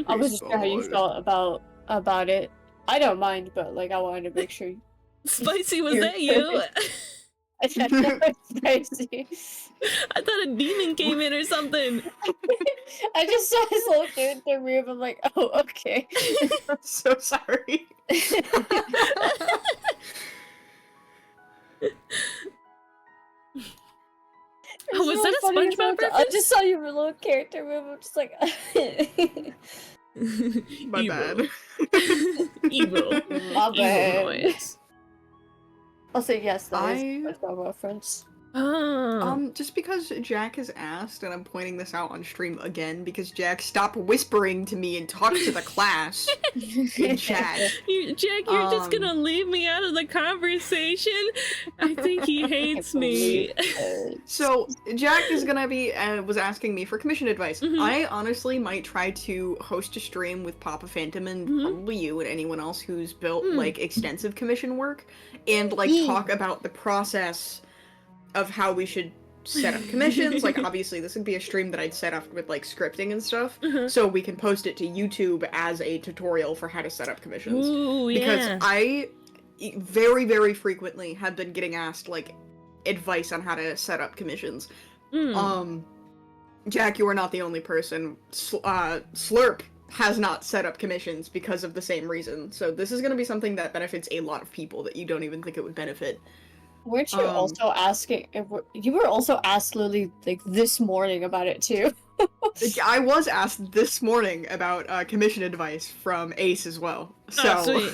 I wasn't sure how you felt about it. I don't mind, but like I wanted to make sure. Spicy, was that you? It's crazy. I thought a demon came in or something. I just saw his little dude in the room. I'm like, oh, okay. I'm so sorry. Oh, was that a SpongeBob reference? I just saw your little character move. I'm just like, My bad. Evil. My bad. Evil noise. I'll say yes. That is SpongeBob reference. Oh. Just because Jack has asked, and I'm pointing this out on stream again, because Jack stopped whispering to me and talk to the class in chat. Jack, you're just gonna leave me out of the conversation? I think he hates me. So, Jack is gonna be, was asking me for commission advice. Mm-hmm. I honestly might try to host a stream with Papa Phantom and probably you and anyone else who's built, like, extensive commission work, and, like, talk about the process of how we should set up commissions. Like, obviously, this would be a stream that I'd set up with, like, scripting and stuff, so we can post it to YouTube as a tutorial for how to set up commissions. Ooh, because yeah. I very, very frequently have been getting asked, like, advice on how to set up commissions. Jack, you are not the only person. Slurp has not set up commissions because of the same reason, so this is going to be something that benefits a lot of people that you don't even think it would benefit. Weren't you also asking? You were also asked Lily like this morning about it too. I was asked this morning about commission advice from Ace as well. So, sweet.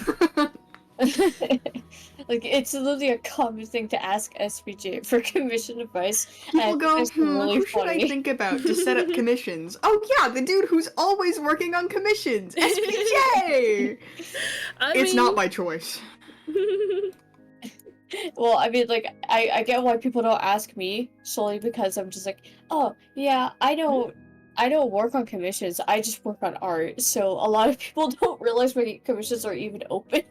Like it's literally a common thing to ask SPJ for commission advice. People go, it's really who should I funny. think about to set up commissions? Oh yeah, the dude who's always working on commissions, SPJ. It's not my choice. Well, I mean, like, I get why people don't ask me solely because I'm just like, oh yeah, I don't work on commissions. I just work on art. So a lot of people don't realize my commissions are even open.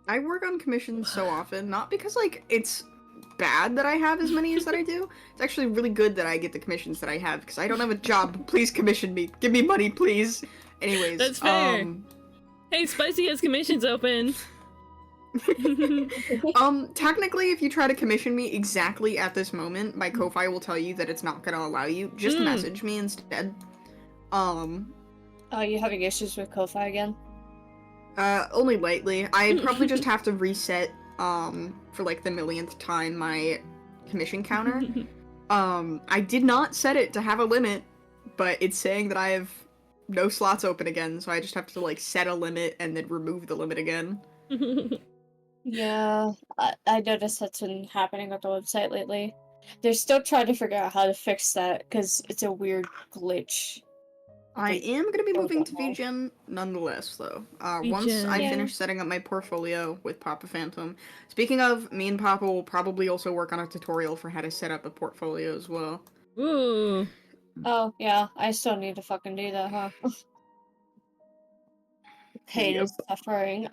I work on commissions so often, not because like it's bad that I have as many as that I do. It's actually really good that I get the commissions that I have, because I don't have a job. Please commission me. Give me money, please. Anyways, That's fair. Hey, Spicy has commissions open. Technically, if you try to commission me exactly at this moment, my Ko-Fi will tell you that it's not gonna allow you. Just message me instead. Oh, you having issues with Ko-Fi again? Only lately. I probably just have to reset, for like the millionth time my commission counter. I did not set it to have a limit, but it's saying that I have no slots open again, so I just have to like set a limit and then remove the limit again. Yeah, I noticed that's been happening with the website lately. They're still trying to figure out how to fix that because it's a weird glitch. I am going to be moving to VGen nonetheless, though. Once I Yeah. finish setting up my portfolio with Papa Phantom. Speaking of, me and Papa will probably also work on a tutorial for how to set up a portfolio as well. Ooh. Oh, yeah, I still need to fucking do that, huh? Pain Yep. and suffering.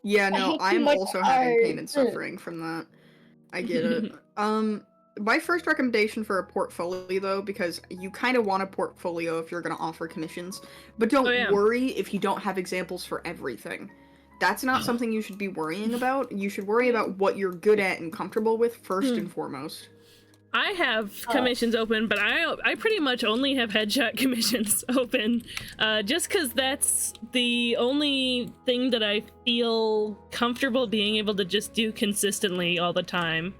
Yeah, I no, hate too I'm much also having pain and art. suffering from that. I get it. My first recommendation for a portfolio, though, because you kind of want a portfolio if you're going to offer commissions, but don't Oh, yeah. worry if you don't have examples for everything. That's not something you should be worrying about. You should worry about what you're good at and comfortable with first and foremost. I have commissions open, but I pretty much only have headshot commissions open, just because that's the only thing that I feel comfortable being able to just do consistently all the time.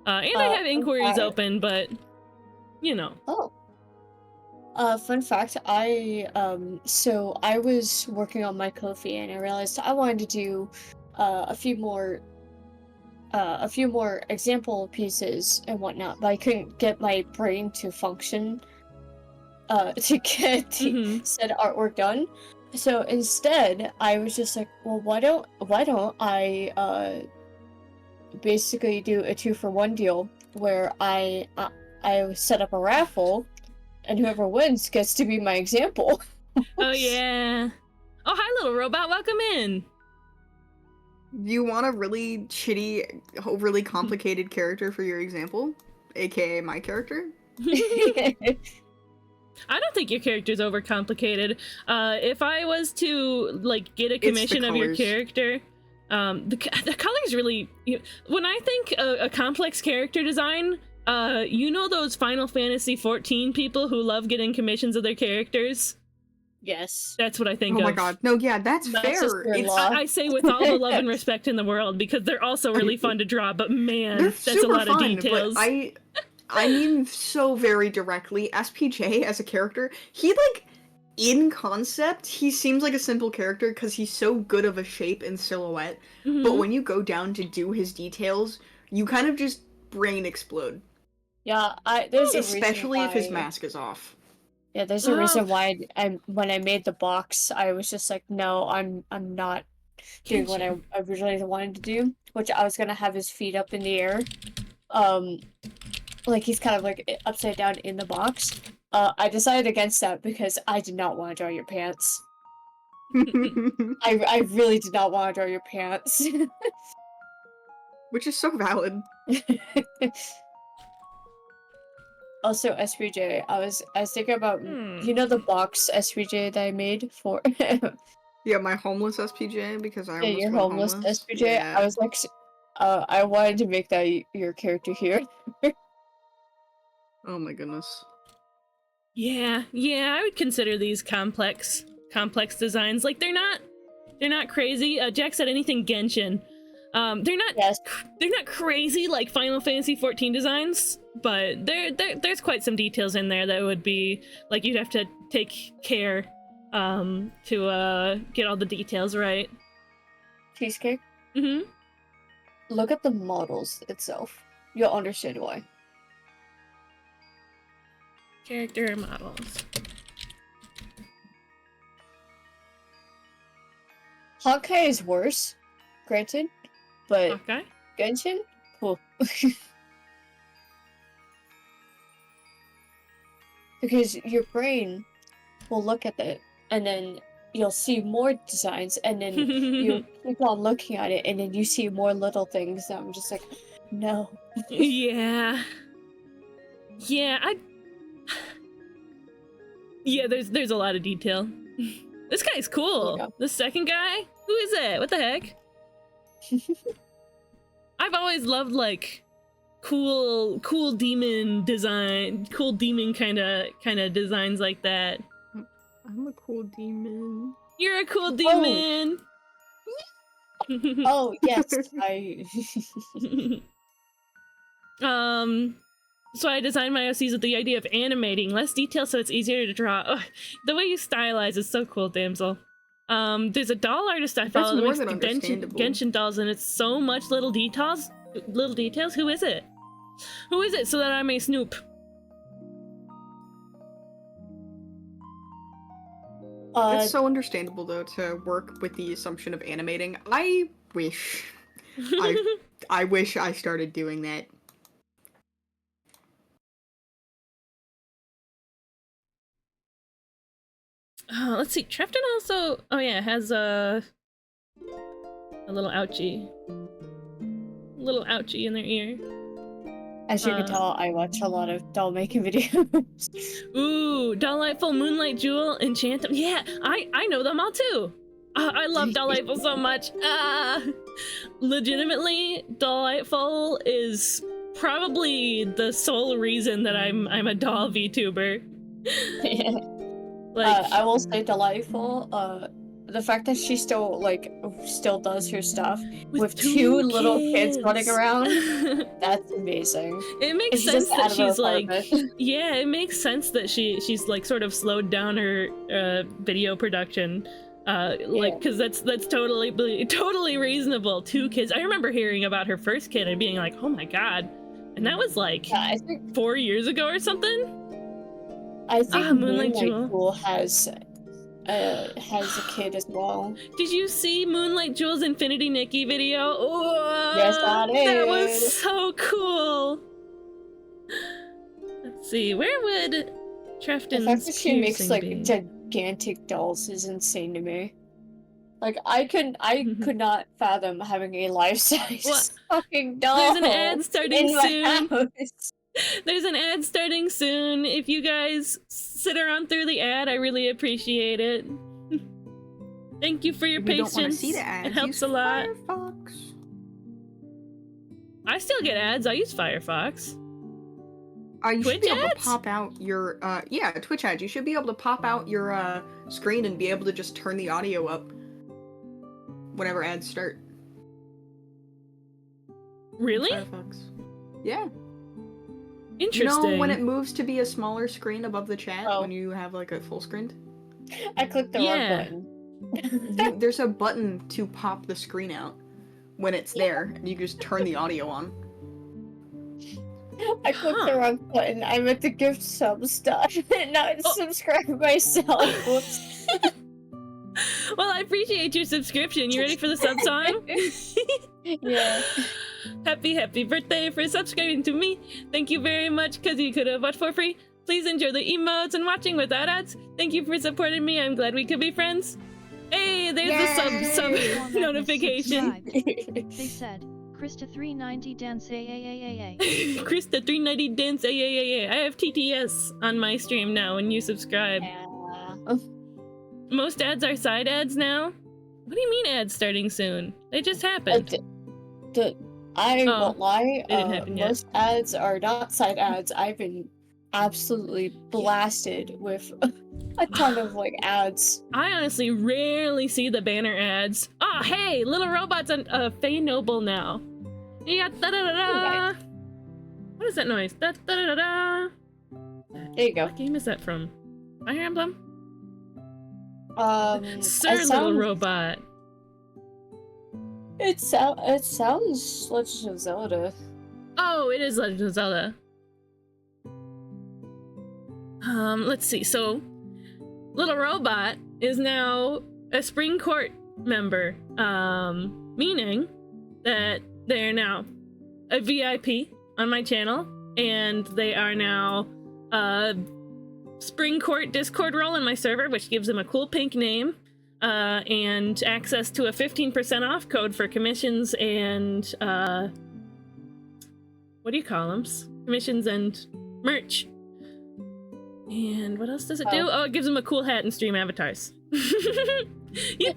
And I have inquiries open, but, you know. Oh. Fun fact, so I was working on my Ko-fi and I realized I wanted to do, a few more example pieces and whatnot, but I couldn't get my brain to function, to get the said artwork done. So instead, I was just like, well, why don't I, basically do a 2-for-1 deal where I set up a raffle, and whoever wins gets to be my example. Oh yeah. Oh, hi little robot, welcome in. You want a really shitty, overly complicated character for your example? AKA my character? I don't think your character's overcomplicated. If I was to like get a commission of your character, the colors really. When I think a complex character design, you know those Final Fantasy XIV people who love getting commissions of their characters. Yes. That's what I think of. Oh my god. No, yeah, that's fair. I say with all the love and respect in the world, because they're also really fun to draw, but man, that's a lot of details. But I mean so very directly, SPJ as a character, he like, in concept, he seems like a simple character because he's so good of a shape and silhouette, but when you go down to do his details, you kind of just brain explode. Yeah, there's a reason especially if his why- mask is off. Yeah, there's a reason why when I made the box, I was just like, no, I'm not doing what I originally wanted to do, which I was gonna have his feet up in the air, like he's kind of like upside down in the box. I decided against that because I did not want to draw your pants. I really did not want to draw your pants. Which is so valid. Also, SPJ, I was thinking about, you know, the box SPJ that I made for. Yeah, my homeless SPJ, because I almost your went homeless SPJ. Yeah. I was like, I wanted to make that your character here. Oh my goodness. Yeah, I would consider these complex designs. Like they're not crazy. Jack said anything Genshin. They're not crazy like Final Fantasy XIV designs, but there's quite some details in there that would be like you'd have to take care to get all the details right. Cheesecake. Mm-hmm. Look at the models itself. You'll understand why. Character models. Honkai is worse, granted, but Okay. Genshin, cool. Because your brain will look at it, and then you'll see more designs, and then you keep on looking at it, and then you see more little things that I'm just like, no. Yeah. Yeah, yeah, there's a lot of detail. This guy's cool. Yeah. The second guy? Who is it? What the heck? I've always loved like cool demon design, cool demon kind of designs like that. I'm a cool demon. You're a cool demon. Oh yes, I. So I designed my OCs with the idea of animating less detail so it's easier to draw. Ugh, the way you stylize is so cool, damsel. There's a doll artist I follow that makes the Genshin dolls, and it's so much little details. Little details. Who is it? Who is it? So that I may snoop. It's so understandable though to work with the assumption of animating. I wish I wish I started doing that. Let's see. Trefton also, oh yeah, has a little ouchie in their ear. As you can tell, I watch a lot of doll making videos. Ooh, Delightful, Moonlight Jewel, Enchantum. Yeah, I know them all too. I love Delightful so much. Legitimately, Delightful is probably the sole reason that I'm a doll VTuber. Yeah. Like, I will say Delightful. The fact that she still does her stuff with two little kids running around, that's amazing. It makes sense that she's like, yeah, it makes sense that she's like sort of slowed down her video production, like, because that's totally reasonable. 2 kids. I remember hearing about her first kid and being like, oh my god, and that was like I think 4 years ago or something. I think Moonlight Jewel has a kid as well. Did you see Moonlight Jewel's Infinity Nikki video? Oh, yes, I did. That was so cool. Let's see, where would Trefton's The fact that she makes piercing like be? gigantic dolls is insane to me. Like I could not fathom having a life-size fucking doll. There's an ad starting in my soon. house. There's an ad starting soon. If you guys sit around through the ad, I really appreciate it. Thank you for your If you patience. don't want to see the ads, it helps use a lot. Firefox. I still get ads. I use Firefox. You should Twitch be able to ads? pop out your yeah, Twitch ads. You should be able to pop out your screen and be able to just turn the audio up whenever ads start. Really? Firefox. Yeah. Interesting. You know when it moves to be a smaller screen above the chat Oh. when you have like a full screen? I clicked the Yeah. wrong button. There's a button to pop the screen out when it's there, and you can just turn the audio on. I clicked the wrong button. I meant to gift sub stuff, not subscribe myself. Whoops. Well, I appreciate your subscription. You ready for the sub song? Yeah. Happy birthday for subscribing to me. Thank you very much, because you could have watched for free. Please enjoy the emotes and watching without ads. Thank you for supporting me. I'm glad we could be friends. Hey, there's the sub All notification. subscribed. They said, Krista 390 dance AAAAA. Krista 390 dance. I have TTS on my stream now when you subscribe. Yeah. Most ads are side ads now. What do you mean ads starting soon? They just happened. I won't lie. they didn't happen yet. Most ads are not side ads. I've been absolutely blasted with a ton of like ads. I honestly rarely see the banner ads. Ah, hey, Little Robot's a Faye Noble now. Yeah, da da da da. What is that noise? Da da da da da. There you go. What game is that from? Fire Emblem? Sir it Little sound- Robot. It sounds Legend of Zelda. Oh, it is Legend of Zelda. Let's see. So, Little Robot is now a Spring Court member, meaning that they're now a VIP on my channel, and they are now Spring Court Discord role in my server, which gives them a cool pink name, and access to a 15% off code for commissions and what do you call them? Commissions and merch. And what else does it do? Oh, it gives them a cool hat and stream avatars. Yippee!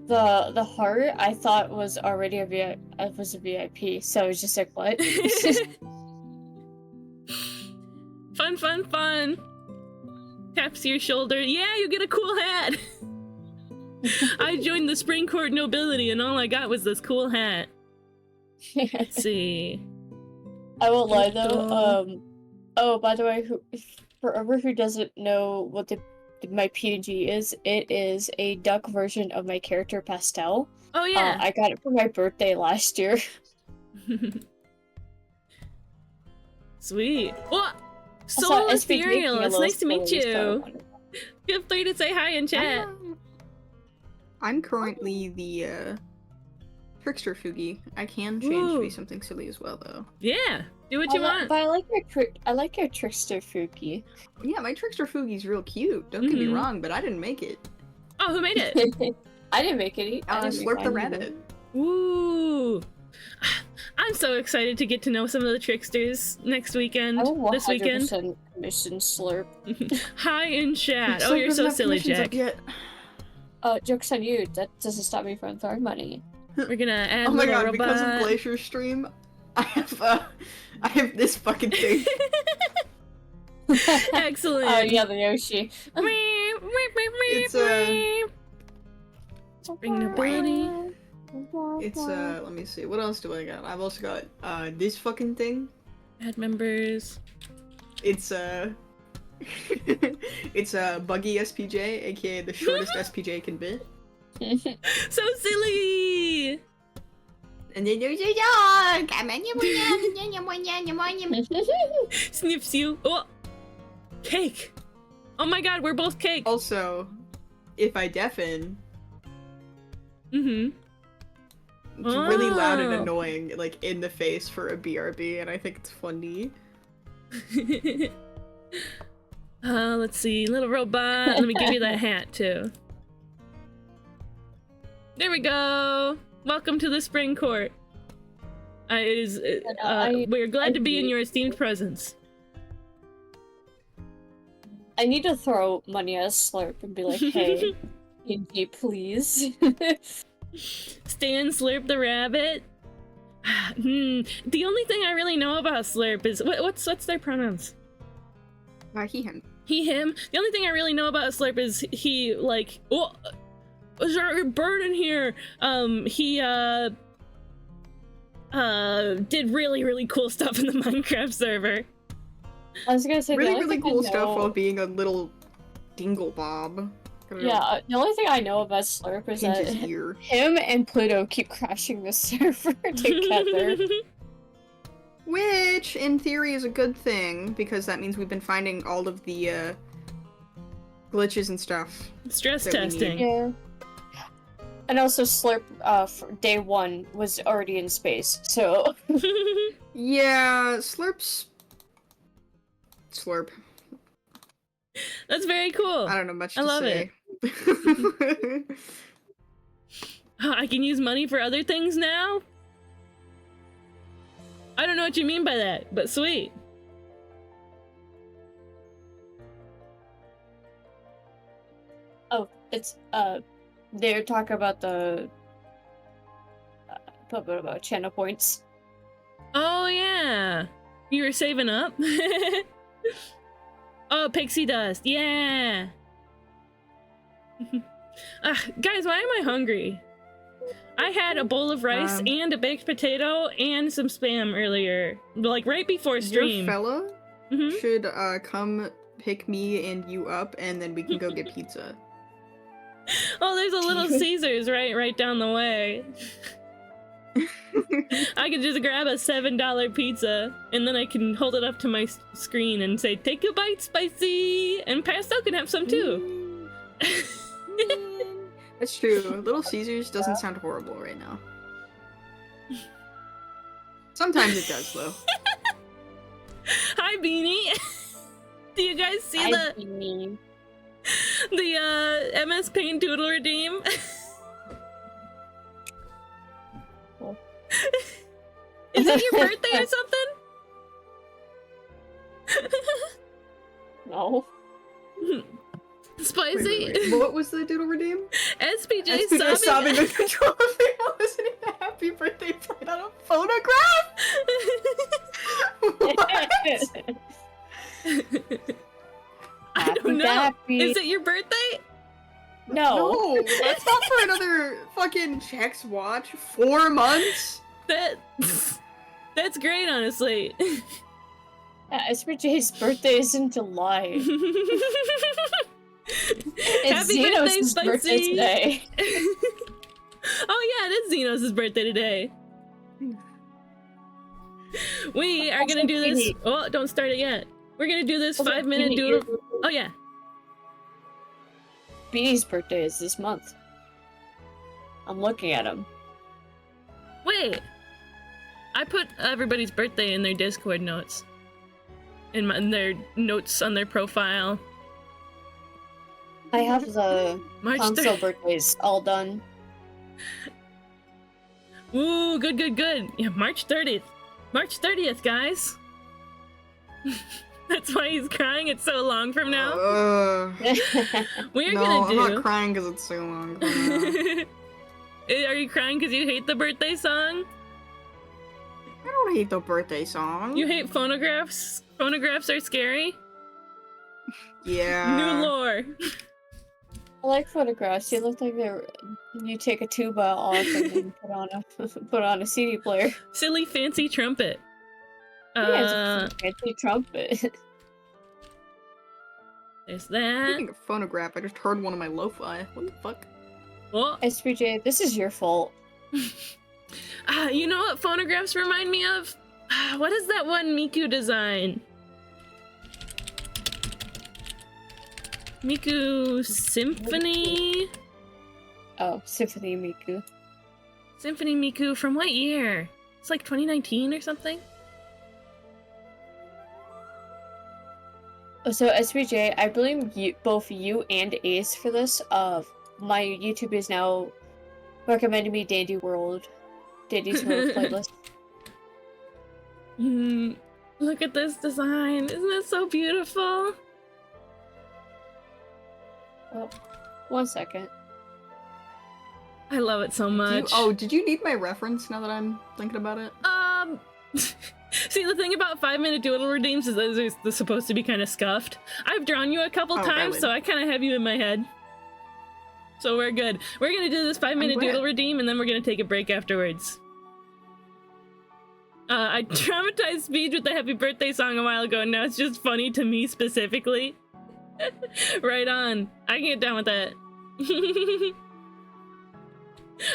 The heart I thought was already a VIP, so I was just like, what? Fun, fun, fun. Taps your shoulder. Yeah, you get a cool hat. I joined the Spring Court nobility, and all I got was this cool hat. Let's see. I won't lie though. Oh, by the way, forever who doesn't know what my PNG is, it is a duck version of my character Pastel. Oh yeah. I got it for my birthday last year. Sweet. Oh, Soul Ethereal, it's nice to meet you. So Feel free to say hi in chat. I'm currently the Trickster Fugi. I can change to be something silly as well, though. Yeah, do what you want. But I like your Trickster Fugi. Yeah, my Trickster Fugi's real cute. Don't get me wrong, but I didn't make it. Oh, who made it? I didn't make it. Slurp the rabbit. Ooh. I'm so excited to get to know some of the tricksters next weekend. This weekend. Commission Slurp. Hi in chat. Oh, you're so silly, Jack. Joke's on you. That doesn't stop me from throwing money. We're gonna add. Oh my god! robot. Because of Glacier's stream, I have this fucking thing. Excellent. Oh yeah, the Yoshi. It's Spring nobility. It's let me see. What else do I got? I've also got this fucking thing. Add members. It's it's a buggy SPJ, aka the shortest SPJ can be. So silly. And then there's a dog. Sniffs you. Oh, cake. Oh my god, we're both cake. Also, if I deafen, Mm-hmm. it's really loud and annoying, like in the face for a BRB, and I think it's funny. Let's see, little robot. Let me give you that hat too. There we go. Welcome to the Spring Court. We're glad to be in your esteemed presence. I need to throw money at Slurp and be like, hey, PNG, please. Stan Slurp the rabbit. The only thing I really know about Slurp is what's their pronouns? He, him. He, him. The only thing I really know about Slurp is he like. Oh, is there a bird in here? He did really cool stuff in the Minecraft server. I was gonna say really cool stuff while being a little dinglebob. Yeah, the only thing I know about Slurp is that him and Pluto keep crashing the server together. Which, in theory, is a good thing, because that means we've been finding all of the glitches and stuff. Stress testing. Yeah. And also Slurp, for day one, was already in space, so... Yeah, Slurp. That's very cool. I don't know much to say. I love it. I can use money for other things now? I don't know what you mean by that, but sweet. Oh, it's, they're talking about the... about channel points. Oh, yeah. You were saving up? Oh, pixie dust. Yeah. Guys, why am I hungry? I had a bowl of rice and a baked potato and some spam earlier, like right before stream. Your fella should come pick me and you up, and then we can go get pizza. Oh, there's a Little Caesars right down the way. I could just grab a $7 pizza, and then I can hold it up to my screen and say, "Take a bite, spicy!" And Pastel can have some too. That's true. Little Caesars doesn't sound horrible right now. Sometimes it does, though. Hi, Beanie. Do you guys see the MS Paint Doodle redeem? Cool. Is Is it your birthday or something? No. Spicy. Wait. What was the doodle redeem? SPJ SPJ sobbing sobbing. uncontrollably while listening to Happy Birthday played on a phonograph? What? I don't know. Happy. Is it your birthday? No. No, that's not for another fucking checks watch. 4 months? That's great, honestly. SPJ's birthday is in July. It's Happy birthday, Xenos' birthday Spicy! today. Oh yeah, it is Xenos' birthday today. We are gonna do this. Oh, don't start it yet. We're gonna do this 5-minute doodle. Oh yeah. Beanie's birthday is this month. I'm looking at him. Wait. I put everybody's birthday in their Discord notes. In their notes on their profile. I have the March console 3rd. birthdays all done. Ooh, good, good, good. Yeah, March 30th. March 30th, guys. That's why he's crying. It's so long from now. We're No, gonna do. I'm not crying because it's so long. Are you crying because you hate the birthday song? I don't hate the birthday song. You hate phonographs? Phonographs are scary? Yeah. New lore. I like photographs. You look like you take a tuba off and then put on a CD player. Silly fancy trumpet. Yeah, it's a fancy trumpet. There's that. Speaking of phonograph, I just heard one of my lo-fi. What the fuck? Oh, SPJ, this is your fault. you know what phonographs remind me of? What is that one Miku design? Miku Symphony? Oh, Symphony Miku. Symphony Miku from what year? It's like 2019 or something? So SPJ, I blame both you and Ace for this. My YouTube is now recommending me Dandy's World playlist. Look at this design. Isn't it so beautiful? Oh, 1 second. I love it so much. Did you need my reference now that I'm thinking about it? See, the thing about 5-minute doodle redeems is that they're supposed to be kind of scuffed. I've drawn you a couple times, valid. so I kind of have you in my head. So we're good. We're gonna do this 5-minute doodle redeem, and then we're gonna take a break afterwards. I traumatized Speed with the happy birthday song a while ago, and now it's just funny to me specifically. Right on. I can get down with that.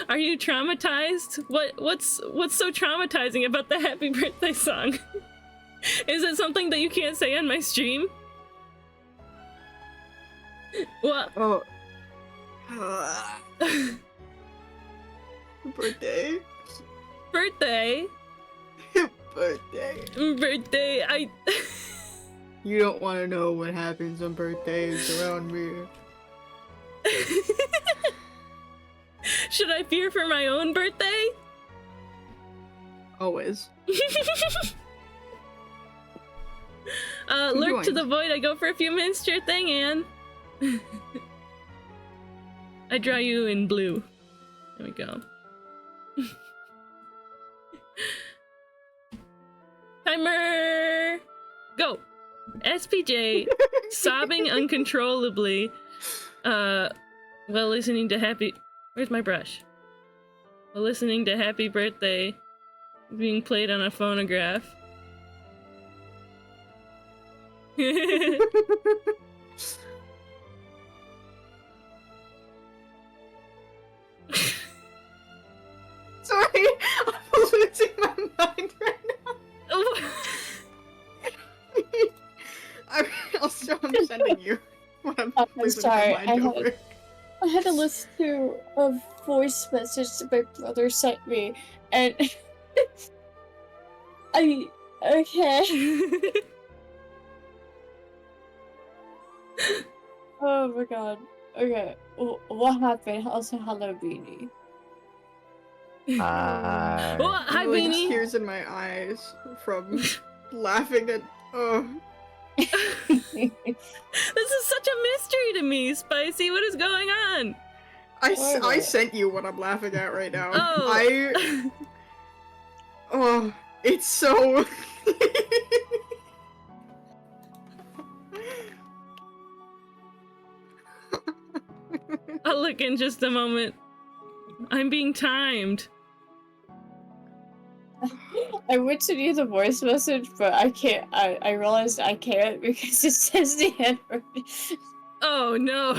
Are you traumatized? What's so traumatizing about the happy birthday song? Is it something that you can't say on my stream? What? Oh. Birthday. Birthday? Birthday. Birthday, You don't want to know what happens on birthdays around me. Should I fear for my own birthday? Always. Lurk to the void, I go for a few minutes, sure thing, Anne. I draw you in blue. There we go. Timer! Go! SPJ, sobbing uncontrollably, while listening to happy... Where's my brush? While listening to Happy Birthday being played on a phonograph. Sorry, I'm losing my mind right now. I'm sending you what I'm losing sorry, my mind over. I had to listen to a voice message that my brother sent me, and okay. Oh my god. Okay, what happened? Also, hello, Beanie. Hi. Oh, hi, like, Beanie. tears in my eyes from laughing at. Oh, This is such a mystery to me, Spicy. What is going on? I sent you what I'm laughing at right now. Oh. Oh, it's so. I'll look in just a moment. I'm being timed. I went to do the voice message, but I can't. I realized I can't because it says the N-word. Oh no.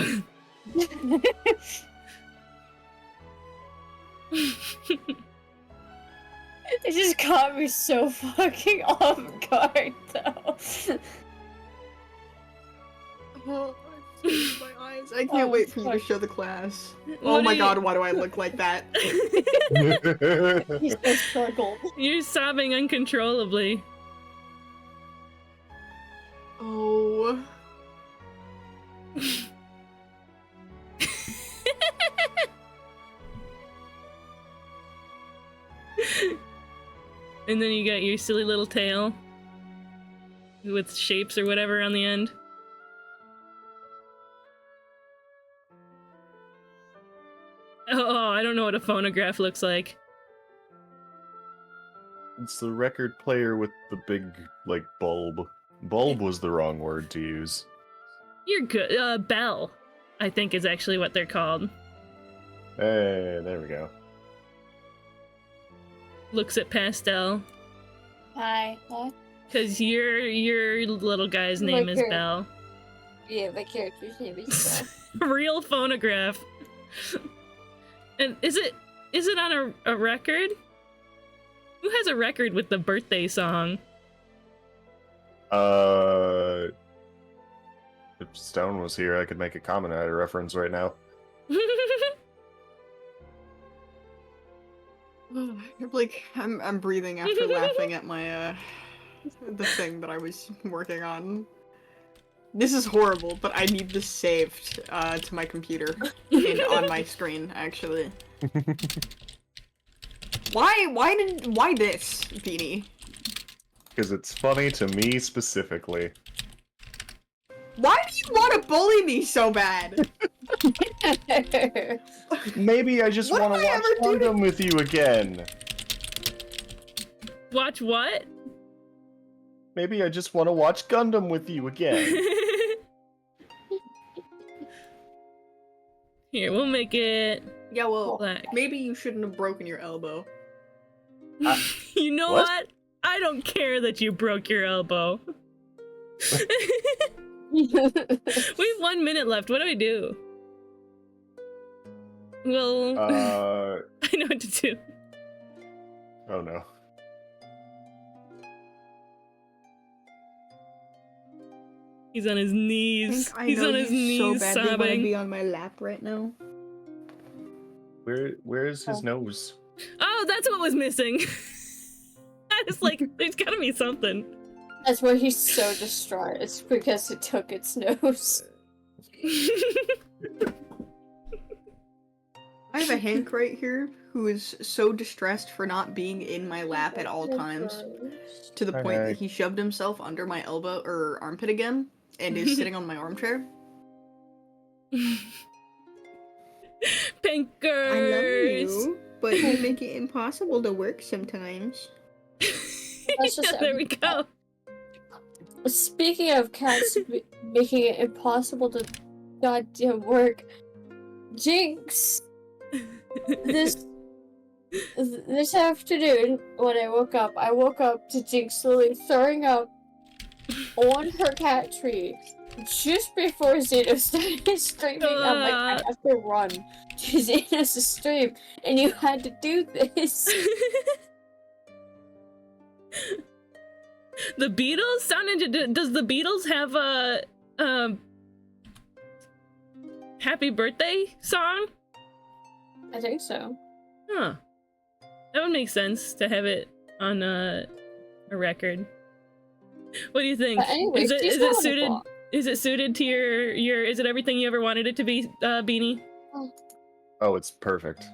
It just caught me so fucking off guard, though. Oh, it's in my eyes. I can't wait for you to fuck. show the class. What Oh my do you- god, why do I look like that? He's so struggled. You're sobbing uncontrollably. Oh. And then you got your silly little tail with shapes or whatever on the end. Oh, I don't know what a phonograph looks like. It's the record player with the big, like, bulb. Bulb was the wrong word to use. You're good. Bell, I think is actually what they're called. Hey, there we go. Looks at Pastel. Hi. What? Cause your little guy's name is Okay. Bell. Yeah, my character's name is Real phonograph. And is it on a record? Who has a record with the birthday song? If Stone was here, I could make a Kamen Rider reference right now. Like, I'm breathing after laughing at my, the thing that I was working on. This is horrible, but I need this saved, to my computer. And on my screen, actually. Why this, Beanie? Because it's funny to me specifically. Why do you want to bully me so bad? Maybe I just What want did to I watch ever do to- Gundam with you again. Watch what? Maybe I just want to watch Gundam with you again. Here, we'll make it Yeah, well, black. maybe you shouldn't have broken your elbow. You know What? what? I don't care that you broke your elbow. We have 1 minute left. What do we do? Well, I know what to do. Oh no. He's on his knees. He's on his knees sobbing. on my lap right now. Where's his nose? Oh, that's what was missing. I was like, there's gotta be something. That's why he's so distraught. It's because it took its nose. I have a Hank right here who is so distressed for not being in my lap at all times, to the point that Hank. he shoved himself under my elbow or armpit again and is sitting on my armchair. Pinkers. but you make it impossible to work sometimes. That's just There we go. Speaking of cats making it impossible to goddamn work, Jinx, this afternoon when I woke up to Jinx slowly throwing up on her cat tree just before Xeno started screaming. I'm like, I have to run to Xeno's stream, and you had to do this. The Beatles sounded. Does the Beatles have a happy birthday song? I think so. Huh. That would make sense to have it on a record. What do you think? But anyway, is it she's not on the suited? block. Is it suited to your? Is it everything you ever wanted it to be, Beanie? Oh, it's perfect.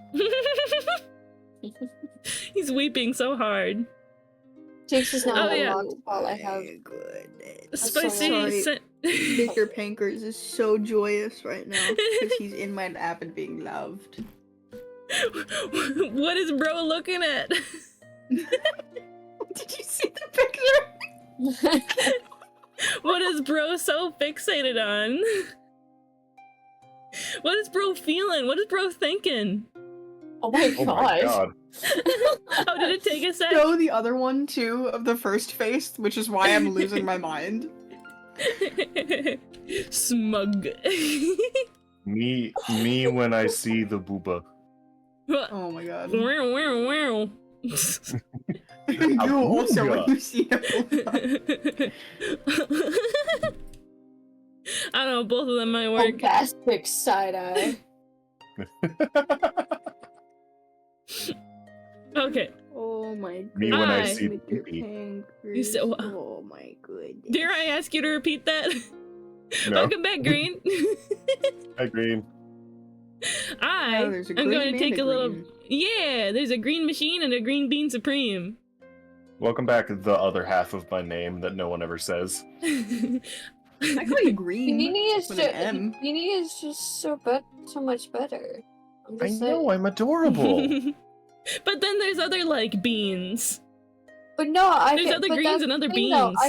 He's weeping so hard. Jinx is not Oh, yeah. unlocked while I have. Spicy. sorry. Mr. Pankers is so joyous right now because he's in my lap and being loved. What is bro looking at? Did you see the picture? What is bro so fixated on? What is bro feeling? What is bro thinking? Oh my Oh my god. Oh, did it take a sec? Show the other one too of the first face, which is why I'm losing my mind. Smug. Me when I see the booba. Oh my god. Wow, wow, wow. You also when you see a I don't know, both of them might work. Bombastic side eye. Okay. Oh my god. Me when I Hi. see the Mr. poopy. Pankers. You said what? Oh my goodness. Dare I ask you to repeat that? No. Welcome back, Green. Hi, Green. I Oh, there's a am green going to and take a a little. green. Yeah, there's a green machine and a green bean supreme. Welcome back, the other half of my name that no one ever says. I call you green. Beanie is with an M. Beanie is just so much better. I'm I just know, saying. I'm adorable. But then there's other like beans. But no, I There's can. other but greens that's and other the thing, though. beans.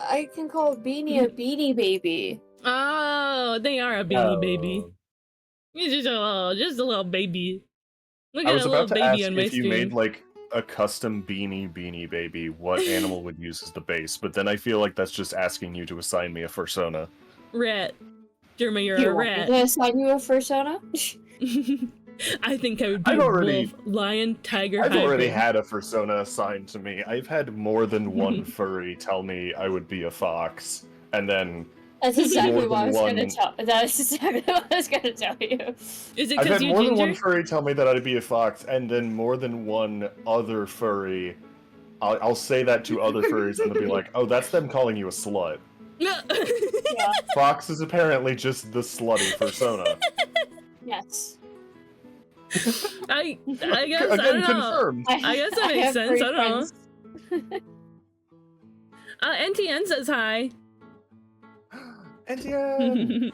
I can call Beanie a Beanie Baby. Oh, they are a beanie baby. He's just a little baby. Look I at was a little about to ask baby on my if you stream. made like a custom beanie baby, what animal would use as the base, but then I feel like that's just asking you to assign me a fursona. Rat. Jeremy, you're You a want me rat. to assign you a fursona? I think I would be I've a already- wolf, lion, tiger, I've already hybrid. had a fursona assigned to me. I've had more than one furry tell me I would be a fox, and then That's exactly More what I than was gonna one. tell. That's exactly what I was gonna tell you. Is it I've because had you're more than ginger? one furry tell me that I'd be a fox, and then more than one other furry. I'll say that to other furries, and they'll be like, "Oh, that's them calling you a slut." No. Yeah. Fox is apparently just the slutty fursona. Yes. I guess I Again, don't know. confirmed. I guess that makes have sense, three I don't know. friends. NTN says hi. Etienne!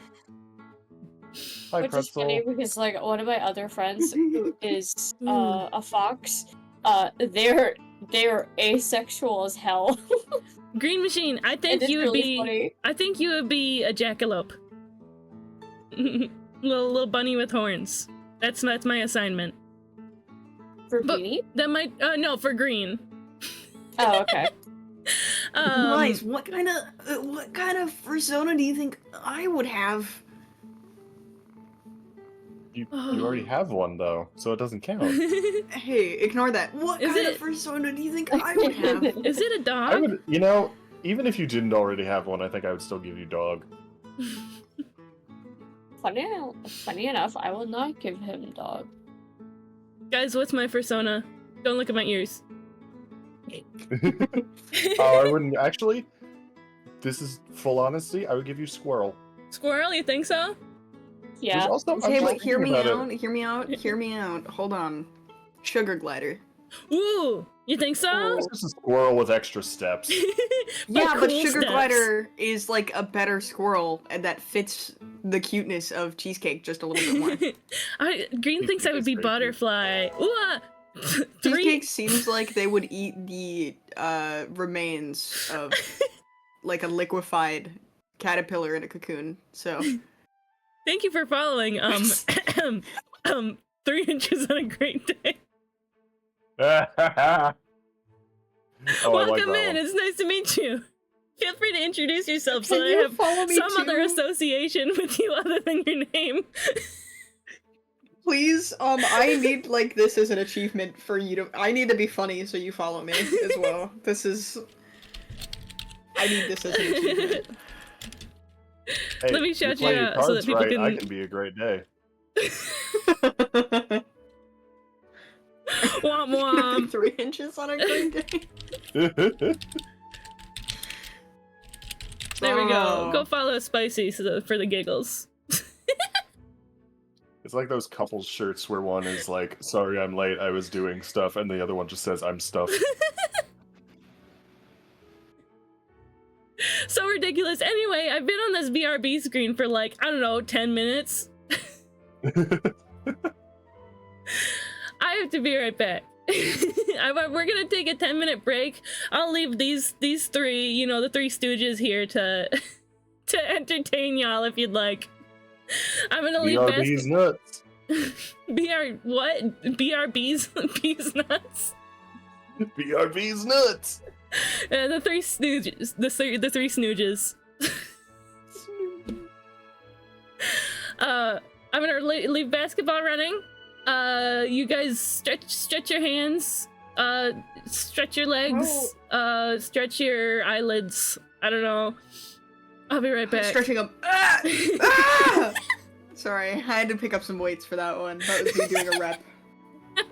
Hi, Which is funny Pretzel. because like one of my other friends who is Mm. a fox, they're asexual as hell. Green machine. I And think it's you would really be. funny. I think you would be a jackalope. little bunny with horns. That's my assignment. For But- Beanie. That might no for green. Oh, okay. Nice. What kind of persona do you think I would have? You already have one though, so it doesn't count. Hey, ignore that. What Is kind it- of persona do you think I would have? Is it a dog? I would, even if you didn't already have one, I think I would still give you dog. Funny enough, I will not give him dog. Guys, what's my persona? Don't look at my ears. Oh, I wouldn't actually. This is full honesty. I would give you squirrel. Squirrel, you think so? Yeah. There's also, I'm Okay, just but hear thinking me about out. Hear me out. Hear me out. Hold on. Sugar glider. Ooh, you think so? It's just a squirrel with extra steps. Yeah, but cool sugar steps. glider is like a better squirrel, and that fits the cuteness of cheesecake just a little bit more. Green thinks I would be Cheesecake is very cute. butterfly. Ooh, three. Cheesecake seems like they would eat the remains of like a liquefied caterpillar in a cocoon. So Thank you for following. 3 inches on a great day. Oh, I like Welcome that in. one. It's nice to meet you. Feel free to introduce yourself so Can that I you have follow me some other too? association with you other than your name. please, I need like this as an achievement for you to. I need to be funny, so you follow me as well. I need this as an achievement. Hey, Let me shout play you your out so cards that people right, I can- can be a great day. Womp womp. 3 inches on a great day. There we go. Oh. Go follow Spicy for the giggles. It's like those couples shirts where one is like, "Sorry, I'm late. I was doing stuff," and the other one just says, "I'm stuffed." So ridiculous. Anyway, I've been on this BRB screen for like, I don't know, 10 minutes. I have to be right back. We're gonna take a 10-minute break. I'll leave these three, you know, the Three Stooges here to to entertain y'all if you'd like. I'm gonna leave BRB's nuts. what? BRB's Bees nuts. BRB's nuts. The Three Stooges. The three Snooges. I'm gonna leave basketball running. You guys stretch your hands. Stretch your legs. Stretch your eyelids. I don't know. I'll be right back. Stretching them. Ah! Ah! Sorry, I had to pick up some weights for that one. That was me doing a rep.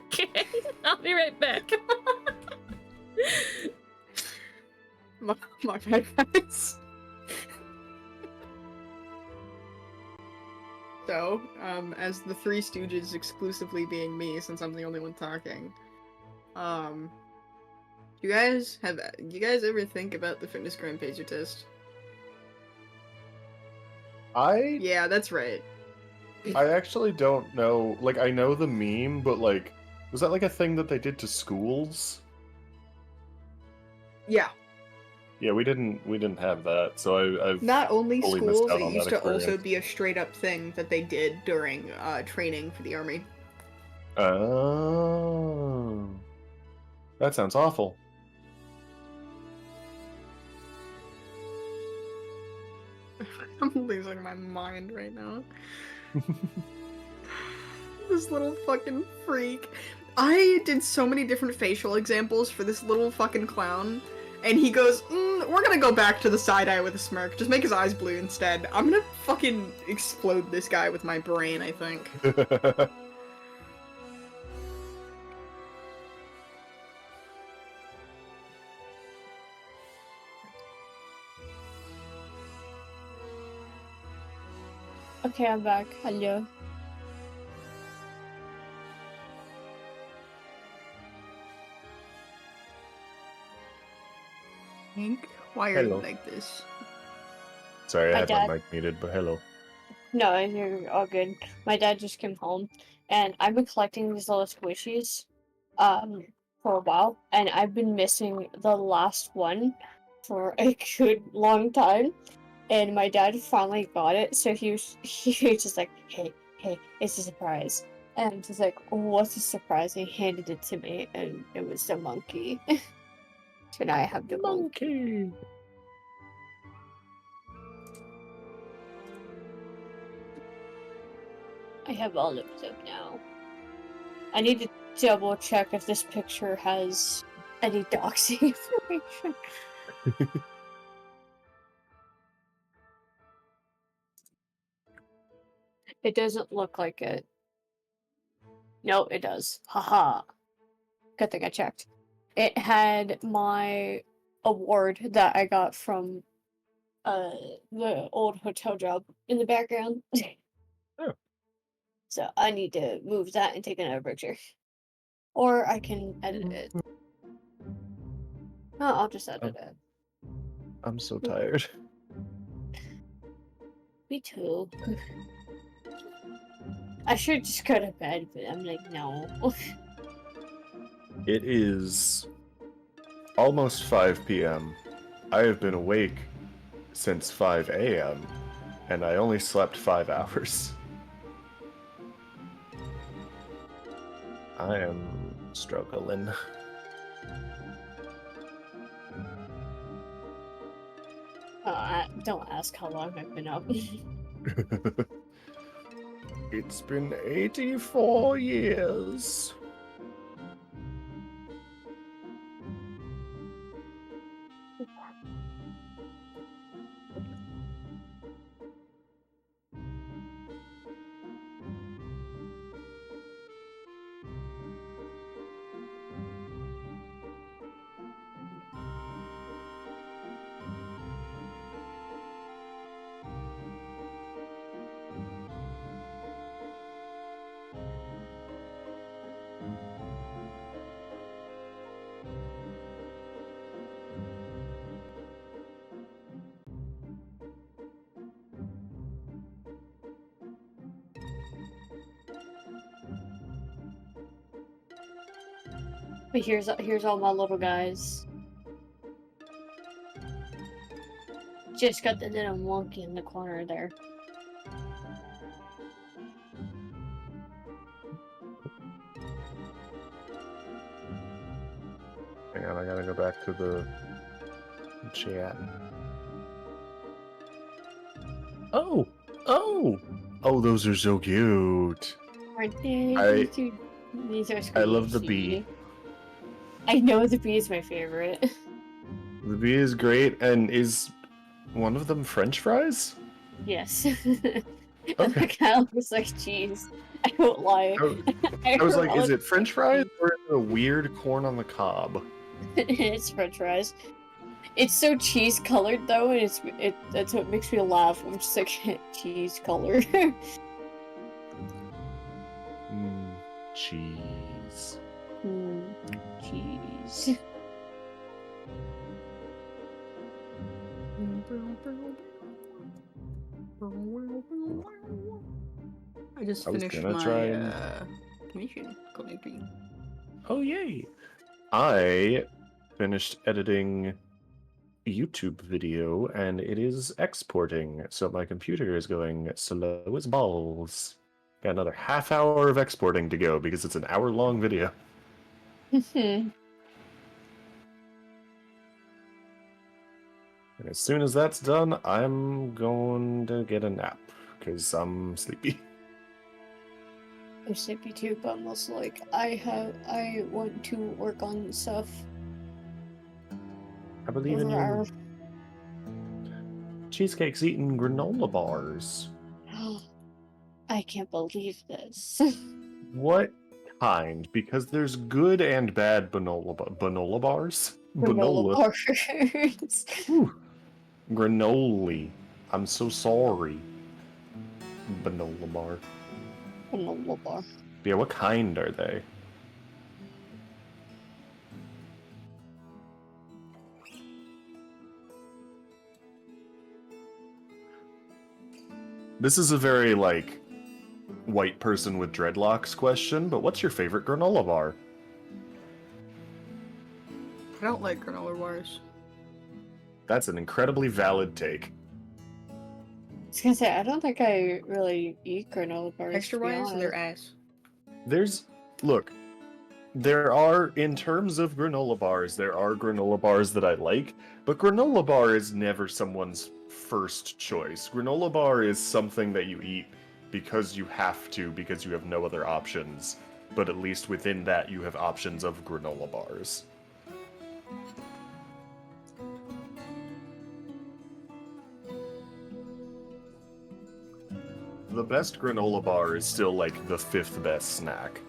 Okay, I'll be right back. My bad, guys. So, as the Three Stooges exclusively being me, since I'm the only one talking, you guys ever think about the fitness gram pacer test? Yeah, that's right. I actually don't know. Like, I know the meme, but like, was that like a thing that they did to schools? Yeah. Yeah, we didn't have that, so I've Not only fully missed schools, out it on used that to also experience. be a straight up thing that they did during training for the army. Oh, that sounds awful. I'm losing my mind right now. This little fucking freak. I did so many different facial examples for this little fucking clown, and he goes, we're gonna go back to the side eye with a smirk. Just make his eyes blue instead. I'm gonna fucking explode this guy with my brain, I think. Okay, I'm back. Hello. Hank, why are you Hello. like this? Sorry, I My had dad- my mic muted, but hello. No, you're all good. My dad just came home, and I've been collecting these little squishies, for a while, and I've been missing the last one for a good long time. And my dad finally got it, so he was just like, hey, it's a surprise. And I'm just like, what's a surprise? He handed it to me, and it was the monkey. So now I have the monkey. I have all of them now. I need to double check if this picture has any doxing information. It doesn't look like it. No, it does. Haha. Good thing I checked. It had my award that I got from the old hotel job in the background. Oh. So I need to move that and take another picture. Or I can edit it. No, I'll just edit it. I'm so tired. Me too. I should just go to bed, but I'm like, no. It is almost 5 p.m. I have been awake since 5 a.m. and I only slept 5 hours. I am struggling. Don't ask how long I've been up. It's been 84 years. But here's all my little guys. Just got the little monkey in the corner there. Hang on, I gotta go back to the chat. Oh! Those are so cute. Aren't they? These are I love the squishy. bee. I know the bee is my favorite. The bee is great, and is one of them French fries? Yes. Okay. That kind of looks like cheese. I won't lie. I was like, is it French fries or is it a weird corn on the cob? It's French fries. It's so cheese colored though, and that's what makes me laugh. I'm just like cheese colored. Cheese. Cheese. I just I was finished gonna my try and- commission. Connecting. Oh, yay! I finished editing a YouTube video and it is exporting, so my computer is going slow as balls. Got another half hour of exporting to go because it's an hour-long video. And as soon as that's done, I'm going to get a nap because I'm sleepy. I'm sleepy too, but I'm also like I want to work on stuff. I believe in Over you. Cheesecake's eating granola bars. I can't believe this. What kind? Because there's good and bad granola bars. Granola bars. Whew. Granoli. I'm so sorry. Granola bar. Granola bar. Yeah, what kind are they? This is a very, like, white person with dreadlocks question, but what's your favorite granola bar? I don't like granola bars. That's an incredibly valid take. I was gonna say, I don't think I really eat granola bars. Texture wise, they're ass. Look, there are, in terms of granola bars, there are granola bars that I like, but granola bar is never someone's first choice. Granola bar is something that you eat because you have to, because you have no other options. But at least within that, you have options of granola bars. The best granola bar is still like the 5th best snack.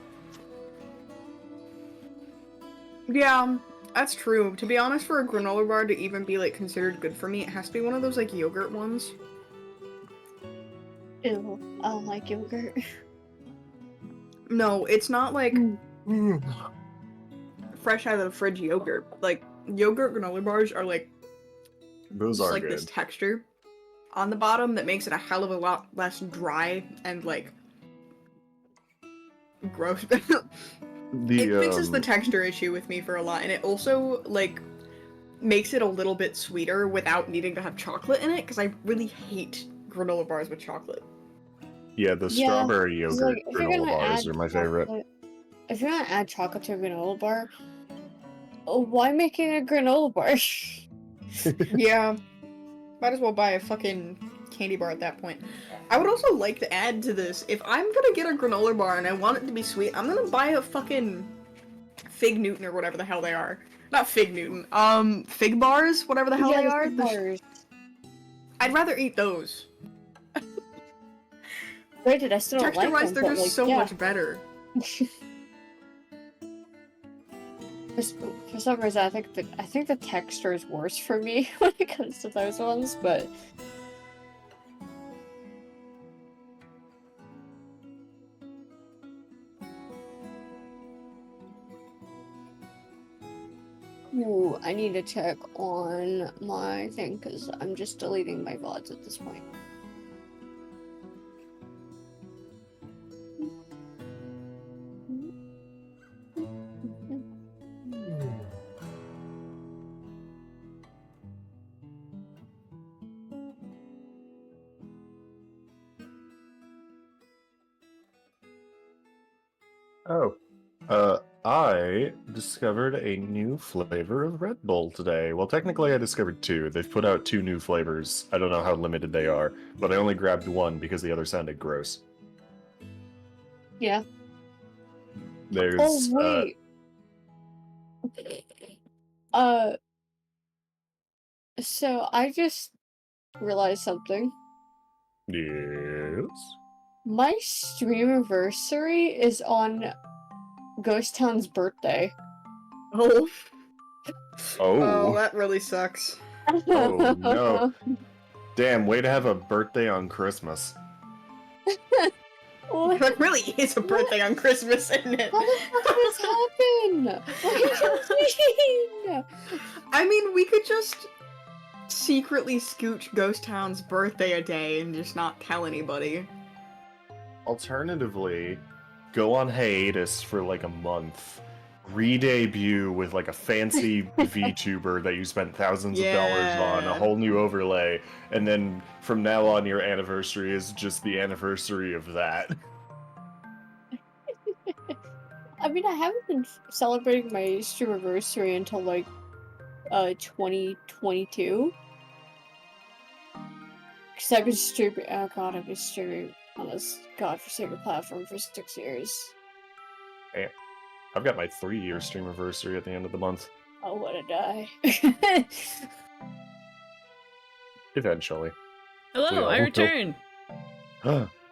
Yeah, that's true. To be honest, for a granola bar to even be like considered good for me, it has to be one of those like yogurt ones. Ew, I don't like yogurt. No, it's not like fresh out of the fridge yogurt. Like yogurt granola bars are like Those just are like good. this texture on the bottom that makes it a hell of a lot less dry and like gross. It fixes the texture issue with me for a lot, and it also like makes it a little bit sweeter without needing to have chocolate in it, because I really hate granola bars with chocolate. Yeah, the strawberry yogurt Like, if you're granola gonna bars add are my favorite. If you're gonna add chocolate to a granola bar, why making a granola bar? Yeah, might as well buy a fucking candy bar at that point. I would also like to add to this, if I'm gonna get a granola bar and I want it to be sweet, I'm gonna buy a fucking Fig Newton or whatever the hell they are. Not Fig Newton, Fig Bars, whatever the hell they are. Fig bars. I'd rather eat those. Granted, I still don't like Texture-wise, them, they're but, just like, so yeah. much better. For some reason, I think the texture is worse for me when it comes to those ones, but ooh, I need to check on my thing because I'm just deleting my VODs at this point. Oh, I discovered a new flavor of Red Bull today. Well, technically I discovered two. They've put out two new flavors. I don't know how limited they are, but I only grabbed one because the other sounded gross. Yeah. There's, Oh wait. So I just realized something. yes? My stream anniversary is on Ghost Town's birthday. Oh. Oh. Oh, that really sucks. Oh, no. Damn, way to have a birthday on Christmas. What? That really is a birthday on Christmas, isn't it? How the fuck did this happen? What do you mean? I mean, we could just secretly scooch Ghost Town's birthday a day and just not tell anybody. Alternatively, go on hiatus for like a month, re-debut with like a fancy VTuber that you spent thousands of dollars on, a Yeah. whole new overlay, and then from now on your anniversary is just the anniversary of that. I mean, I haven't been celebrating my stream anniversary until like 2022. Because I've been streaming. Oh god, I've been streaming on this godforsaken platform for 6 years. I've got my 3-year stream anniversary at the end of the month. I wanna die. Eventually. Hello, I Yeah. returned.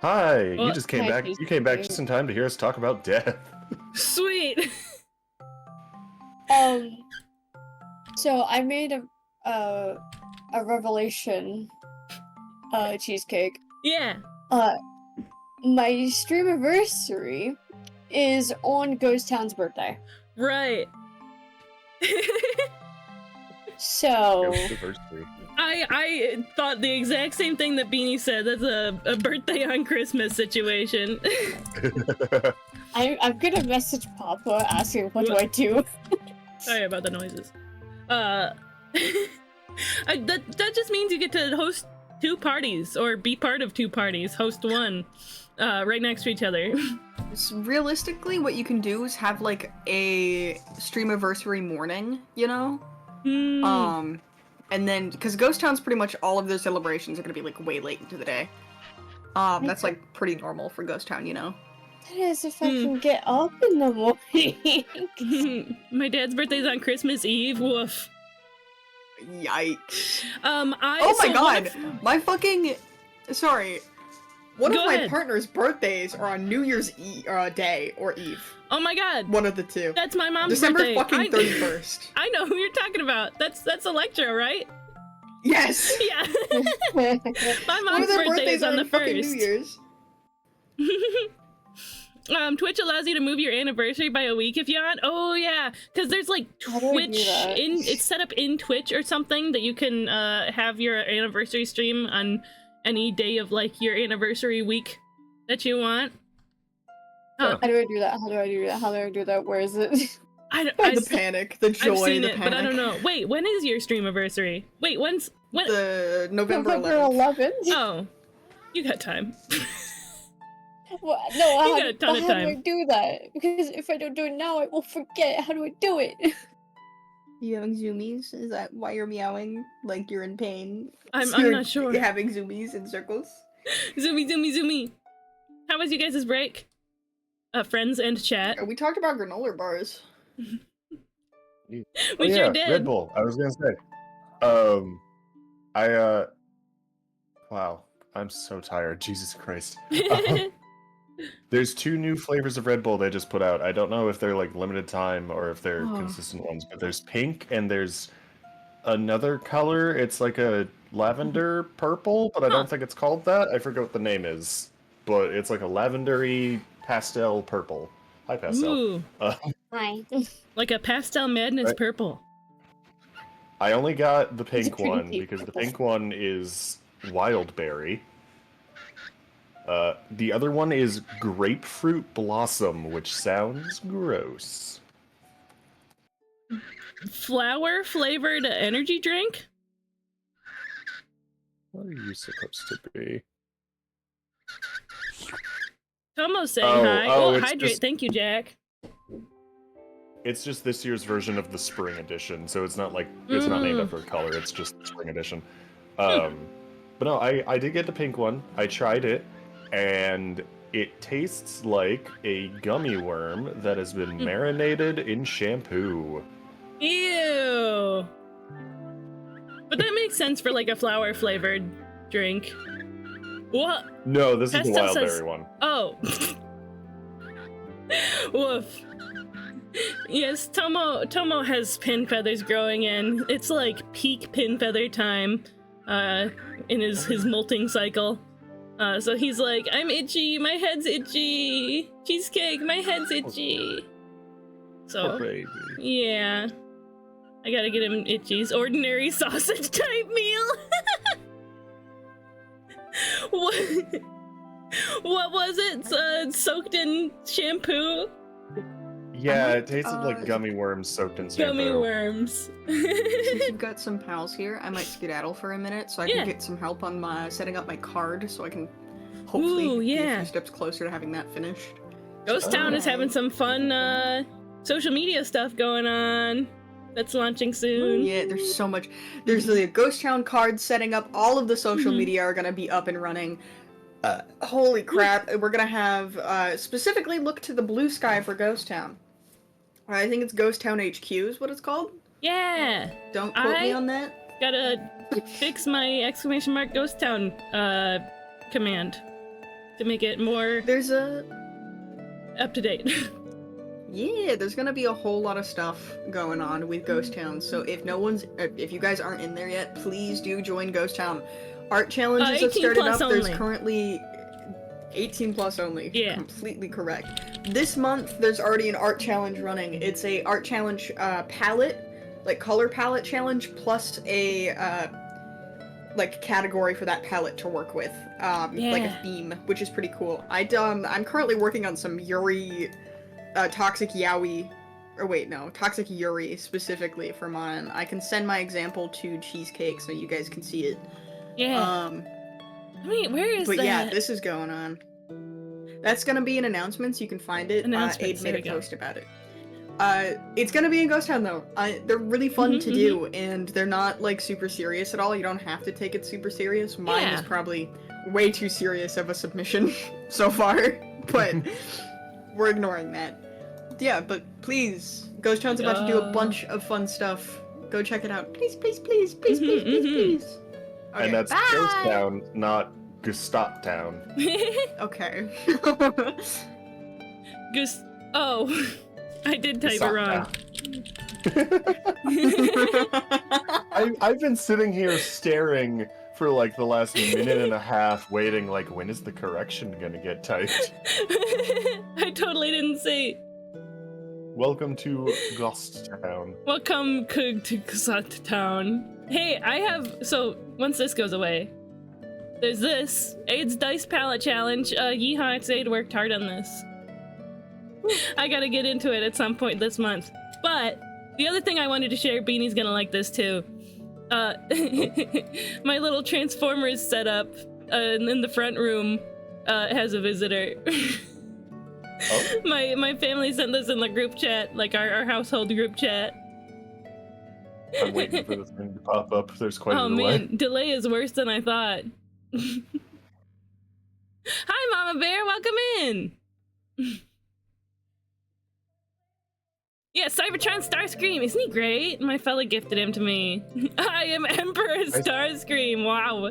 Hi, Well, you just came hi, back. You came back just in time to hear us talk about death. Sweet. So I made a revelation cheesecake. Yeah. My stream anniversary is on Ghost Town's birthday. Right. So Diversity. I thought the exact same thing that Beanie said. That's a birthday on Christmas situation. I'm gonna message Papa asking what do I do. Sorry about the noises. That just means you get to host 2 parties, or be part of 2 parties. Host one, right next to each other. Realistically, what you can do is have like a stream anniversary morning, you know? And then, because Ghost Town's pretty much all of their celebrations are gonna be like way late into the day. That's like pretty normal for Ghost Town, you know? That is if I can get up in the morning. My dad's birthday's on Christmas Eve. Woof. Yikes. Oh my Oh my so god! My fucking... Sorry. One Go of my ahead. partner's birthdays are on New Year's Day or Eve. Oh my god. One of the two. That's my mom's December birthday. fucking 31st. I know who you're talking about. That's Electra, right? Yes! Yeah. My My One mom's of their birthday birthdays is on are the on fucking New 1st. Year's. Twitch allows you to move your anniversary by a week if you want. Oh yeah, because there's like How do I do Twitch that? it's set up in Twitch or something that you can have your anniversary stream on any day of like your anniversary week that you want. Oh, How do I do that? How do I do that? How do I do that? Where is it? The panic, the joy, I've seen the it, panic. but I don't know. Wait, when is your stream anniversary? Wait, when? The November 11th. Oh, you got time. Well, no, You got a ton of how do I time. do that? Because if I don't do it now, I will forget. How do I do it? You having zoomies? Is that why you're meowing? Like you're in pain? I'm You're not sure. having zoomies in circles? Zoomy. How was you guys' break? Friends and chat. We talked about granola bars. We Oh, sure yeah, did. Red Bull. I was gonna say. Wow, I'm so tired. Jesus Christ. There's 2 new flavors of Red Bull they just put out. I don't know if they're like limited time or if they're Oh. consistent ones, but there's pink and there's another color. It's like a lavender purple, but I Huh. don't think it's called that. I forget what the name is, but it's like a lavendery pastel purple. Hi, pastel. Ooh, Hi. like a pastel madness Right. purple. I only got the It's pink pretty one pink because the purple. pink one is wild berry. The other one is grapefruit blossom, which sounds gross. Flower flavored energy drink? What are you supposed to be? Tomo's saying hi. Oh, it's hydrate. just- Thank you, Jack. It's just this year's version of the spring edition, so it's not like it's not named after a color. It's just the spring edition. But no, I did get the pink one. I tried it, and it tastes like a gummy worm that has been marinated in shampoo. Ew. But that makes sense for like a flower flavored drink. What? No, this is Pesto the wild says- berry one. Oh. Woof. Yes, Tomo has pin feathers growing in. It's like peak pin feather time in his molting cycle. So he's like, I'm itchy, my head's itchy. Cheesecake, my head's itchy. So Poor baby. yeah. I gotta get him itchies. Ordinary sausage type meal. What was it? Soaked in shampoo? Yeah, it tasted like gummy worms soaked in shampoo. Gummy worms. Since you've got some pals here, I might skedaddle for a minute so I Yeah. can get some help on my setting up my card so I can hopefully Ooh, be a yeah. few steps closer to having that finished. Ghost Town is having some fun social media stuff going on. That's launching soon. Yeah, there's so much. There's the Ghost Town card setting up. All of the social Mhm. media are gonna be up and running. Holy crap! We're gonna have specifically look to the blue sky for Ghost Town. I think it's Ghost Town HQ is what it's called. Yeah. Don't quote me I- on that. Gotta fix my exclamation mark Ghost Town command to make it more There's a up to date. yeah. There's gonna be a whole lot of stuff going on with Ghost Town. So if you guys aren't in there yet, please do join Ghost Town. Art challenges have 18 started plus up. There's only. currently 18 plus only. Yeah. Completely correct. This month there's already an art challenge running. It's a art challenge palette, like color palette challenge, plus a like category for that palette to work with. Like a Yeah. theme, which is pretty cool. I'm currently working on some Yuri Toxic Yaoi. Or wait, no, Toxic Yuri specifically for mine. I can send my example to Cheesecake so you guys can see it. Yeah. I mean, where is But that? yeah, this is going on. That's gonna be in announcements. You can find it. Announcements, Aid there made we a go. post about it. It's gonna be in Ghost Town though. They're really fun Mhm, to do, and they're not like super serious at all. You don't have to take it super serious. Mine Yeah. is probably way too serious of a submission so far, but we're ignoring that. Yeah, but please, Ghost Town's about to do a bunch of fun stuff. Go check it out, please, please, please, please, please, please, please. Okay, And that's bye! Ghost Town, not Gustat Town. Okay. Goose. Oh, I did type it Gustat wrong. I've been sitting here staring for like the last minute and a half, waiting like, when is the correction gonna get typed? I totally didn't see. Welcome to Ghost Town. Welcome to Ghost Town. Hey, so once this goes away, there's this Aid's Dice Palette Challenge. Yeehaw X Aid worked hard on this. I gotta get into it at some point this month. But the other thing I wanted to share, Beanie's gonna like this too. My little Transformers setup in the front room has a visitor. Oh. My family sent this in the group chat, like our household group chat. I'm waiting for this thing to pop up. There's quite Oh a delay. man, delay is worse than I thought. Hi, Mama Bear, welcome in. Yeah, Cybertron Starscream, isn't he great? My fella gifted him to me. I am Emperor Starscream. Wow.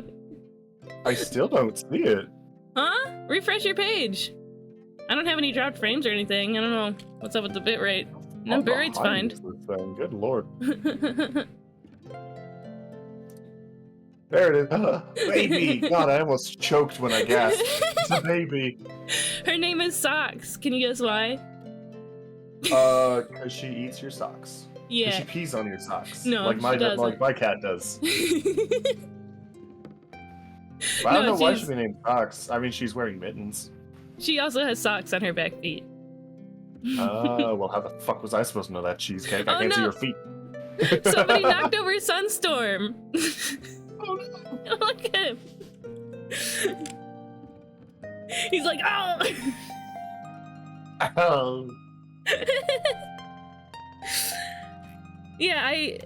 I still don't see it. Huh? Refresh your page. I don't have any dropped frames or anything. I don't know what's up with the bitrate. No, I'm bitrate's fine. behind this thing. Good lord. There it is. Baby! God, I almost choked when I gasped. It's a baby. Her name is Socks. Can you guess why? 'Cause she eats your socks. 'Cause Yeah. she pees on your socks. No, like she doesn't. like my cat does. But I No, don't know why she's- she'd be named Socks. I mean, she's wearing mittens. She also has socks on her back feet. Well, how the fuck was I supposed to know that, Cheesecake? I Oh, can't see no. your feet. Somebody knocked over Sunstorm. Oh, no. Look at him. He's like, oh. Oh. Yeah,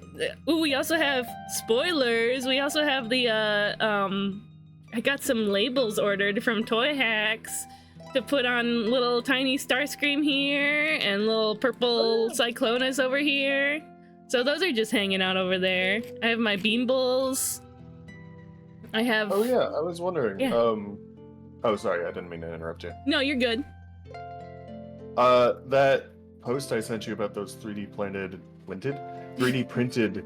we also have spoilers. We also have the I got some labels ordered from Toy Hacks to put on little tiny Starscream here and little purple Cyclonus over here. So those are just hanging out over there. I have my Bean Bulls. I have. Oh yeah, I was wondering. Yeah. Oh, sorry, I didn't mean to interrupt you. No, you're good. That post I sent you about those 3D printed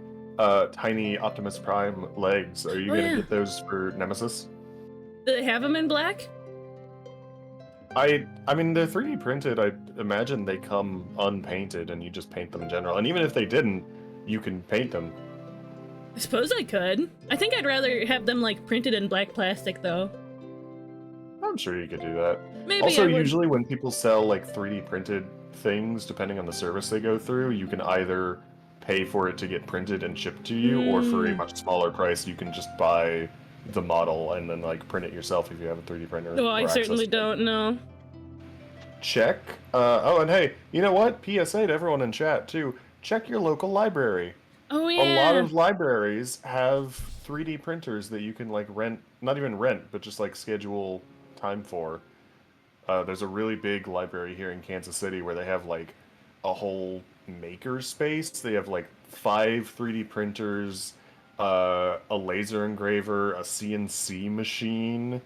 tiny Optimus Prime legs. Are you gonna get those for Nemesis? Do they have them in black? I mean, they're 3D printed. I imagine they come unpainted, and you just paint them in general. And even if they didn't, you can paint them. I suppose I could. I think I'd rather have them like printed in black plastic though. I'm sure you could do that. Maybe Also, I would. usually when people sell like 3D printed things, depending on the service they go through, you can either pay for it to get printed and shipped to you, or for a much smaller price, you can just buy the model and then like print it yourself if you have a 3D printer. No, I certainly don't know. Check. Oh, and hey, you know what? PSA to everyone in chat too. Check your local library. Oh yeah. A lot of libraries have 3D printers that you can like rent, not even rent, but just like schedule time for. There's a really big library here in Kansas City where they have like a whole maker space. They have like 5 3D printers, a laser engraver, a CNC machine,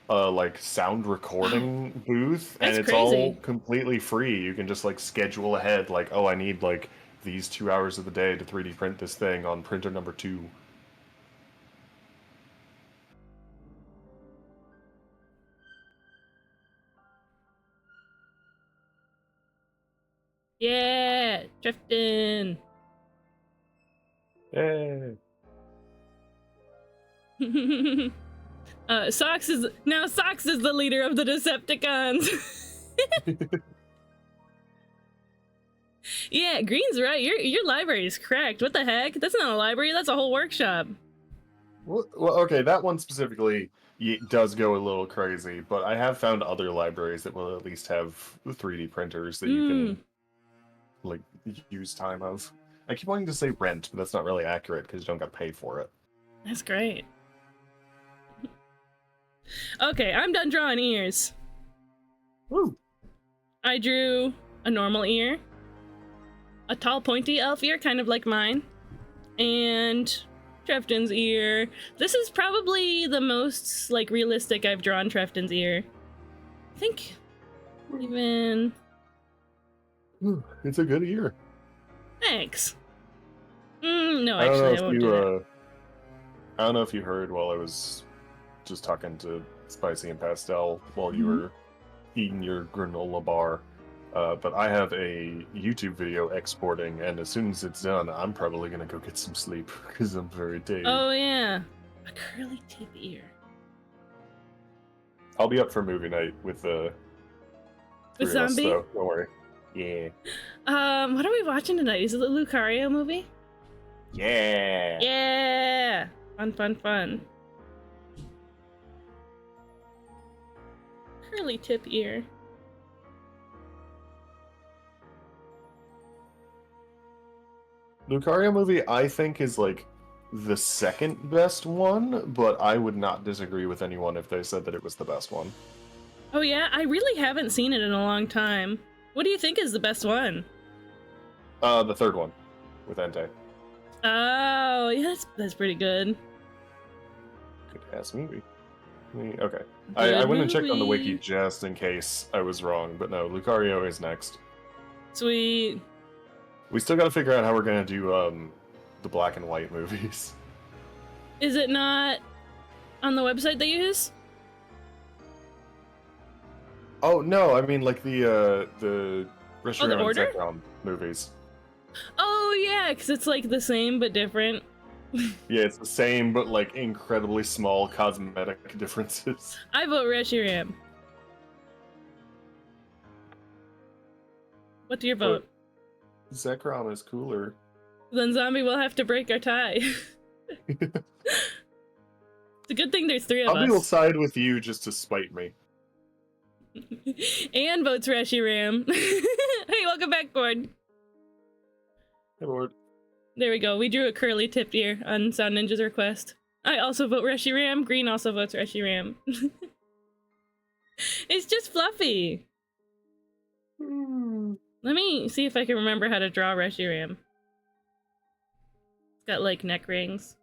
like sound recording booth, and it's all completely free. You can just like schedule ahead, like, oh, I need like these 2 hours of the day to 3D print this thing on printer number 2. Yeah, drifting. Yay. Socks is the leader of the Decepticons. Yeah, Green's right. Your library is cracked. What the heck? That's not a library. That's a whole workshop. Well, okay, that one specifically does go a little crazy, but I have found other libraries that will at least have 3D printers that you can like use time of. I keep wanting to say rent, but that's not really accurate because you don't got to pay for it. That's great. Okay, I'm done drawing ears. Woo! I drew a normal ear, a tall pointy elf ear, kind of like mine, and Trefton's ear. This is probably the most like realistic I've drawn Trefton's ear. I think even. It's a good ear. Thanks. No, actually, I won't do that. I don't know if you heard while I was just talking to Spicy and Pastel while you were eating your granola bar, but I have a YouTube video exporting, and as soon as it's done, I'm probably gonna go get some sleep because I'm very tired. Oh yeah, a curly tip ear. I'll be up for movie night with the Zombie. Don't worry. Yeah. What are we watching tonight? Is it the Lucario movie? Yeah. Yeah. Fun. Curly tip ear. Lucario movie, I think, is like the second best one, but I would not disagree with anyone if they said that it was the best one. Oh yeah, I really haven't seen it in a long time. What do you think is the best one? The third one, with Entei. Oh, yeah, that's pretty good. Good ass movie. Okay. I went and checked on the wiki movie. just in case I was wrong, but no, Lucario is next. Sweet. We still gotta figure out how we're gonna do the black and white movies. Is it not on the website they use? Oh no, I mean like the Reshiram and order? Zekrom movies. Oh yeah, because it's like the same but different. Yeah, it's the same but like incredibly small cosmetic differences. I vote Reshiram. What's your vote? But Zekrom is cooler. Then Zombie will have to break our tie. It's a good thing there's 3 of I'll us. be side with you just to spite me. And votes Reshiram. Hey, welcome back, Gord. Hey, Lord. There we go. We drew a curly tip here on Sound Ninja's request. I also vote Reshiram. Green also votes Reshiram. It's just fluffy. Let me see if I can remember how to draw Reshiram. It's got like neck rings.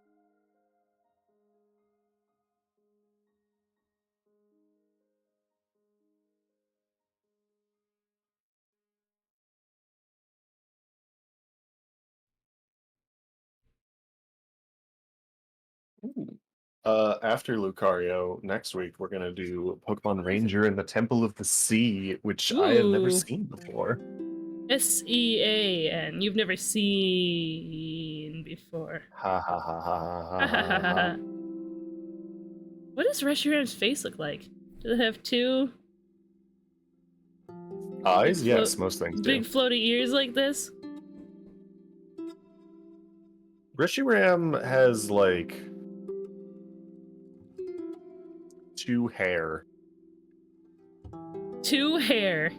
After Lucario, next week we're gonna do Pokemon Ranger in the Temple of the Sea, which I have never Ooh. seen before. SEAN. You've never seen before. Ha ha ha ha ha ha ha. What does Reshiram's face look like? Does it have two Eyes? Big Yes, float- most things big do. floaty ears like this? Reshiram has like 2 hair. Two hair.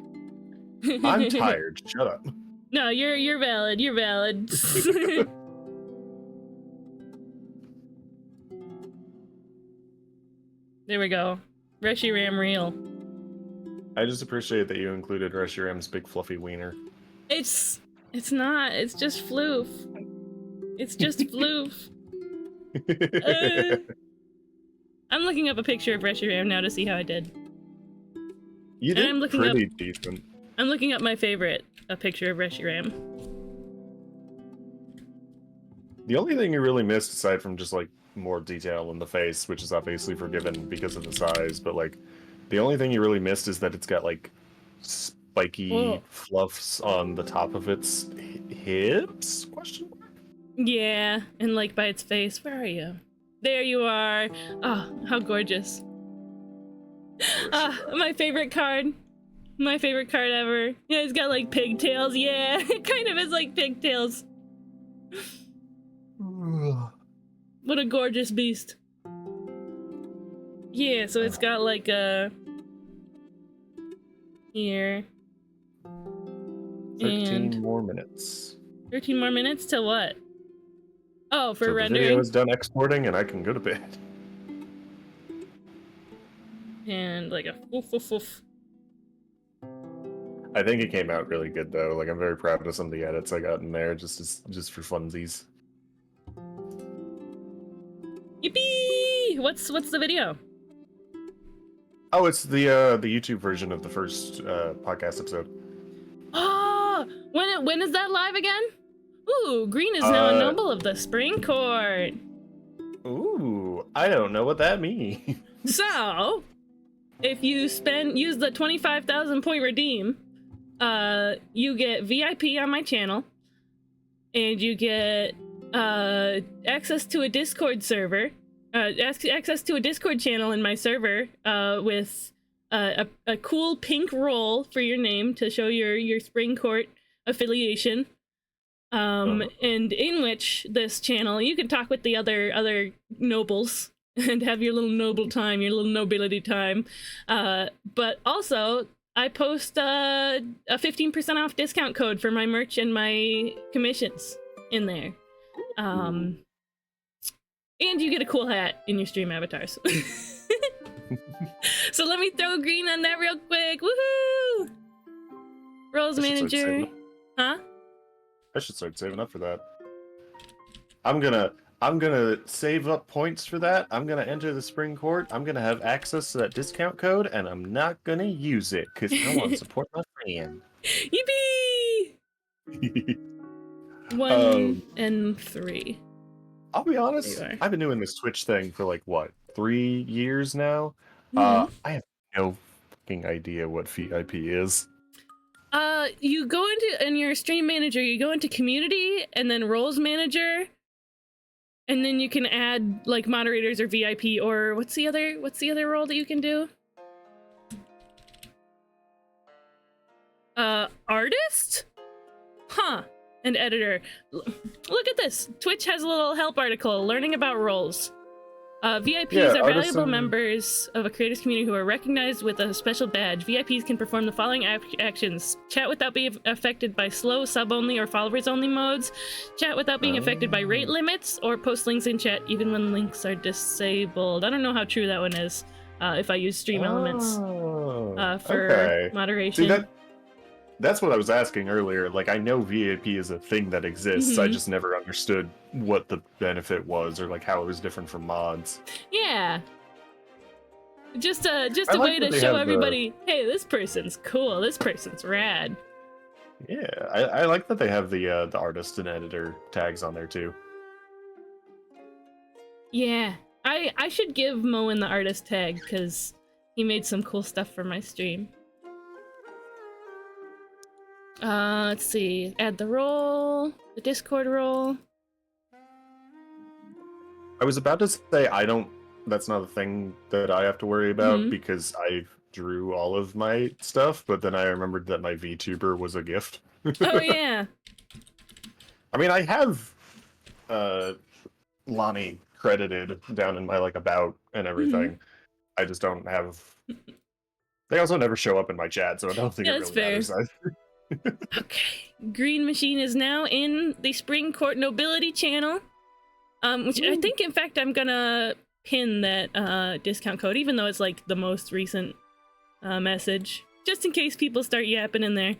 I'm tired. Shut up. No, you're valid. You're valid. There we go. Reshiram real. I just appreciate that you included Reshiram's big fluffy wiener. It's not. It's just floof. It's just floof. I'm looking up a picture of Reshiram now to see how I did. You And I'm did looking pretty decent. I'm looking up my favorite, a picture of Reshiram. The only thing you really missed, aside from just like more detail in the face, which is obviously forgiven because of the size, but like the only thing you really missed is that it's got like spiky Whoa. fluffs on the top of its hips? Question mark? Yeah, and like by its face. Where are you? There you are. Oh, how gorgeous. Ah, my favorite card. My favorite card ever. Yeah, it's got like pigtails. Yeah, it kind of is like pigtails. What a gorgeous beast. Yeah, so it's got like a... Here. 13 And more minutes. 13 more minutes till what? Oh, for So the rendering. video is done exporting and I can go to bed. And like a woof woof woof. I think it came out really good though. Like I'm very proud of some of the edits I got in there just for funsies. Yippee! What's the video? Oh, it's the YouTube version of the first podcast episode. Oh, when is that live again? Ooh, Green is now a noble of the Spring Court. Ooh, I don't know what that means. So, if you use the 25,000 point redeem, you get VIP on my channel, and you get access to a Discord server, access to a Discord channel in my server, with a cool pink roll for your name to show your Spring Court affiliation. And in which this channel you can talk with the other nobles and have your little noble time, your little nobility time. But also I post a 15% off discount code for my merch and my commissions in there. And you get a cool hat in your stream avatars. So let me throw Green on that real quick. Woohoo! Roles I should start manager. saving up. Huh? I should start saving up for that. I'm gonna save up points for that. I'm gonna enter the Spring Court. I'm gonna have access to that discount code, and I'm not gonna use it because I want to support my friend. Yippee! 1 and 3. I'll be honest. There you are. I've been doing this Twitch thing for like what 3 years now. Mhm. I have no fucking idea what VIP is. You go in your stream manager, you go into community and then roles manager, and then you can add like moderators or VIP or what's the other role that you can do? Artist? Huh. And editor. Look at this. Twitch has a little help article learning about roles. VIPs are valuable artisan- members of a creators community who are recognized with a special badge. VIPs can perform the following actions: chat without being affected by slow, sub-only, or followers-only modes, chat without being affected by rate limits, or post links in chat even when links are disabled. I don't know how true that one is if I use stream elements for moderation. See, that's what I was asking earlier. Like, I know VIP is a thing that exists. I just never understood what the benefit was or like how it was different from mods. Yeah. Just a like way that to they show have everybody, hey, this person's cool, this person's rad. Yeah, I like that they have the artist and editor tags on there too. Yeah. I should give Moen the artist tag because he made some cool stuff for my stream. Let's see. Add the role, the Discord role. I was about to say that's not a thing that I have to worry about because I drew all of my stuff, but then I remembered that my VTuber was a gift. Oh yeah. I mean, I have Lonnie credited down in my like about and everything. I just don't have. They also never show up in my chat, so I don't think Yeah, it that's really fair. matters. Okay. Green Machine is now in the Spring Court Nobility channel. Which I think, in fact, I'm gonna pin that discount code, even though it's like the most recent message, just in case people start yapping in there.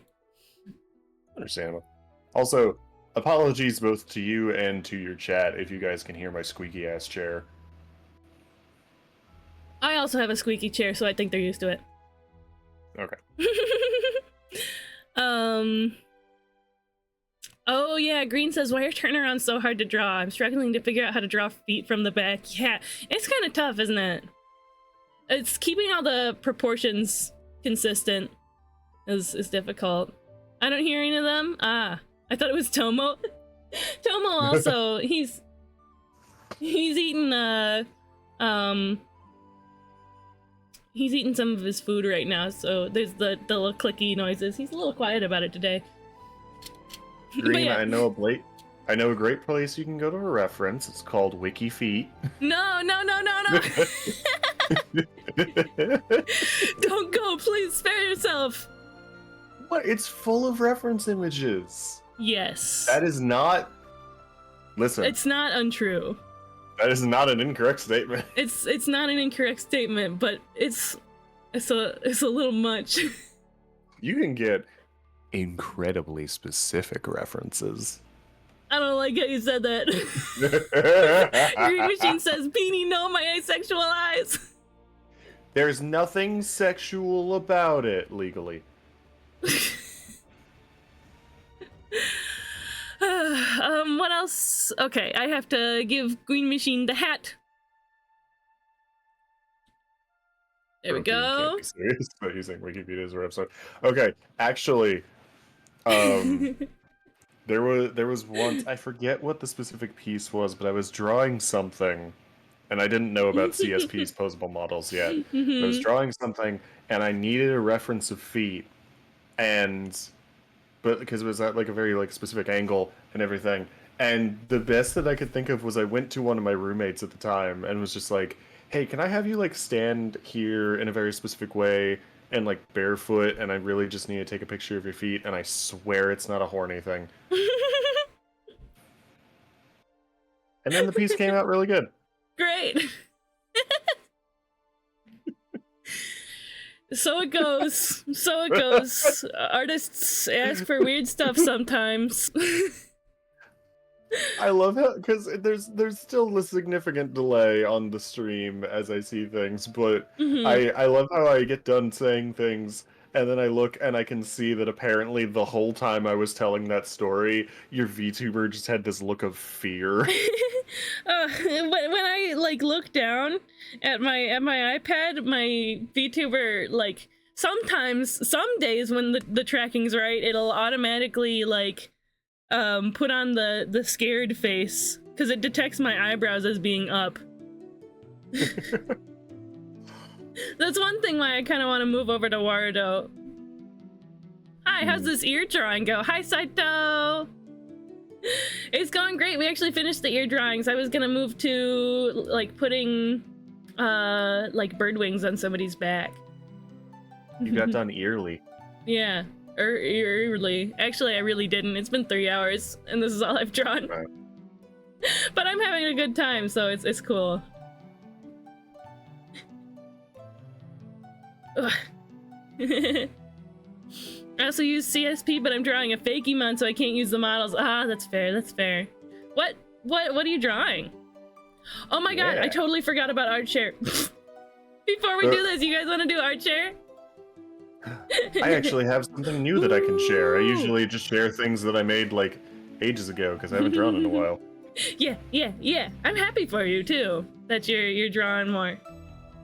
Understandable. Also, apologies both to you and to your chat if you guys can hear my squeaky ass chair. I also have a squeaky chair, so I think they're used to it. Okay. Oh yeah, Green says, why are turnarounds so hard to draw? I'm struggling to figure out how to draw feet from the back. Yeah, it's kind of tough, isn't it? It's keeping all the proportions consistent is difficult. I don't hear any of them. Ah, I thought it was Tomo. Tomo also, he's eating he's eating some of his food right now, so there's the little clicky noises. He's a little quiet about it today. Green, yeah. I know a great place you can go to a reference. It's called Wiki Feet. No. Don't go, please spare yourself. What? It's full of reference images. Yes. That is not. Listen. It's not untrue. That is not an incorrect statement. It's not an incorrect statement, but it's a little much. You can get incredibly specific references. I don't like how you said that. Green Machine says, Beanie, no, my asexual eyes. There's nothing sexual about it legally. What else? Okay, I have to give Green Machine the hat. There we go. Can't be serious, but using Wikipedia as a website. Okay, actually, there was once, I forget what the specific piece was, but I was drawing something, and I didn't know about CSP's posable models yet. I was drawing something, and I needed a reference of feet, but because it was at like a very like specific angle and everything, and the best that I could think of was I went to one of my roommates at the time and was just like, hey, can I have you like stand here in a very specific way and like barefoot, and I really just need to take a picture of your feet, and I swear it's not a horny thing. And then the piece came out really good. Great. So it goes. So it goes. Artists ask for weird stuff sometimes. I love how, because there's still a significant delay on the stream as I see things, but I love how I get done saying things and then I look and I can see that apparently the whole time I was telling that story, your VTuber just had this look of fear. When I like look down at my iPad, my VTuber like sometimes some days when the tracking's right, it'll automatically like put on the scared face because it detects my eyebrows as being up. That's one thing why I kind of want to move over to Warudo. Hi, how's this ear drawing go? Hi, Saito! It's going great. We actually finished the ear drawings. I was gonna move to like putting like bird wings on somebody's back. You got done early. Yeah, early. Actually, I really didn't. It's been 3 hours, and this is all I've drawn. Right. But I'm having a good time, so it's cool. Ugh. I also use CSP, but I'm drawing a Fakemon, so I can't use the models. Ah, that's fair. That's fair. What are you drawing? Oh my god, Yeah. I totally forgot about ArtShare. Before we do this, you guys want to do ArtShare? I actually have something new that I can share. I Ooh. usually just share things that I made like ages ago because I haven't drawn in a while. Yeah. I'm happy for you too that you're drawing more.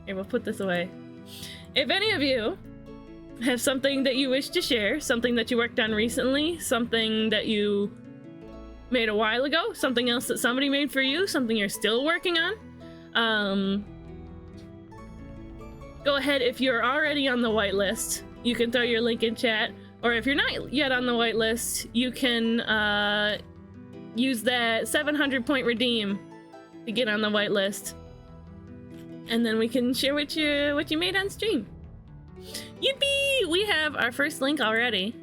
Here, we'll put this away. If any of you have something that you wish to share, something that you worked on recently, something that you made a while ago, something else that somebody made for you, something you're still working on, go ahead. If you're already on the whitelist, you can throw your link in chat, or if you're not yet on the whitelist, you can use that 700 point redeem to get on the whitelist, and then we can share what you made on stream. Yippee! We have our first link already.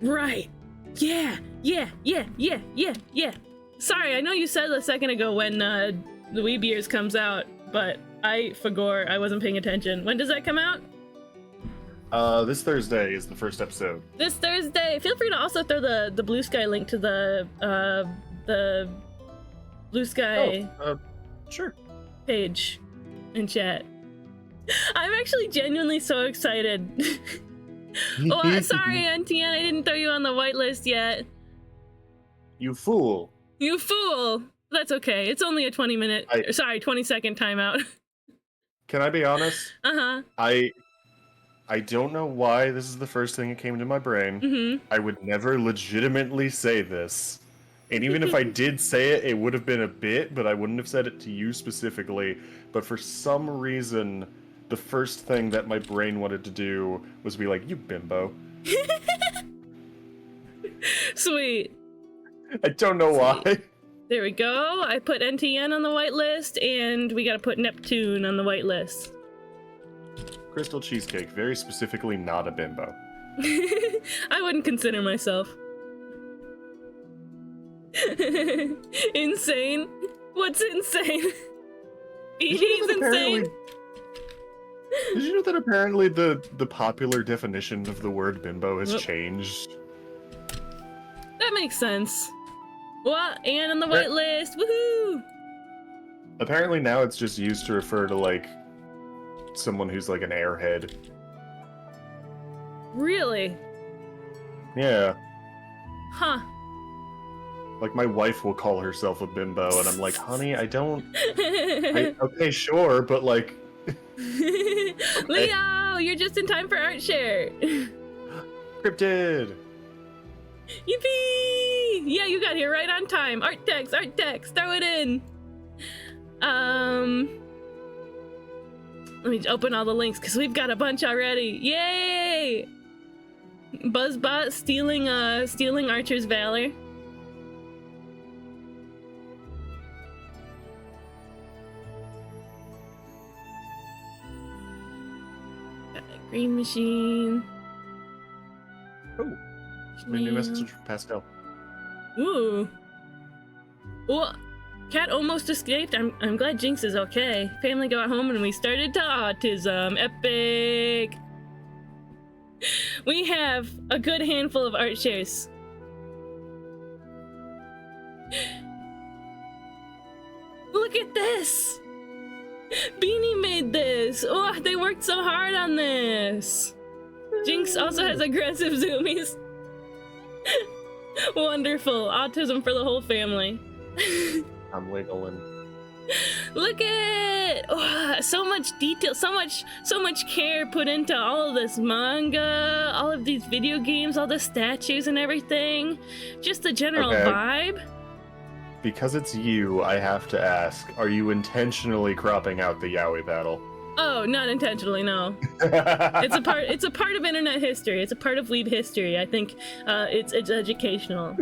Right. Yeah. Sorry, I know you said a second ago when the Wee Beers comes out, but I forgot. I wasn't paying attention. When does that come out? This Thursday is the first episode. This Thursday. Feel free to also throw the Blue Sky link to the Blue Sky Sure. page in chat. I'm actually genuinely so excited. Oh, sorry, NTN, I didn't throw you on the whitelist yet. You fool. You fool! That's okay. It's only a 20-second timeout. Can I be honest? Uh-huh. I don't know why this is the first thing that came to my brain. Mm-hmm. I would never legitimately say this. And even if I did say it, it would have been a bit, but I wouldn't have said it to you specifically. But for some reason, the first thing that my brain wanted to do was be like, you bimbo. Sweet. I don't know why. There we go. I put NTN on the whitelist, and we gotta put Neptune on the whitelist. Crystal Cheesecake, very specifically not a bimbo. I wouldn't consider myself. Insane? What's insane? Did you know He's that apparently- insane. Did you know that apparently the popular definition of the word bimbo has Whoop. changed? That makes sense. What? And on the whitelist. Woohoo! Apparently now it's just used to refer to like someone who's like an airhead. Really? Yeah. Huh. Like my wife will call herself a bimbo and I'm like, honey, okay, sure, but like Leo, you're just in time for ArtShare. Cryptid. Yippee! Yeah, you got here right on time. Art text, throw it in. Let me open all the links because we've got a bunch already. Yay! Buzzbot stealing Archer's Valor. Got that Green Machine. Oh, my new message from Pastel. Ooh. Well, Cat almost escaped. I'm glad Jinx is okay. Family got home and we started to autism. Epic. We have a good handful of art shares. Look at this. Beanie made this. Oh, they worked so hard on this. Jinx also has aggressive zoomies. Wonderful. Autism for the whole family. I'm wiggling. Look at so much detail, so much care put into all of this manga, all of these video games, all the statues and everything. Just the general Okay. vibe. Because it's you, I have to ask, are you intentionally cropping out the yaoi battle? Oh, not intentionally, no. It's a part of internet history. It's a part of weeb history. I think it's educational.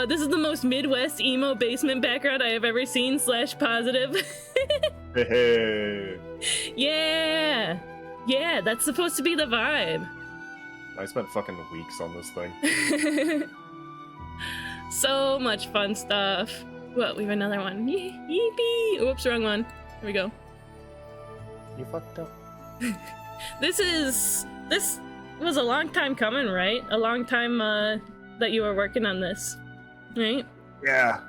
This is the most Midwest emo basement background I have ever seen / positive. Hey. Yeah! Yeah, that's supposed to be the vibe. I spent fucking weeks on this thing. So much fun stuff. Well, we have another one. Yeepee! Oops, wrong one. Here we go. You fucked up. This was a long time coming, right? A long time that you were working on this, right? Yeah.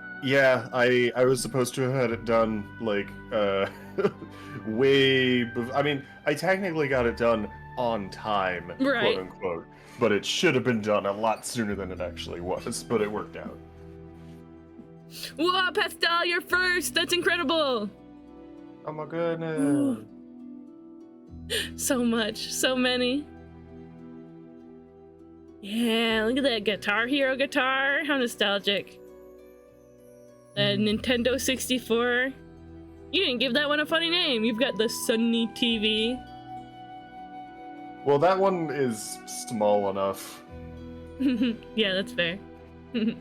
I was supposed to have had it done like I mean, I technically got it done on time, Right. quote unquote. But it should have been done a lot sooner than it actually was, but it worked out. Whoa, Pastel, you're first! That's incredible! Oh my goodness. So much, so many. Yeah, look at that Guitar Hero guitar. How nostalgic. The Nintendo 64. You didn't give that one a funny name. You've got the Sunny TV. Well, that one is small enough. Yeah, that's fair. You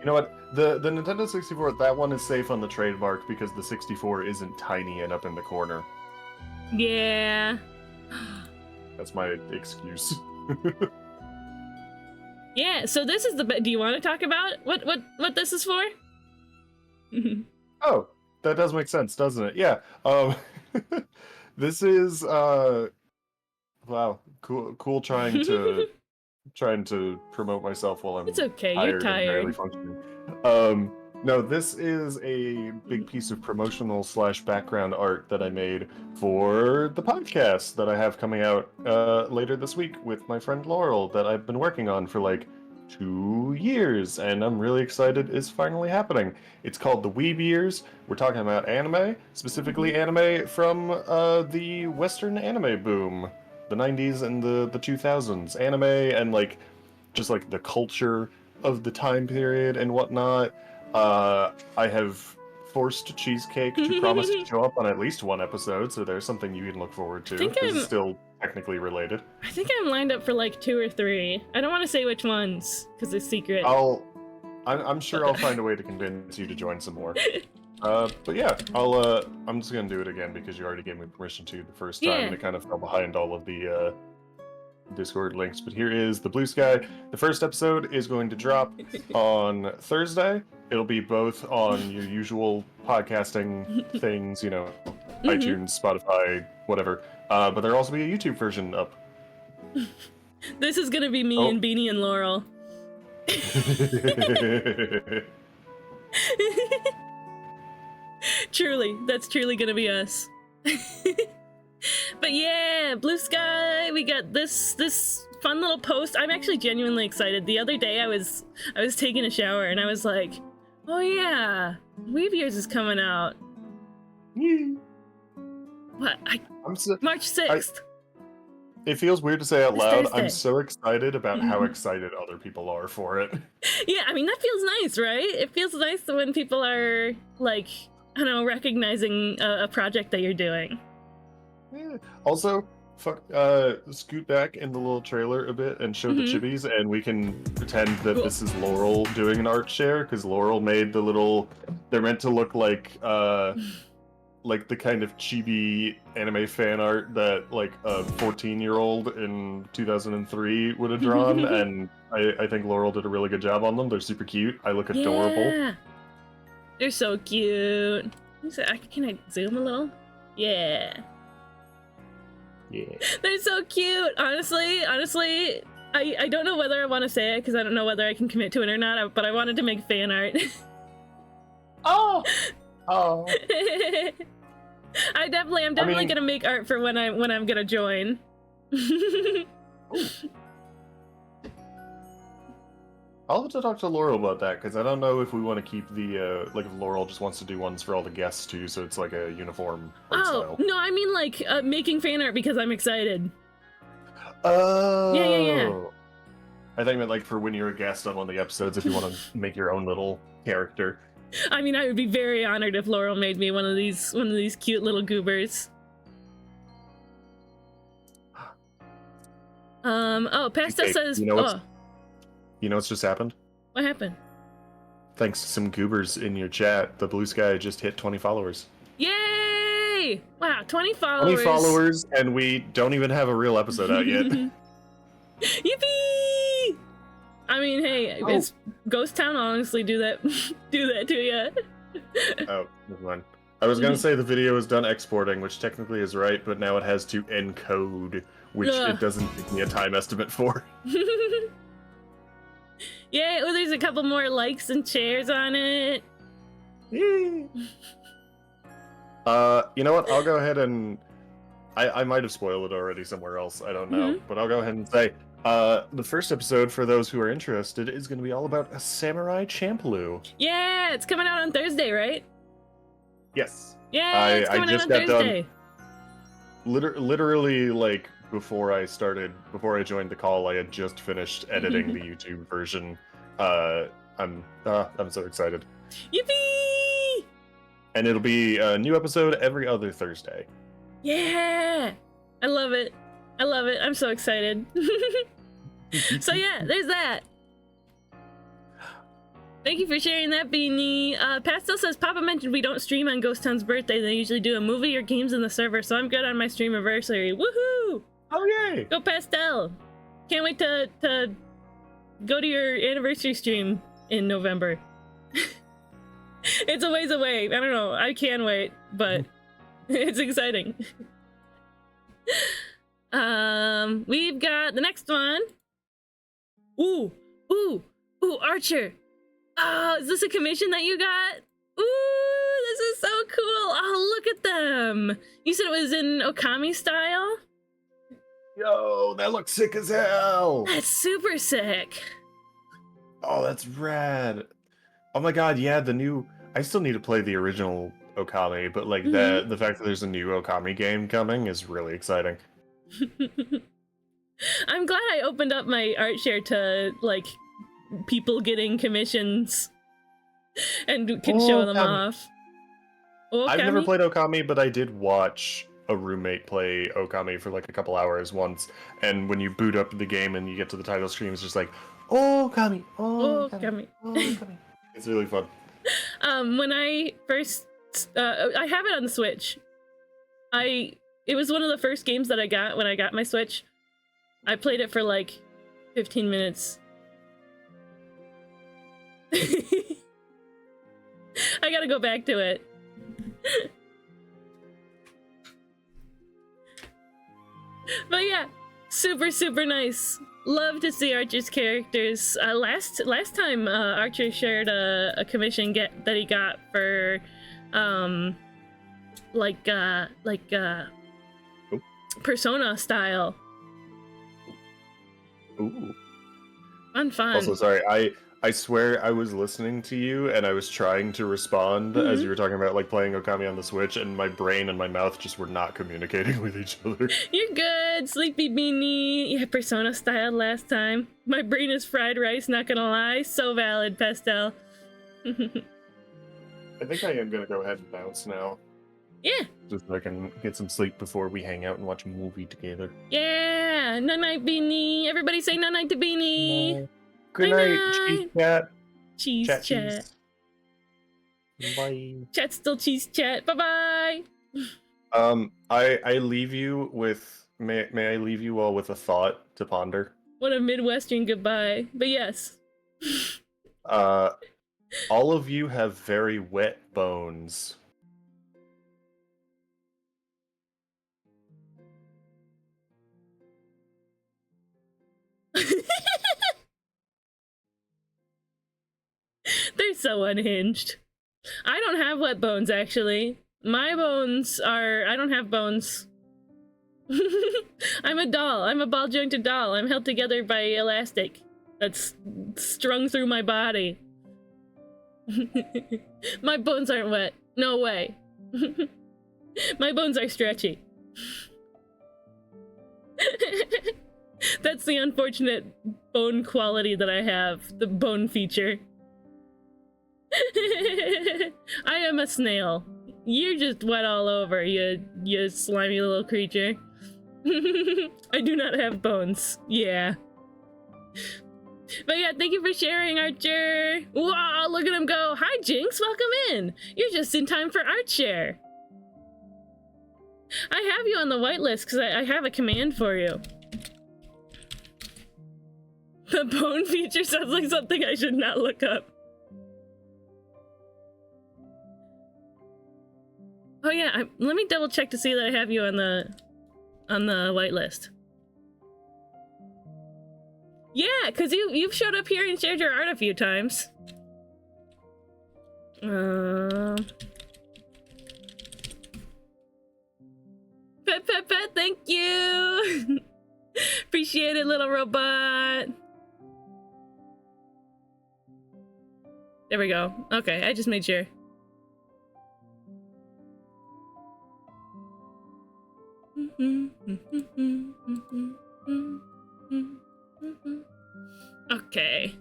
know what? The Nintendo 64, that one is safe on the trademark because the 64 isn't tiny and up in the corner. Yeah. That's my excuse. Yeah, so this is the do you want to talk about what this is for? Oh, that does make sense, doesn't it? Yeah. This is wow, cool trying to promote myself while I'm It's okay, you're tired and barely tired. functioning. No, this is a big piece of promotional / background art that I made for the podcast that I have coming out later this week with my friend Laurel that I've been working on for like 2 years, and I'm really excited it's finally happening. It's called The Weeb Years. We're talking about anime, specifically anime from the Western anime boom, the 90s and the 2000s. Anime and like just like the culture of the time period and whatnot. I have forced Cheesecake to promise to show up on at least one episode, so there's something you can look forward to. think This I'm- is still technically related. I think I'm lined up for like 2 or 3. I don't want to say which ones because it's secret. I'm sure I'll find a way to convince you to join some more. But yeah, I'm just gonna do it again because you already gave me permission to the first time, Yeah. and it kind of fell behind all of the Discord links. But here is the Blue Sky. The first episode is going to drop on Thursday. It'll be both on your usual podcasting things, you know, iTunes, Spotify, whatever. But there'll also be a YouTube version up. This is gonna be me Oh. and Beanie and Laurel. Truly, that's truly gonna be us. But yeah, Blue Sky, we got this fun little post. I'm actually genuinely excited. The other day I was taking a shower and I was like, oh yeah, Weeb Years is coming out. What? March 6th. It feels weird to say out It's loud. Thursday. I'm so excited about how excited other people are for it. Yeah, I mean, that feels nice, right? It feels nice when people are, like, I don't know, recognizing a project that you're doing. Yeah. Also, scoot back in the little trailer a bit and show the chibis, and we can pretend that Cool. this is Laurel doing an art share, because Laurel made the little... They're meant to look like the kind of chibi anime fan art that, like, a 14-year-old in 2003 would have drawn, and I think Laurel did a really good job on them. They're super cute. I look adorable. Yeah. They're so cute. Can I zoom a little? Yeah. Yeah. They're so cute. Honestly, I don't know whether I want to say it because I don't know whether I can commit to it or not, but I wanted to make fan art. Oh! Oh. I'm definitely gonna make art for when I'm gonna join. I'll have to talk to Laurel about that, because I don't know if we want to keep the, like, if Laurel just wants to do ones for all the guests, too, so it's like a uniform art Oh, style. no, I mean, like, making fan art because I'm excited. Oh! Yeah. I think that, like, for when you're a guest on one of the episodes, if you want to make your own little character. I mean, I would be very honored if Laurel made me one of these cute little goobers. Oh, Pasta Hey, says, you know what's- oh, You know what's just happened? what happened? Thanks to some goobers in your chat, the Blue Sky just hit 20 followers. Yay! Wow, 20 followers. 20 followers, and we don't even have a real episode out yet. Yippee! I mean, hey, it's Ghost Town. Honestly, do that, do that to you. Oh, never mind. I was gonna say the video is done exporting, which technically is right, but now it has to encode, which Ugh. it doesn't give me a time estimate for. Yeah, oh, there's a couple more likes and shares on it. You know what? I'll go ahead and I might have spoiled it already somewhere else. I don't know, but I'll go ahead and say the first episode, for those who are interested, is going to be all about a Samurai Champloo. Yeah, it's coming out on Thursday, right? Yes. Yeah, it's coming out just on got Thursday. Literally, like before I joined the call, I had just finished editing the YouTube version. I'm so excited. Yippee! And it'll be a new episode every other Thursday. Yeah, I love it. I love it. I'm so excited. So yeah, there's that. Thank you for sharing that, Beanie. Pastel says, Papa mentioned we don't stream on Ghost Town's birthday. They usually do a movie or games in the server, so I'm good on my stream anniversary. Woohoo! Oh yay! Go Pastel! Can't wait to go to your anniversary stream in November. It's a ways away. I don't know. I can wait, but it's exciting. We've got the next one. Ooh, Archer. Oh, is this a commission that you got? Ooh, this is so cool. Oh, look at them. You said it was in Okami style? Yo, that looks sick as hell! That's super sick. Oh, that's rad. Oh my god, yeah, I still need to play the original Okami, but like the fact that there's a new Okami game coming is really exciting. I'm glad I opened up my art share to like people getting commissions and can show them off. I've never Okami? played Okami, but I did watch a roommate play Okami for like a couple hours once, and when you boot up the game and you get to the title screen, it's just like, Okami, Okami. Okami. It's really fun. When I first, I have it on the Switch. It was one of the first games that I got when I got my Switch. I played it for like 15 minutes. I gotta go back to it. But yeah, super nice. Love to see Archer's characters. Last time Archer shared a commission that he got for Persona style. Ooh. Fun. Also, sorry, I swear I was listening to you and I was trying to respond as you were talking about like playing Okami on the Switch, and my brain and my mouth just were not communicating with each other. You're good, Sleepy Beanie. Yeah, Persona style last time. My brain is fried rice, not gonna lie. So valid, Pastel. I think I am gonna go ahead and bounce now. Yeah. Just so I can get some sleep before we hang out and watch a movie together. Yeah. Night-night, Beanie. Everybody say night-night to Beanie. Good night, cheese chat. Cheese chat. Bye. Chat still cheese chat. Bye-bye. I leave you with may I leave you all with a thought to ponder? What a Midwestern goodbye. But yes. All of you have very wet bones. They're so unhinged. I don't have wet bones, actually. My bones are... I don't have bones. I'm a doll. I'm a ball-jointed doll. I'm held together by elastic that's strung through my body. My bones aren't wet. No way. My bones are stretchy. That's the unfortunate bone quality that I have. The bone feature. I am a snail. You're just wet all over, you slimy little creature. I do not have bones. Yeah. But yeah, thank you for sharing, Archer. Wow, look at him go. Hi, Jinx. Welcome in. You're just in time for art share. I have you on the whitelist because I have a command for you. The bone feature sounds like something I should not look up. Oh yeah, let me double check to see that I have you on the whitelist. Yeah, because you've showed up here and shared your art a few times. Pet, thank you! Appreciate it, little robot. There we go. Okay, I just made sure. Okay.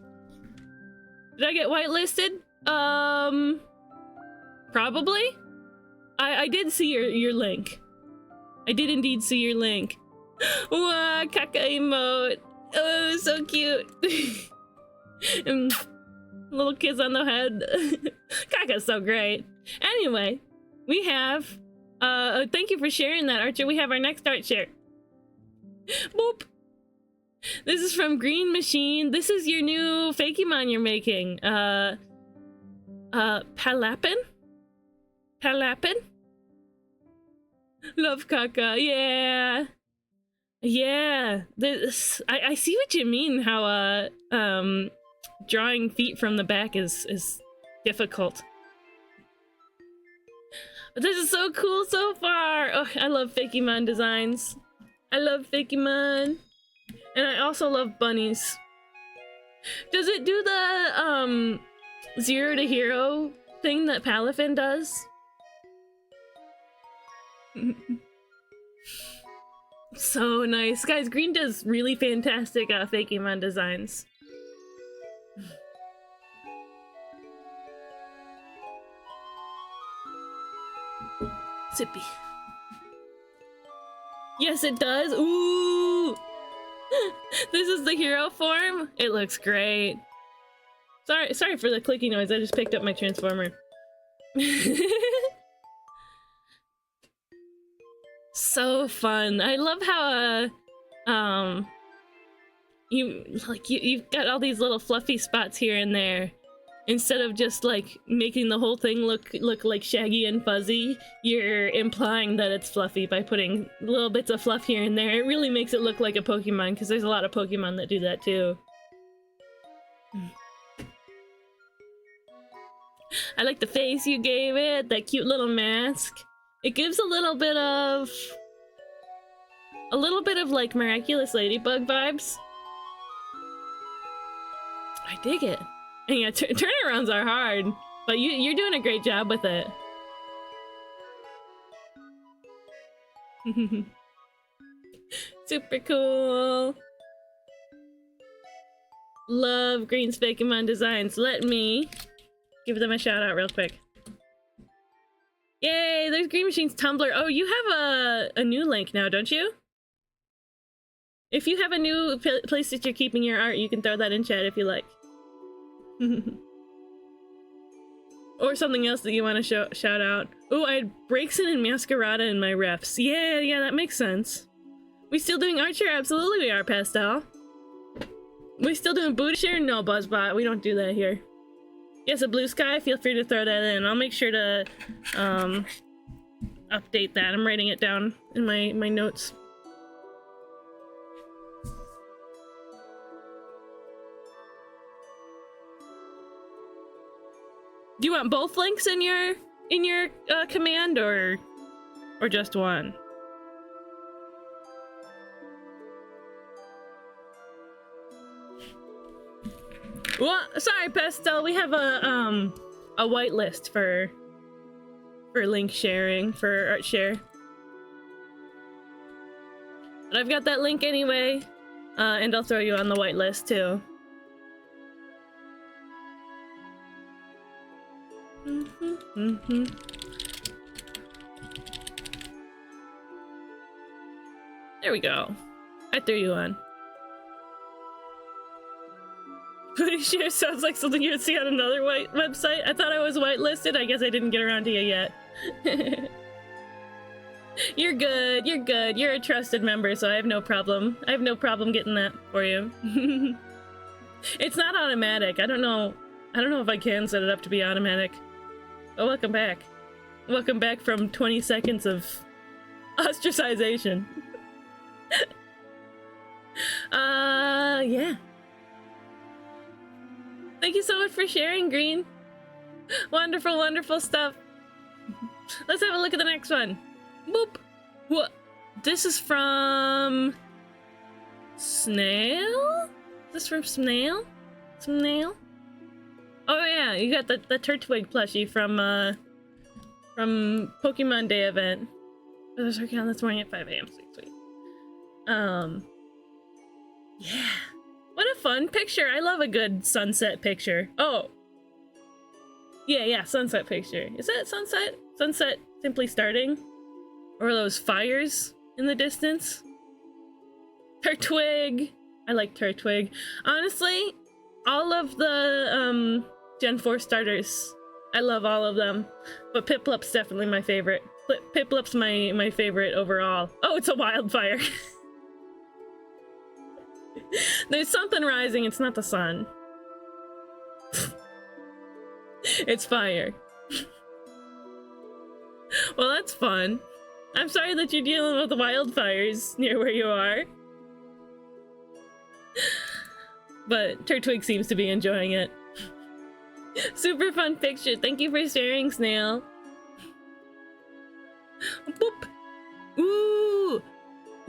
Did I get whitelisted? Probably? I did see your link. I did indeed see your link. Wow, Kaka emote. Oh, so cute. And little kiss on the head. Kaka's so great. Anyway, we have thank you for sharing that, Archer. We have our next art share. Boop. This is from Green Machine. This is your new Fakemon you're making. Palapin? Palapin? Love Kaka, yeah. Yeah. This I see what you mean, how drawing feet from the back is difficult. But this is so cool so far. Oh, I love Fakemon designs. I love Fakemon. And I also love bunnies. Does it do the zero to hero thing that Palafin does? So nice. Guys, Green does really fantastic Fakemon designs. Sippy. Yes, it does. Ooh! This is the hero form. It looks great. Sorry for the clicky noise. I just picked up my transformer. So fun. I love how you've got all these little fluffy spots here and there. Instead of just like making the whole thing look like shaggy and fuzzy, you're implying that it's fluffy by putting little bits of fluff here and there. It really makes it look like a Pokemon, because there's a lot of Pokemon that do that too. I like the face you gave it, that cute little mask. It gives a little bit of like Miraculous Ladybug vibes. I dig it. And yeah, turnarounds are hard, but you're doing a great job with it. Super cool. Love Green's Fakemon designs. Let me give them a shout out real quick. Yay, there's Green Machine's Tumblr. Oh, you have a new link now, don't you? If you have a new place that you're keeping your art, you can throw that in chat if you like. Or something else that you want to shout out. Oh, I had Breakson and Masquerada in my refs. Yeah, that makes sense. We still doing art share? Absolutely we are, Pastel. We still doing booty share? No, Buzzbot, we don't do that here. Yes, a blue sky, feel free to throw that in. I'll make sure to update that. I'm writing it down in my notes. Do you want both links in your command or just one? Well, sorry, Pastel. We have a whitelist for link sharing for art share. But I've got that link anyway, and I'll throw you on the whitelist too. There we go. I threw you on. Pretty sure sounds like something you would see on another website. I thought I was whitelisted. I guess I didn't get around to you yet. You're good. You're good. You're a trusted member, so I have no problem. I have no problem getting that for you. It's not automatic. I don't know if I can set it up to be automatic. Oh, welcome back. Welcome back from 20 seconds of ostracization. Yeah. Thank you so much for sharing, Green. Wonderful, wonderful stuff. Let's have a look at the next one. Boop. What? This is from Snail? Is this from Snail? Snail? Oh yeah, you got the Turtwig plushie from Pokemon Day event. I was working on this morning at 5 a.m. Sweet. Yeah. What a fun picture. I love a good sunset picture. Oh. Yeah, sunset picture. Is that sunset? Sunset simply starting? Or those fires in the distance? Turtwig. I like Turtwig. Honestly, all of the Gen 4 starters, I love all of them. But Piplup's definitely my favorite. Piplup's my favorite overall. Oh, it's a wildfire. There's something rising, it's not the sun. It's fire. Well, that's fun. I'm sorry that you're dealing with wildfires near where you are. But Turtwig seems to be enjoying it. Super fun picture. Thank you for sharing, Snail. Boop. Ooh.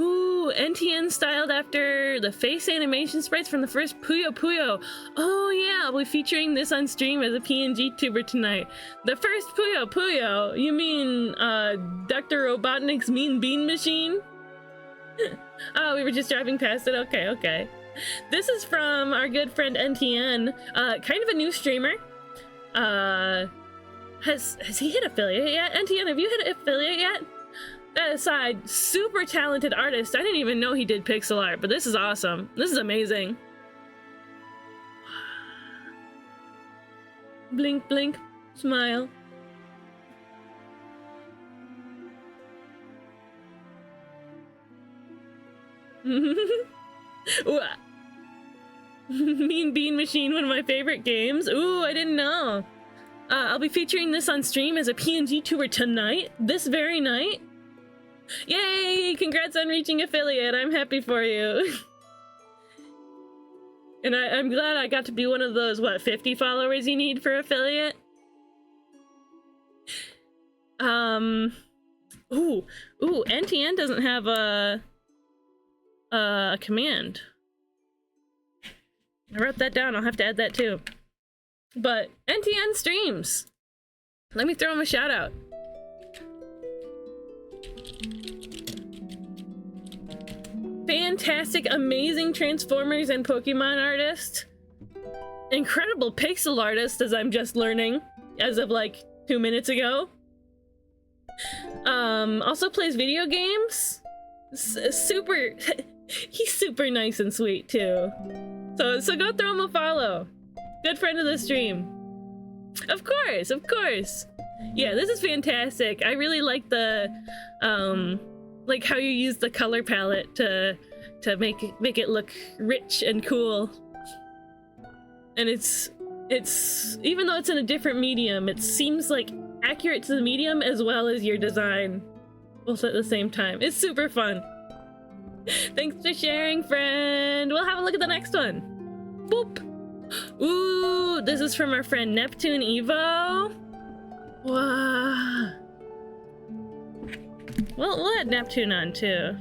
Ooh, NTN styled after the face animation sprites from the first Puyo Puyo. Oh yeah, I'll be featuring this on stream as a PNG tuber tonight. The first Puyo Puyo? You mean, Dr. Robotnik's Mean Bean Machine? Oh, we were just driving past it? Okay. This is from our good friend NTN, kind of a new streamer. Has he hit affiliate yet? NTN, have you hit affiliate yet? That aside, super talented artist. I didn't even know he did pixel art, but this is awesome. This is amazing. Blink, blink, smile. Ooh, Mean Bean Machine, one of my favorite games. Ooh, I didn't know. I'll be featuring this on stream as a PNG tuber tonight, this very night. Yay! Congrats on reaching affiliate. I'm happy for you. And I'm glad I got to be one of those, 50 followers you need for affiliate? Ooh, NTN doesn't have a command. I wrote that down. I'll have to add that too. But NTN streams. Let me throw him a shout out. Fantastic, amazing Transformers and Pokemon artist. Incredible pixel artist, as I'm just learning as of like 2 minutes ago. Also plays video games. Super, he's super nice and sweet too. So go throw him a follow. Good friend of the stream. Of course. Yeah, this is fantastic. I really like the, like how you use the color palette to make it look rich and cool. And it's even though it's in a different medium, it seems like accurate to the medium as well as your design, both at the same time. It's super fun. Thanks for sharing, friend. We'll have a look at the next one. Boop. Ooh, this is from our friend Neptune Evo. Wow. Well, we'll add Neptune on too.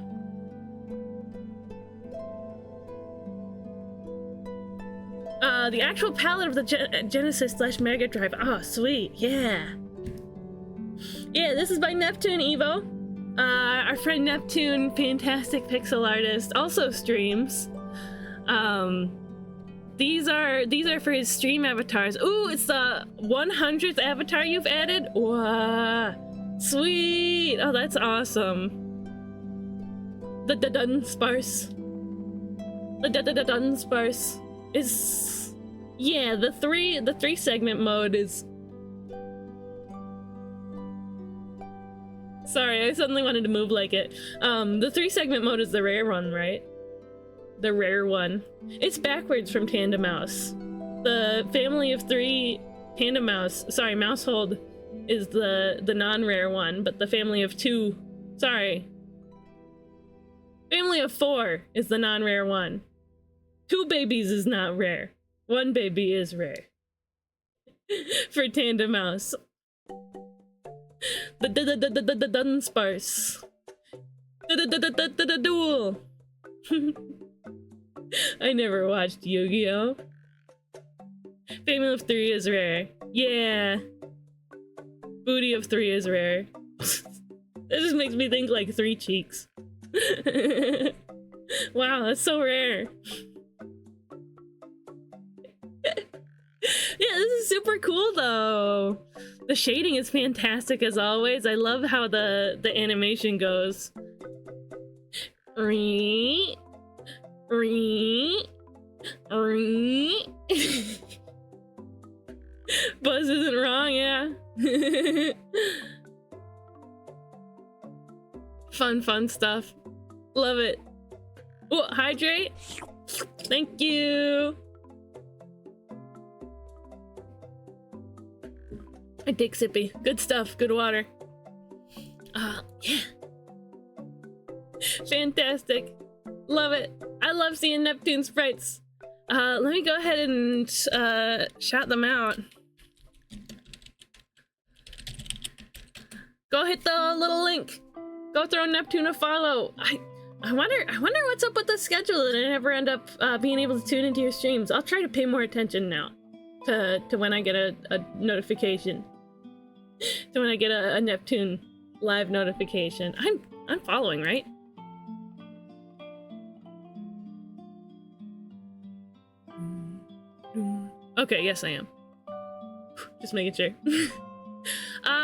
The actual palette of the Genesis/Mega Drive. Oh, sweet. Yeah. Yeah, this is by Neptune Evo. Our friend Neptune, fantastic pixel artist, also streams. These are for his stream avatars. Ooh, it's the 100th avatar you've added? Wow. Sweet. Oh, that's awesome. The Dunsparce. The Dunsparce is, yeah, the three segment mode is. Sorry, I suddenly wanted to move like it. The 3-segment mode is the rare one, right? The rare one. It's backwards from Tandem Mouse. The family of 3 Tandem Mouse, sorry, Mousehold is the non-rare one, but the family of 2, sorry. Family of 4 is the non-rare one. 2 babies is not rare. 1 baby is rare. For Tandem Mouse. The Dunsparce. The Duel. I never watched Yu-Gi-Oh! Family of 3 is rare. Yeah. Booty of 3 is rare. That just makes me think like 3 cheeks. Wow, that's so rare. Yeah, this is super cool though. The shading is fantastic as always. I love how the animation goes. Buzz isn't wrong, yeah. Fun stuff. Love it. Oh, hydrate. Thank you. I dig sippy. Good stuff. Good water. Yeah. Fantastic. Love it. I love seeing Neptune sprites. Let me go ahead and shout them out. Go hit the little link. Go throw Neptune a follow. I wonder what's up with the schedule that I never end up being able to tune into your streams. I'll try to pay more attention now to when I get a notification. To when I get a Neptune live notification. I'm following, right? Okay, yes I am. Just making sure.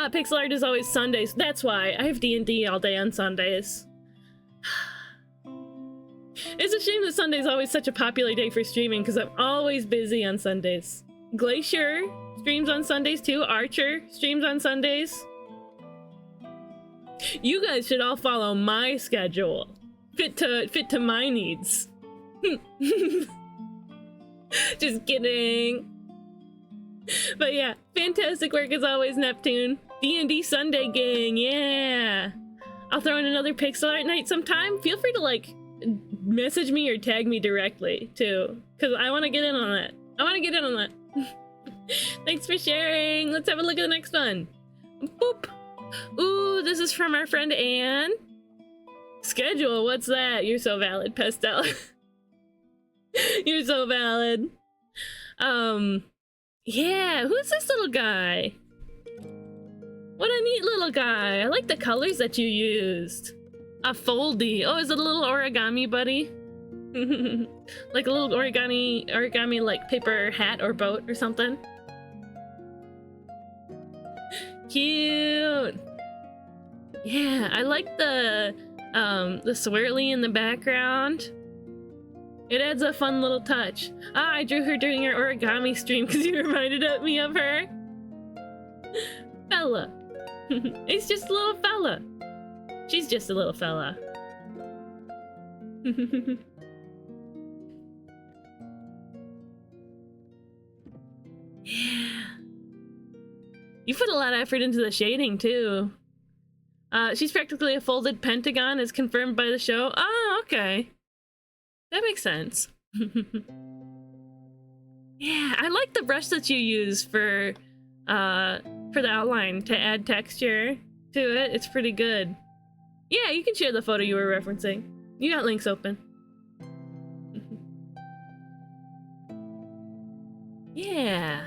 Pixel art is always Sundays. That's why. I have D&D all day on Sundays. It's a shame that Sunday's always such a popular day for streaming because I'm always busy on Sundays. Glacier streams on Sundays too. Archer streams on Sundays. You guys should all follow my schedule. Fit to my needs. Just kidding. But yeah, fantastic work as always, Neptune. D&D Sunday gang, yeah. I'll throw in another pixel art night sometime. Feel free to like message me or tag me directly too, because I want to get in on that. Thanks for sharing. Let's have a look at the next one. Boop. Ooh, this is from our friend Anne. Schedule, what's that? You're so valid, Pestel. You're so valid. Yeah, who's this little guy? What a neat little guy. I like the colors that you used. A foldy. Oh, is it a little origami buddy? Like a little origami like paper hat or boat or something. Cute. Yeah, I like the swirly in the background. It adds a fun little touch. I drew her during your origami stream because you reminded me of her. Fella. He's just a little fella. She's just a little fella. Yeah. You put a lot of effort into the shading too. She's practically a folded pentagon as confirmed by the show. Oh, okay. That makes sense. Yeah, I like the brush that you use for the outline to add texture to it. It's pretty good. Yeah, you can share the photo you were referencing. You got links open. Yeah.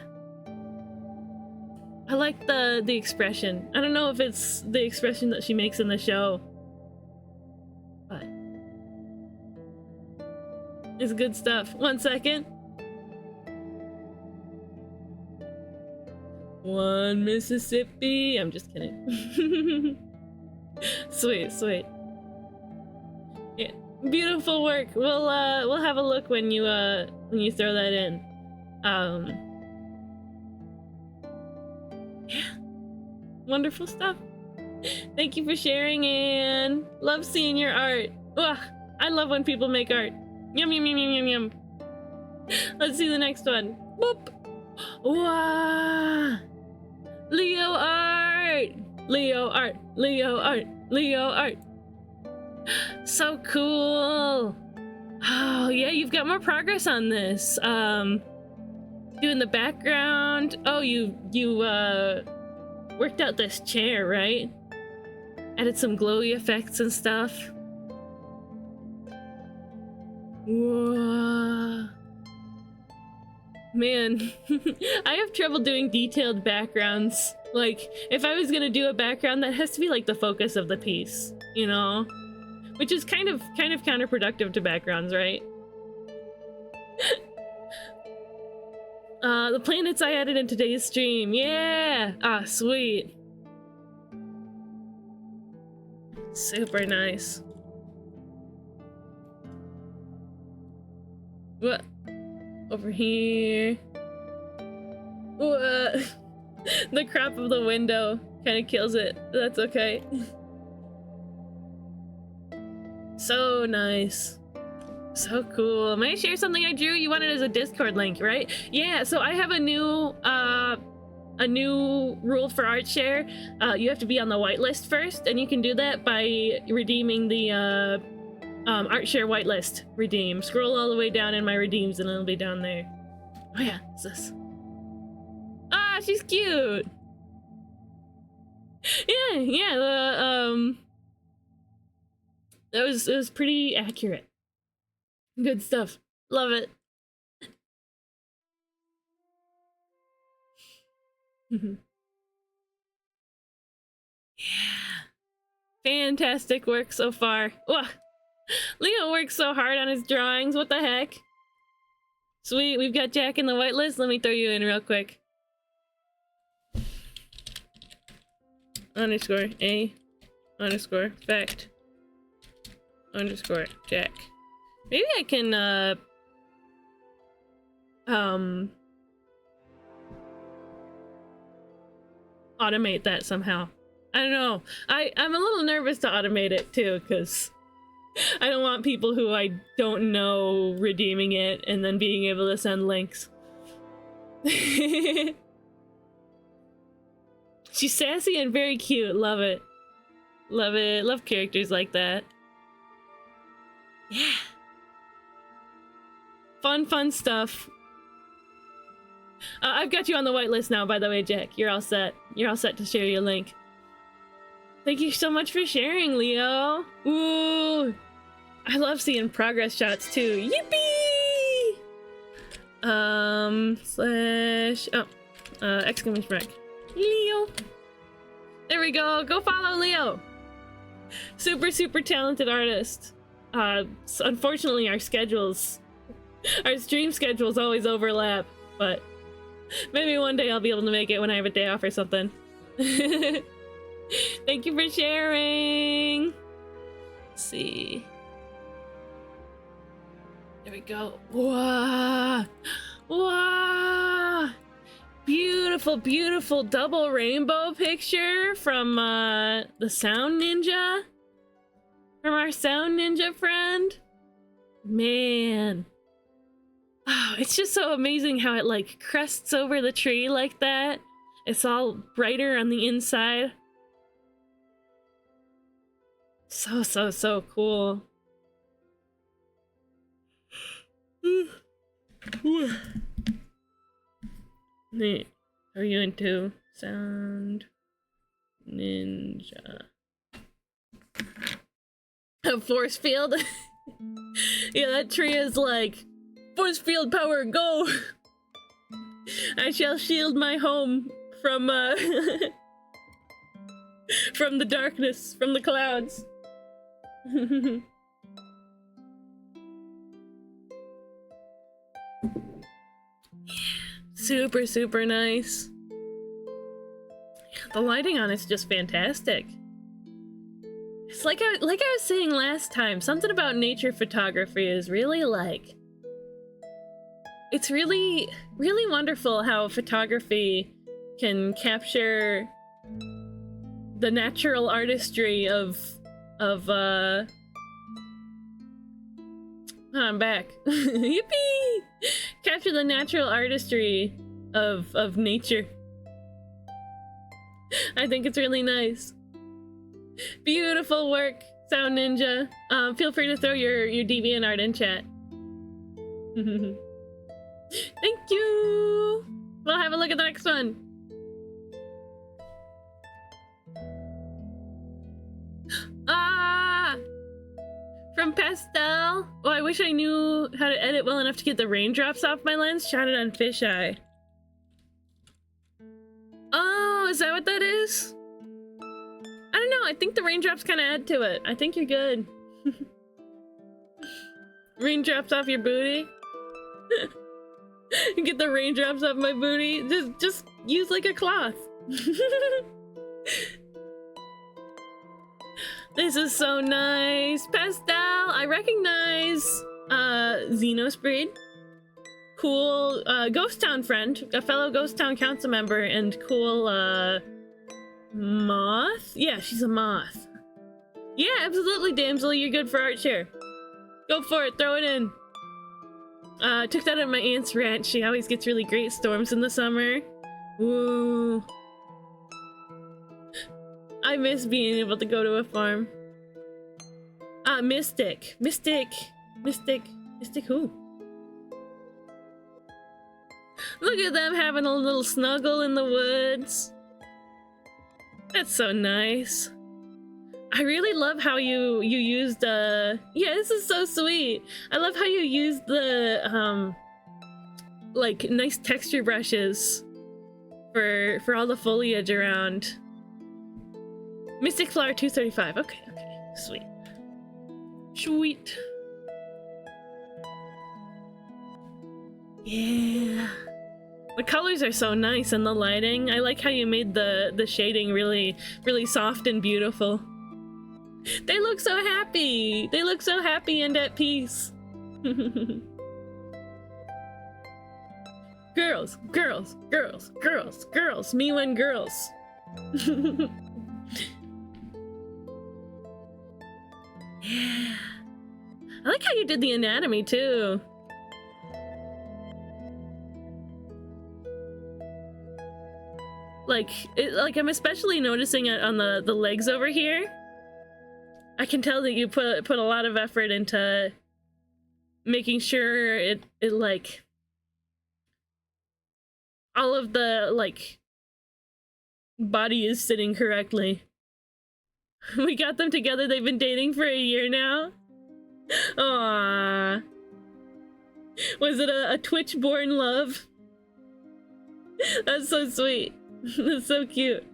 I like the expression. I don't know if it's the expression that she makes in the show, but it's good stuff. 1 second. One Mississippi. I'm just kidding. Sweet, sweet. Yeah. Beautiful work. We'll have a look when you throw that in. Yeah. Wonderful stuff. Thank you for sharing, and love seeing your art. Ugh, I love when people make art. Yum yum yum yum yum yum. Let's see the next one. Boop. Wow. Leo art. Leo art. Leo art. Leo art. So cool. Oh yeah, you've got more progress on this. Doing the background. Oh, you worked out this chair, right? Added some glowy effects and stuff. Whoa. Man, I have trouble doing detailed backgrounds. Like, if I was gonna do a background, that has to be like the focus of the piece, you know? Which is kind of counterproductive to backgrounds, right? The planets I added in today's stream. Yeah! Ah, sweet. Super nice. What? Over here. What? The crop of the window kind of kills it. That's okay. So nice. So cool. May I share something I drew? You want it as a Discord link, right? Yeah, so I have a new rule for ArtShare. You have to be on the whitelist first, and you can do that by redeeming the ArtShare whitelist redeem. Scroll all the way down in my redeems and it'll be down there. Oh yeah, what's this? Ah, she's cute! Yeah, it was pretty accurate. Good stuff. Love it. Yeah. Fantastic work so far. Whoa. Leo works so hard on his drawings. What the heck? Sweet, we've got Jack in the whitelist. Let me throw you in real quick. Underscore A underscore fact underscore Jack. Maybe I can automate that somehow. I don't know. I'm a little nervous to automate it too, because I don't want people who I don't know redeeming it and then being able to send links. She's sassy and very cute. Love it. Love it. Love characters like that. Yeah. Fun stuff. I've got you on the whitelist now, by the way, Jack. You're all set. You're all set to share your link. Thank you so much for sharing, Leo. Ooh. I love seeing progress shots too. Yippee! Exclamation mark. Leo. There we go. Go follow Leo. Super talented artist. Unfortunately our stream schedules always overlap, but maybe one day I'll be able to make it when I have a day off or something. Thank you for sharing. Let's see. There we go. Wow. Wow. Beautiful double rainbow picture from the Sound Ninja. From our Sound Ninja friend. Man. Oh, it's just so amazing how it like crests over the tree like that. It's all brighter on the inside. So cool. Neat. Are you into Sound Ninja? A force field? Yeah, that tree is like, force field power, go! I shall shield my home from from the darkness, from the clouds. Super nice. The lighting on it's just fantastic. It's like I was saying last time, something about nature photography is really like, it's really wonderful how photography can capture the natural artistry of I'm back. Yippee! Capture the natural artistry of nature. I think it's really nice. Beautiful work, Sound Ninja. Feel free to throw your DeviantArt in chat. Thank you! We'll have a look at the next one. Ah! From Pastel. Oh, I wish I knew how to edit well enough to get the raindrops off my lens. Shot it on fisheye. Oh, is that what that is? I don't know. I think the raindrops kind of add to it. I think you're good. Raindrops off your booty. Get the raindrops off my booty. Just use like a cloth. This is so nice. Pastel, I recognize Xenos Breed. Cool Ghost Town friend, a fellow Ghost Town council member, and cool moth? Yeah, she's a moth. Yeah, absolutely, damsel, you're good for art share. Go for it, throw it in. Took that at my aunt's ranch. She always gets really great storms in the summer. Ooh. I miss being able to go to a farm. Mystic who? Look at them having a little snuggle in the woods. That's so nice. I really love how you used yeah, this is so sweet. I love how you used the like nice texture brushes for all the foliage around. Mystic Flower 235. Okay, sweet. Sweet. Yeah. The colors are so nice and the lighting. I like how you made the shading really soft and beautiful. They look so happy. They look so happy and at peace. Girls. Me when girls. Yeah. I like how you did the anatomy too. Like I'm especially noticing it on the legs over here. I can tell that you put a lot of effort into making sure it like all of the like body is sitting correctly. We got them together. They've been dating for a year now. Aww. Was it a Twitch-born love? That's so sweet. That's so cute.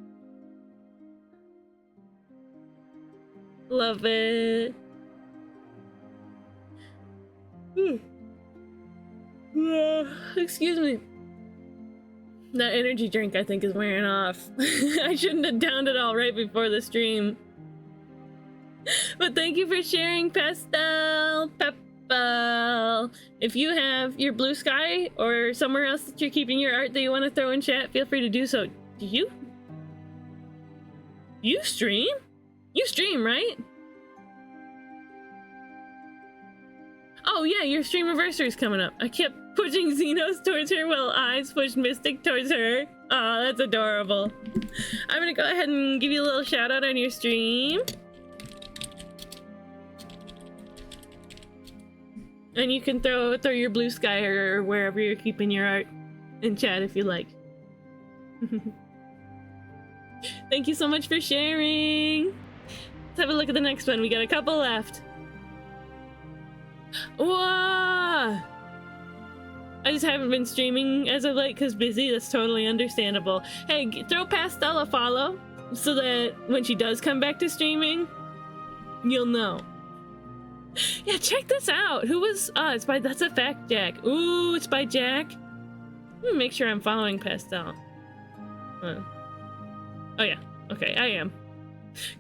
Love it. Excuse me. That energy drink I think is wearing off. I shouldn't have downed it all right before the stream. But thank you for sharing, Pastel. Pepel. If you have your Blue Sky or somewhere else that you're keeping your art that you want to throw in chat, feel free to do so. Do you? You stream? You stream, right? Oh yeah, your stream anniversary is coming up. I kept pushing Xenos towards her while Eyes pushed Mystic towards her. Aw, that's adorable. I'm gonna go ahead and give you a little shout out on your stream. And you can throw your Blue Sky or wherever you're keeping your art in chat if you like. Thank you so much for sharing. Let's have a look at the next one. We got a couple left. Whoa! I just haven't been streaming as of late because busy. That's totally understandable. Hey, throw Pastel a follow so that when she does come back to streaming, you'll know. Yeah, check this out. Who was? It's by. That's a fact, Jack. Ooh, it's by Jack. Let me make sure I'm following Pastel. Oh yeah. Okay, I am.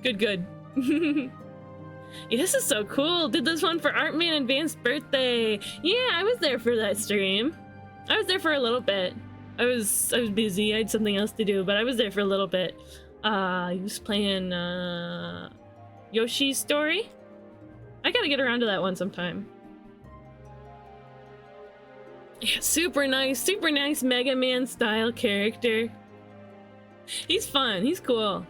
Good. Yeah, this is so cool. Did this one for Artman Advanced Birthday. Yeah, I was there for that stream. I was there for a little bit. I was busy. I had something else to do, but I was there for a little bit. He was playing Yoshi's Story. I gotta get around to that one sometime. Yeah, super nice Mega Man style character. He's fun. He's cool.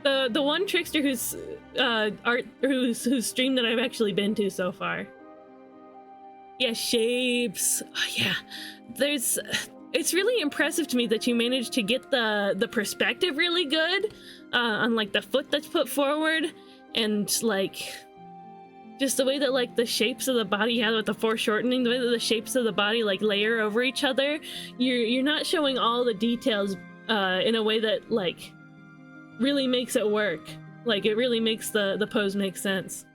The one trickster whose whose stream that I've actually been to so far. Yeah, shapes. Oh, yeah, it's really impressive to me that you managed to get the perspective really good on like the foot that's put forward, and like just the way that like the shapes of the body you have with the foreshortening, the way that the shapes of the body like layer over each other. You're not showing all the details in a way that like really makes it work. Like it really makes the pose make sense.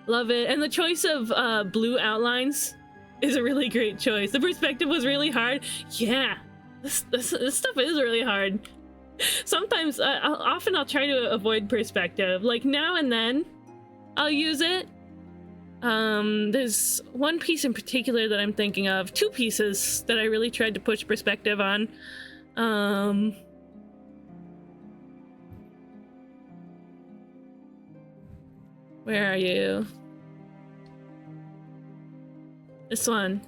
Love it. And the choice of blue outlines is a really great choice. The perspective was really hard. Yeah, this stuff is really hard. Sometimes often I'll try to avoid perspective. Like now and then I'll use it. There's one piece in particular that I'm thinking of, two pieces that I really tried to push perspective on. Where are you? This one.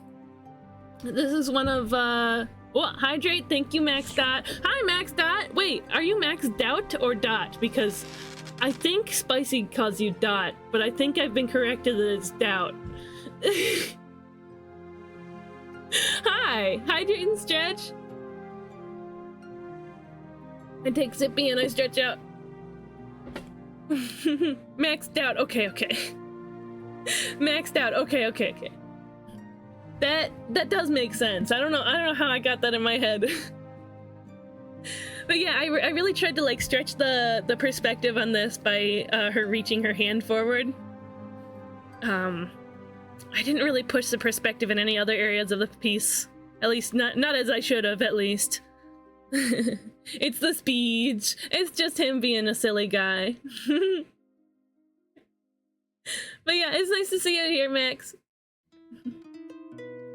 This is one of, well, hydrate, thank you, Max Dot. Hi, Max Dot! Wait, are you Max Doubt or Dot? Because I think Spicy calls you Dot, but I think I've been corrected that it's Doubt. Hi! Hydrate and stretch. I take sippy and I stretch out. Maxed out. Okay. Maxed out. Okay. That does make sense. I don't know how I got that in my head. But yeah, I really tried to like stretch the perspective on this by her reaching her hand forward. I didn't really push the perspective in any other areas of the piece. At least not as I should have, at least. It's the speech. It's just him being a silly guy. But yeah, it's nice to see you here, Max.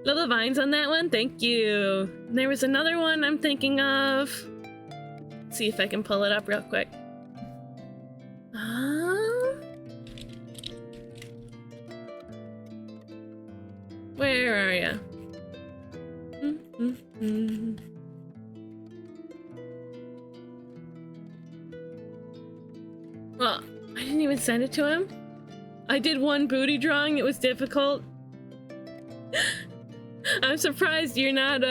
Love the vines on that one. Thank you. There was another one I'm thinking of. Let's see if I can pull it up real quick. Where are ya? Well, I didn't even send it to him. I did one booty drawing. It was difficult. I'm surprised you're not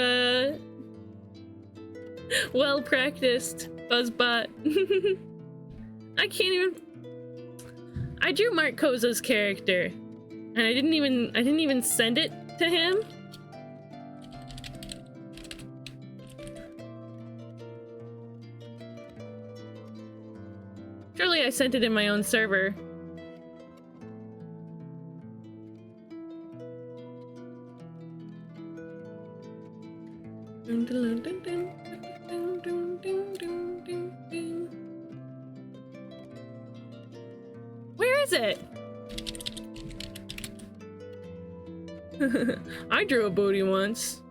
well practiced, Buzzbot. I can't even. I drew Mark Koza's character, and I didn't even send it to him. Surely I sent it in my own server. Where is it? I drew a booty once.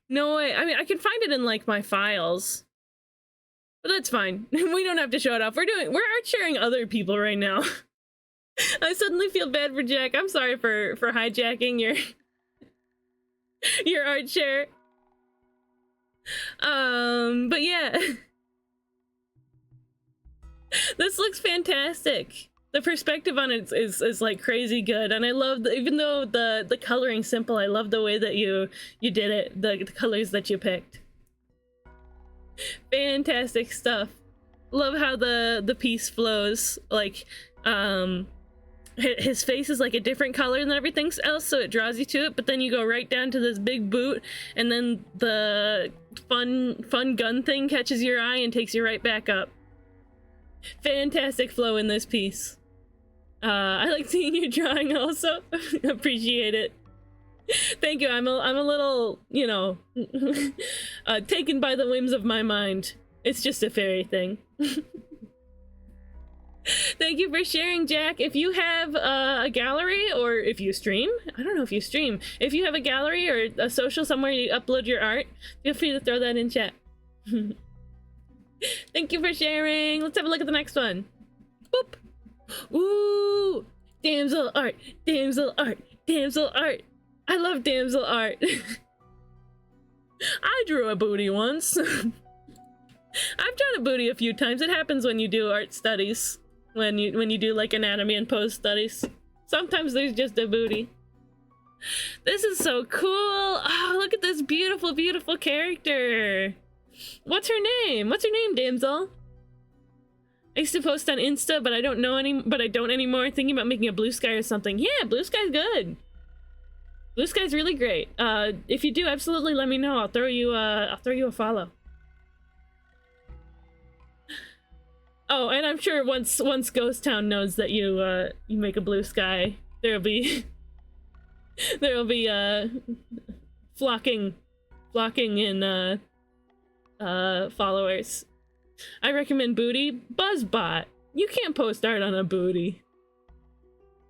No way. I mean, I can find it in like my files. But that's fine. We don't have to show it off. We're art sharing other people right now. I suddenly feel bad for Jack. I'm sorry for hijacking your art share. But yeah. This looks fantastic. The perspective on it is like crazy good, and I love even though the coloring's simple, I love the way that you did it, the colors that you picked. Fantastic stuff. Love how the piece flows. Like his face is like a different color than everything else, so it draws you to it, but then you go right down to this big boot, and then the fun gun thing catches your eye and takes you right back up. Fantastic flow in this piece. I like seeing your drawing also. Appreciate it. Thank you. I'm a little, you know, taken by the whims of my mind. It's just a fairy thing. Thank you for sharing, Jack. If you have a gallery, or if you stream, I don't know if you stream. If you have a gallery or a social somewhere you upload your art, feel free to throw that in chat. Thank you for sharing. Let's have a look at the next one. Boop. Ooh, damsel art, damsel art, damsel art. I love damsel art. I drew a booty once. I've drawn a booty a few times. It happens when you do art studies. When you do like anatomy and pose studies. Sometimes there's just a booty. This is so cool. Oh, look at this beautiful, beautiful character. What's her name? What's her name, damsel? I used to post on Insta, but I don't anymore. Thinking about making a Blue Sky or something. Yeah, Blue Sky's good. Blue Sky's really great. If you do, absolutely let me know. I'll throw you a follow. Oh, and I'm sure once Ghost Town knows that you make a Blue Sky, there'll be flocking in followers. I recommend booty. Buzzbot. You can't post art on a booty.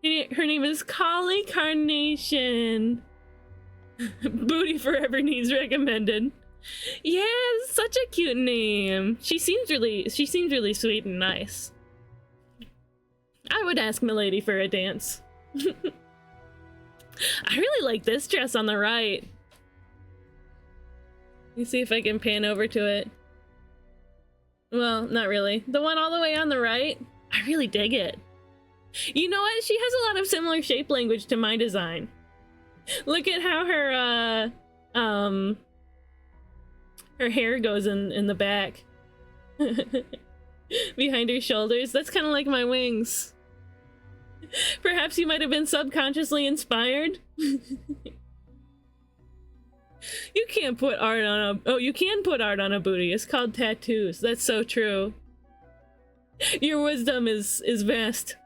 Her name is Collie Carnation. Booty forever needs recommended. Yeah, such a cute name. She seems really sweet and nice. I would ask Milady for a dance. I really like this dress on the right. Let me see if I can pan over to it. Well, not really. The one all the way on the right, I really dig it. You know what? She has a lot of similar shape language to my design. Look at how her hair goes in the back. Behind her shoulders. That's kind of like my wings. Perhaps you might have been subconsciously inspired. You can't put art on a... Oh, you can put art on a booty. It's called tattoos. That's so true. Your wisdom is vast.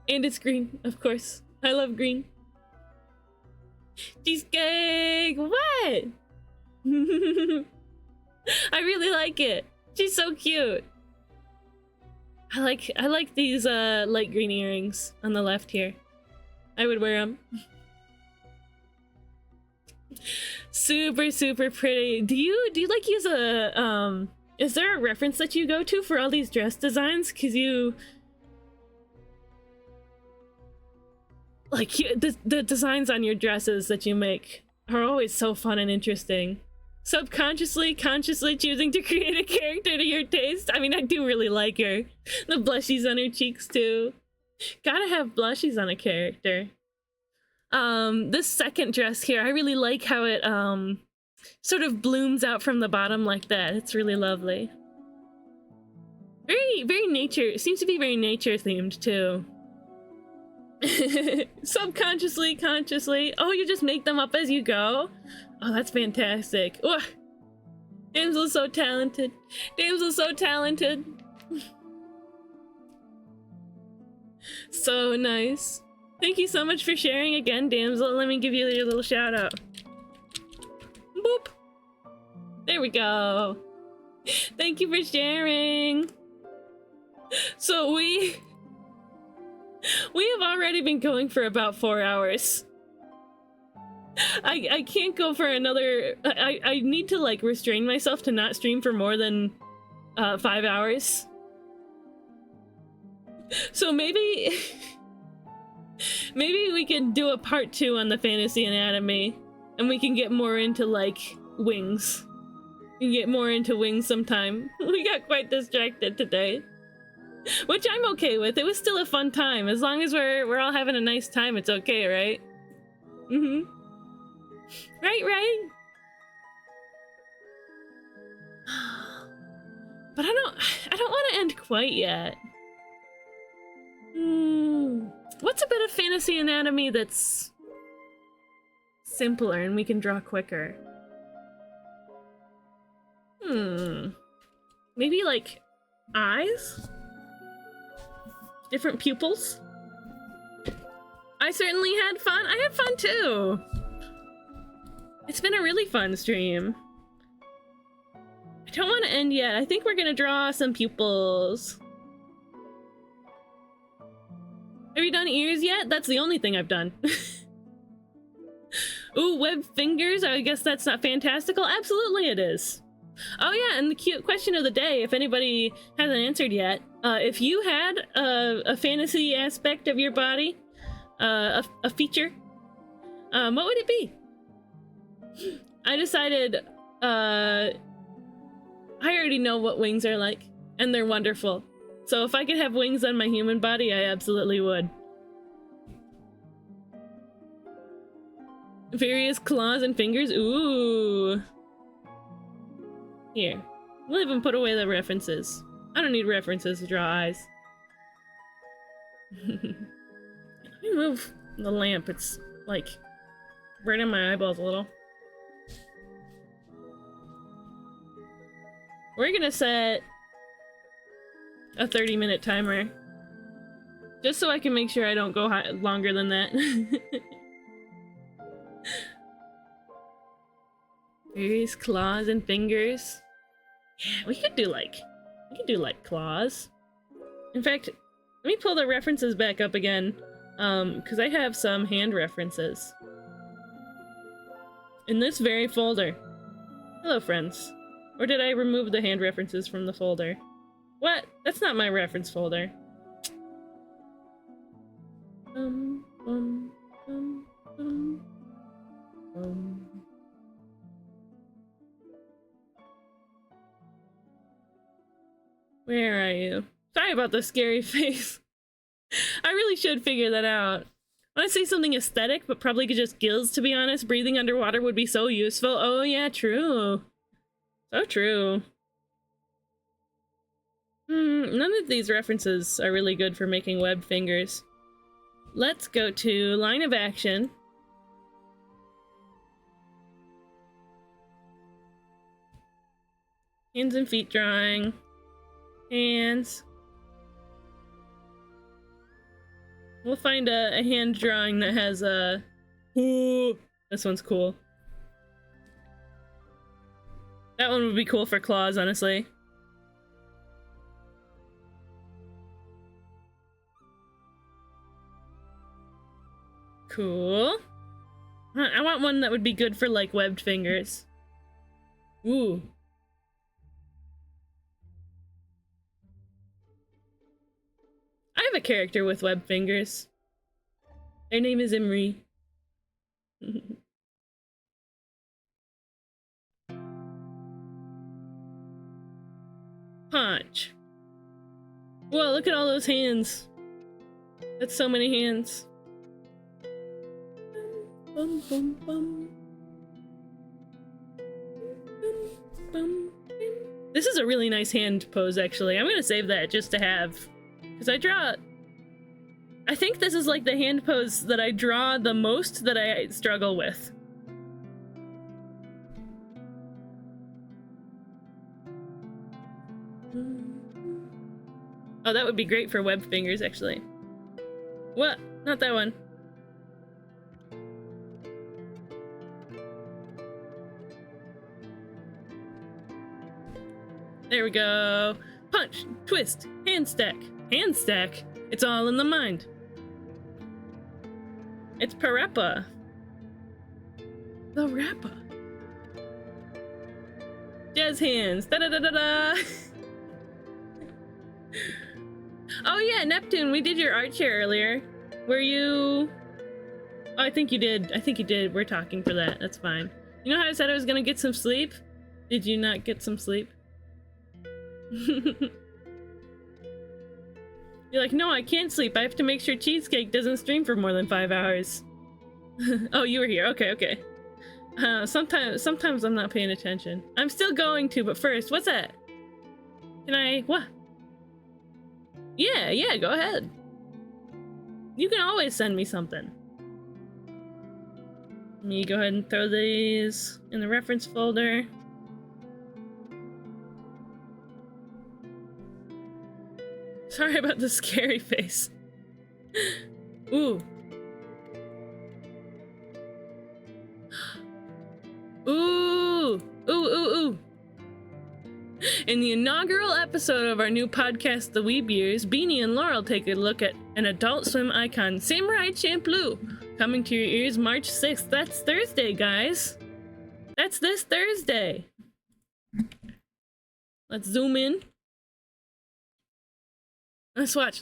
And it's green, of course. I love green. Cheesecake! What? I really like it. She's so cute. I like these light green earrings on the left here. I would wear them. Super, super pretty. Do you like use a is there a reference that you go to for all these dress designs? Cause you like the designs on your dresses that you make are always so fun and interesting. Subconsciously, consciously choosing to create a character to your taste. I mean, I do really like her. The blushies on her cheeks too. Gotta have blushies on a character. This second dress here, I really like how it sort of blooms out from the bottom like that. It's really lovely. Very nature. It seems to be very nature themed too. Subconsciously, consciously. Oh, you just make them up as you go? Oh, that's fantastic. Ugh. Damsel's so talented. Damsel's so talented. So nice. Thank you so much for sharing again, Damsel. Let me give you your little shout out. Boop. There we go. Thank you for sharing. So we have already been going for about 4 hours. I can't go for another... I need to like restrain myself to not stream for more than 5 hours. So maybe we can do a part 2 on the fantasy anatomy, and we can get more into like wings. We can get more into wings sometime. We got quite distracted today, which I'm okay with. It was still a fun time. As long as we're all having a nice time, it's okay, right? Right. But I don't want to end quite yet. What's a bit of fantasy anatomy that's simpler and we can draw quicker? Maybe like eyes? Different pupils? I certainly had fun. I had fun too. It's been a really fun stream. I don't want to end yet. I think we're gonna draw some pupils. Have you done ears yet? That's the only thing I've done. Ooh, web fingers? I guess that's not fantastical. Absolutely it is. Oh yeah, and the cute question of the day, if anybody hasn't answered yet, if you had a fantasy aspect of your body, a feature, what would it be? I decided, I already know what wings are like, and they're wonderful. So if I could have wings on my human body, I absolutely would. Various claws and fingers? Ooh. Here. We'll even put away the references. I don't need references to draw eyes. Let me move the lamp. It's, like, burning my eyeballs a little. We're gonna set a 30-minute timer. Just so I can make sure I don't go longer than that. Various claws and fingers. Yeah, we could do like claws. In fact, let me pull the references back up again. Because I have some hand references. In this very folder. Hello, friends. Or did I remove the hand references from the folder? What? That's not my reference folder. Where are you? Sorry about the scary face. I really should figure that out. I want to say something aesthetic, but probably just gills, to be honest. Breathing underwater would be so useful. Oh yeah, true. So true. None of these references are really good for making webbed fingers. Let's go to line of action. Hands and feet drawing. Hands. We'll find a hand drawing that has a... Ooh, this one's cool. That one would be cool for claws, honestly. Cool. I want one that would be good for, like, webbed fingers. Ooh. I have a character with webbed fingers. Their name is Imri. Punch. Whoa, look at all those hands. That's so many hands. Bum, bum, bum. This is a really nice hand pose, actually. I'm gonna save that just to have. Because I think this is like the hand pose that I draw the most that I struggle with. Oh, that would be great for web fingers, actually. What? Not that one. There we go. Punch, twist, hand stack. Hand stack? It's all in the mind. It's Parappa. The Rappa. Jazz hands. Da da da da da. Oh yeah, Neptune, we did your art share earlier. Were you... Oh, I think you did. I think you did. We're talking for that. That's fine. You know how I said I was gonna get some sleep? Did you not get some sleep? You're like, no, I can't sleep. I have to make sure Cheesecake doesn't stream for more than 5 hours. Oh, you were here. Okay, okay. Sometimes I'm not paying attention. I'm still going to, but first, what's that? Can I... What? Yeah, go ahead. You can always send me something. Let me go ahead and throw these in the reference folder. Sorry about the scary face. Ooh. In the inaugural episode of our new podcast, The Weeb Years, Beanie and Laurel take a look at an Adult Swim icon, Samurai Champloo, coming to your ears March 6th. That's Thursday, guys. That's this Thursday. Let's zoom in. Let's watch.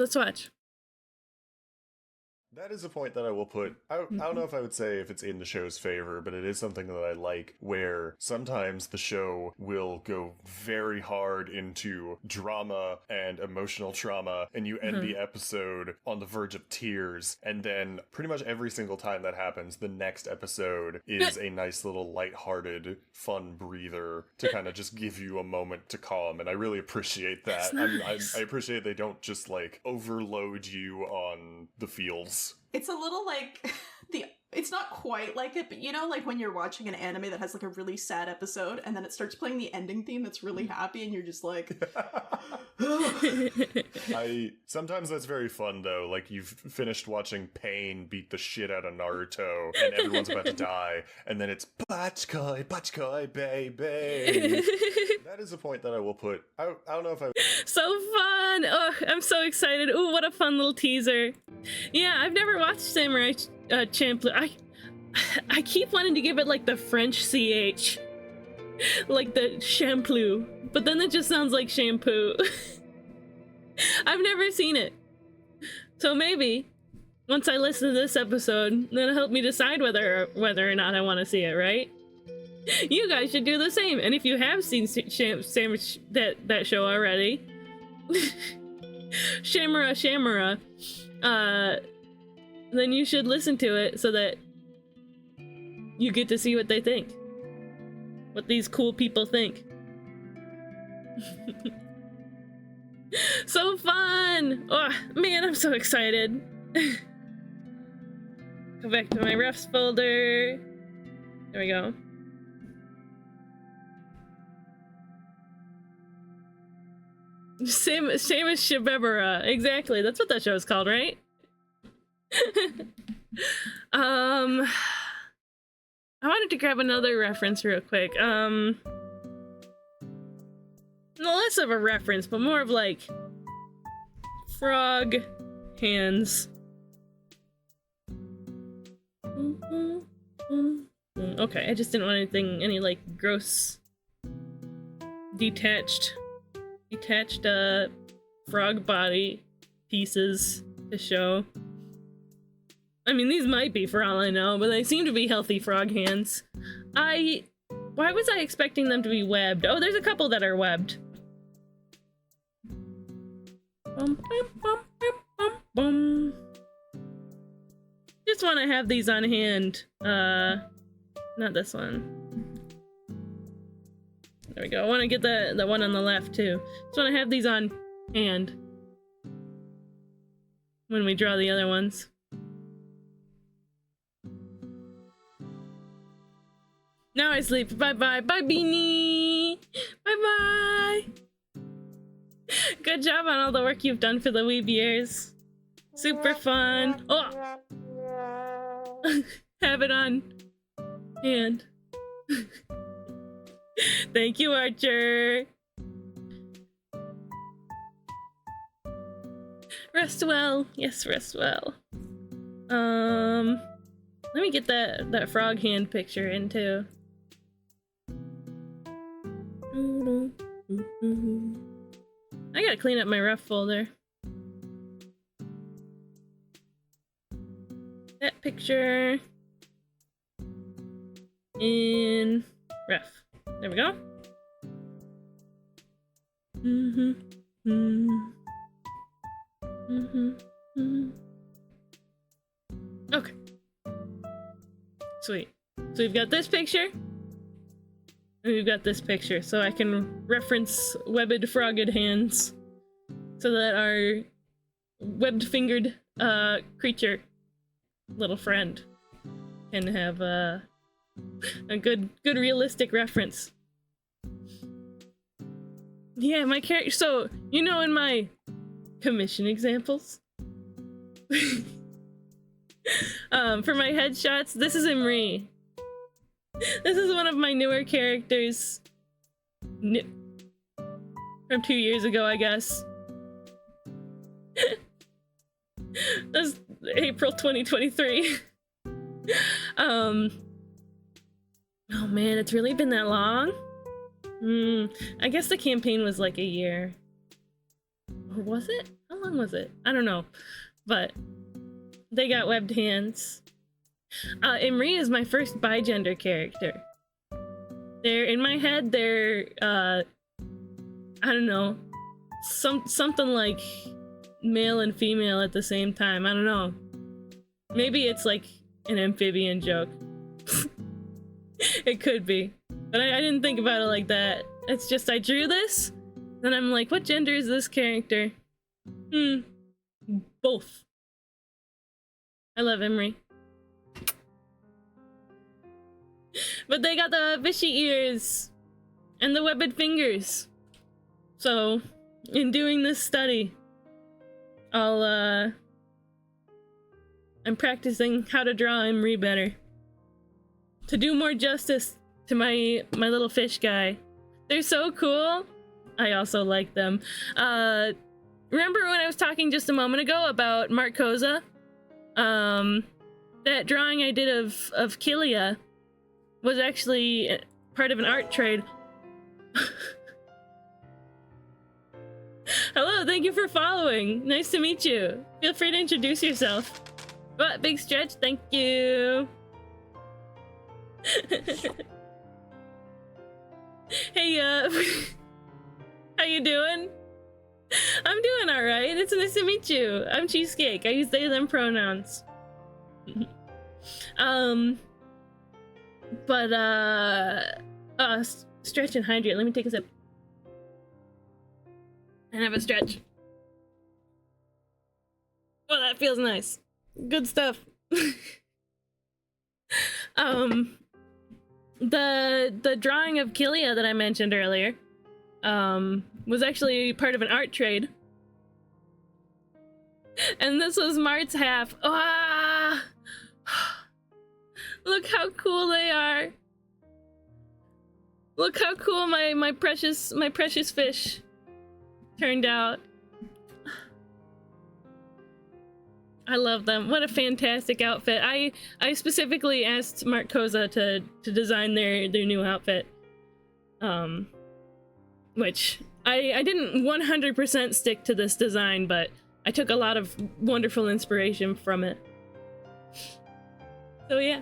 That is a point that I will put. I don't know if I would say if it's in the show's favor, but it is something that I like, where sometimes the show will go very hard into drama and emotional trauma, and you end the episode on the verge of tears, and then pretty much every single time that happens, the next episode is a nice little lighthearted, fun breather to kind of just give you a moment to calm, and I really appreciate that. Nice. I appreciate they don't just like overload you on the feels. It's a little like it's not quite like it, but you know, like when you're watching an anime that has like a really sad episode and then it starts playing the ending theme that's really happy and you're just like Sometimes that's very fun though, like you've finished watching Pain beat the shit out of Naruto and everyone's about to die, and then it's Bachkoi baby. That is a point that I will put. I don't know if I So fun! Oh, I'm so excited. Ooh, what a fun little teaser. Yeah, I've never watched Samurai Champloo. I keep wanting to give it like the French CH. Like the Champloo. But then it just sounds like shampoo. I've never seen it. So maybe, once I listen to this episode, that'll help me decide whether or not I want to see it, right? You guys should do the same. And if you have seen that show already, Shamura, then you should listen to it so that you get to see what they think. What these cool people think. So fun! Oh, man, I'm so excited. Go back to my refs folder. There we go. Same as Shibebera. Exactly. That's what that show is called, right? I wanted to grab another reference real quick. No less of a reference, but more of like frog hands. Okay, I just didn't want any like gross detached frog body pieces to show. I mean, these might be for all I know, but they seem to be healthy frog hands. Why was I expecting them to be webbed? Oh, there's a couple that are webbed. Just want to have these on hand. Not this one. There we go. I want to get the one on the left too. Just want to have these on hand when we draw the other ones. Now I sleep. Bye-bye. Bye, Beanie! Bye-bye! Good job on all the work you've done for the Weeb Years. Super fun. Oh! Have it on hand. Thank you, Archer. Rest well. Yes, rest well. Let me get that frog hand picture in too. I gotta clean up my ref folder. That picture in ref. There we go. Okay. Sweet. So we've got this picture. And we've got this picture, so I can reference webbed frogged hands. So that our webbed-fingered creature little friend can have a good realistic reference. Yeah, my character. So you know, in my commission examples, for my headshots, this is Imri. This is one of my newer characters. from 2 years ago, I guess. That's April 2023. Oh man, it's really been that long? I guess the campaign was like a year. Or was it? How long was it? I don't know. But they got webbed hands. Imri is my first bigender character. They're in my head, they're I don't know. Something like male and female at the same time. I don't know. Maybe it's like an amphibian joke. It could be. But I didn't think about it like that. It's just I drew this, and I'm like, what gender is this character? Both. I love Imri. But they got the fishy ears and the webbed fingers. So, in doing this study, I'm practicing how to draw Imri better. To do more justice to my little fish guy. They're so cool. I also like them. Remember when I was talking just a moment ago about Mark Koza? That drawing I did of Kilia was actually part of an art trade. Hello, thank you for following. Nice to meet you. Feel free to introduce yourself. What, big stretch? Thank you. Hey, how you doing? I'm doing alright. It's nice to meet you. I'm Cheesecake. I use they, them pronouns. Stretch and hydrate. Let me take a sip. And have a stretch. Oh, that feels nice. Good stuff. The drawing of Kilia that I mentioned earlier, was actually part of an art trade. And this was Mart's half. Ah! Look how cool they are. Look how cool my precious fish turned out. I love them. What a fantastic outfit. I specifically asked Mark Koza to design their new outfit. Which I didn't 100% stick to this design, but I took a lot of wonderful inspiration from it. So yeah.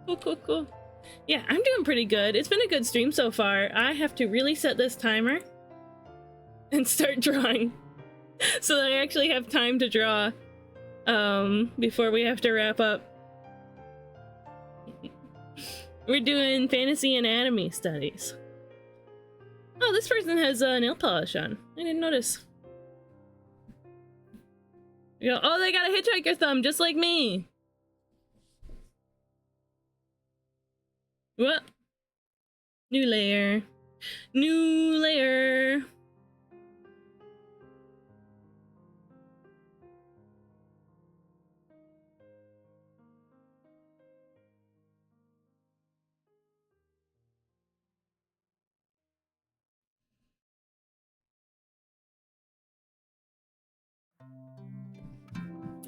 Cool. Yeah, I'm doing pretty good. It's been a good stream so far. I have to really set this timer and start drawing so that I actually have time to draw before we have to wrap up. We're doing fantasy anatomy studies. Oh, this person has nail polish on. I didn't notice. Oh, they got a hitchhiker thumb just like me. What? New layer. New layer.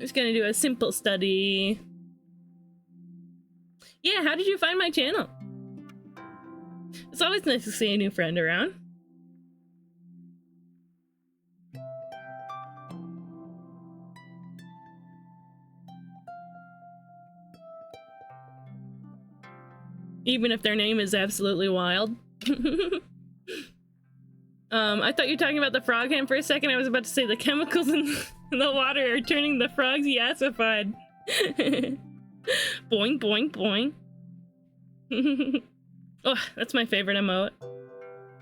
Just gonna do a simple study. Yeah, how did you find my channel? It's always nice to see a new friend around. Even if their name is absolutely wild. I thought you were talking about the frog hand for a second. I was about to say the chemicals in the water are turning the frogs yassified. Boing, boing, boing. Oh, that's my favorite emote.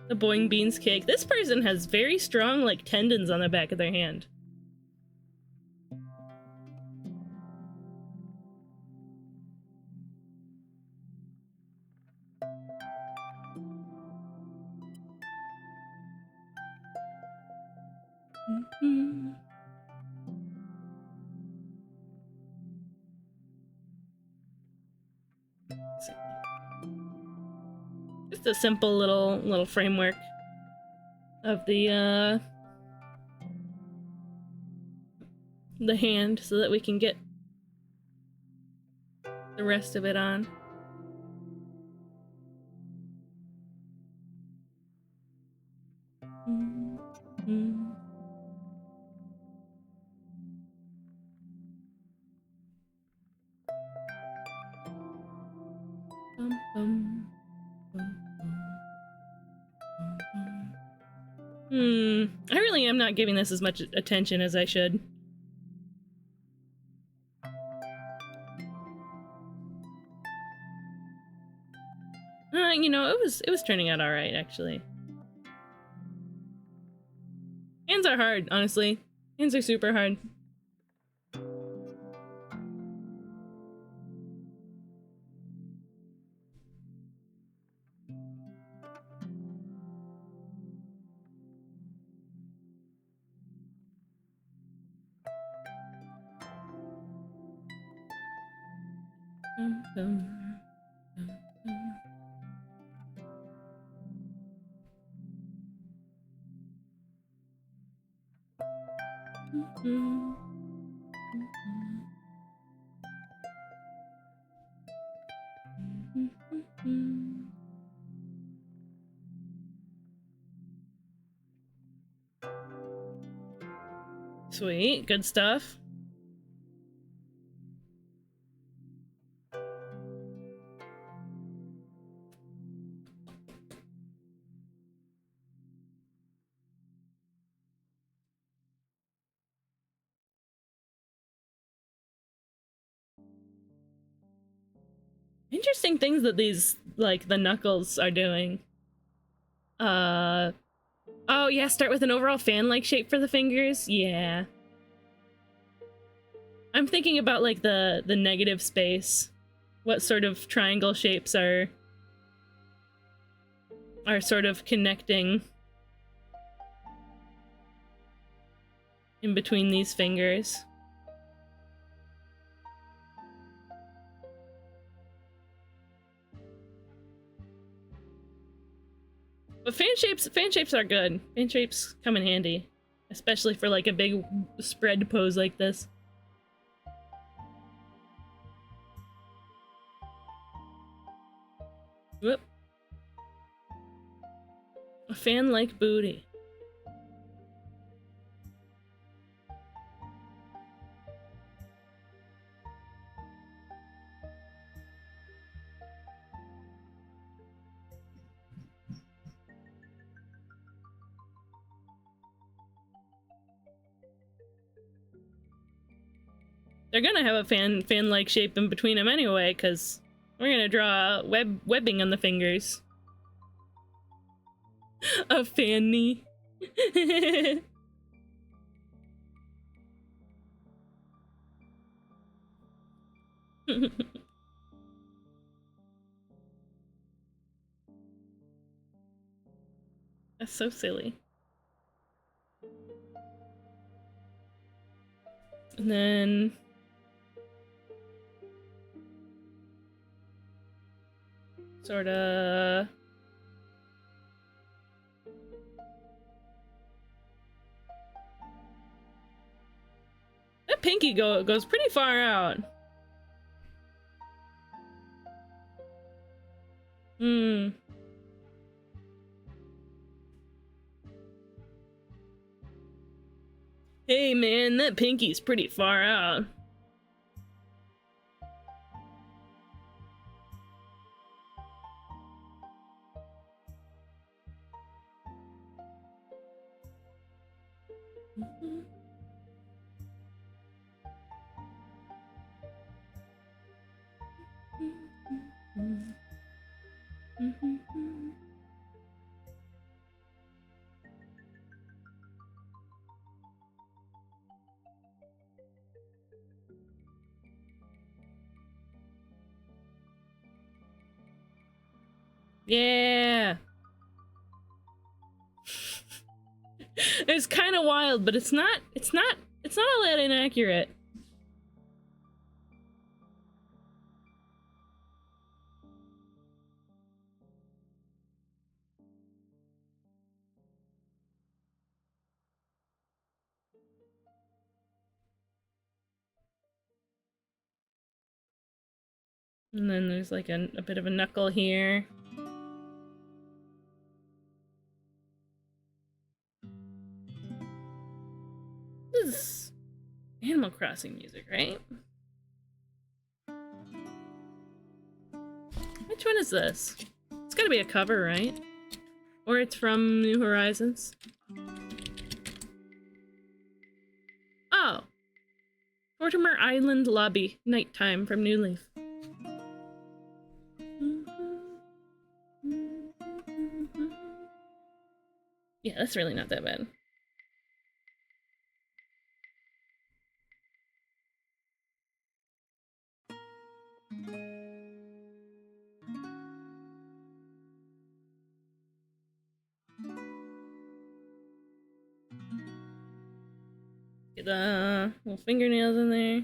The boing beans cake. This person has very strong, like, tendons on the back of their hand. Just a simple little framework. of the hand so that we can get the rest of it on. I really am not giving this as much attention as I should. You know, it was turning out alright, actually. Hands are hard, honestly. Hands are super hard. Sweet, good stuff. Interesting things that these, like, the Knuckles are doing. Oh yeah, start with an overall fan-like shape for the fingers? Yeah. I'm thinking about, like, the negative space. What sort of triangle shapes are sort of connecting in between these fingers. But fan shapes are good. Fan shapes come in handy, especially for like a big spread pose like this. Whoop. A fan-like booty. They're gonna have a fan-like shape in between them anyway, because we're gonna draw webbing on the fingers. A fan knee. That's so silly. And then sorta that pinky goes pretty far out. Hey man, that pinky's pretty far out. Yeah. It's kind of wild, but it's not all that inaccurate. And then there's like a bit of a knuckle here. This is Animal Crossing music, right? Which one is this? It's gotta be a cover, right? Or it's from New Horizons. Oh! Mortimer Island Lobby, nighttime from New Leaf. Yeah, that's really not that bad. Get the little fingernails in there.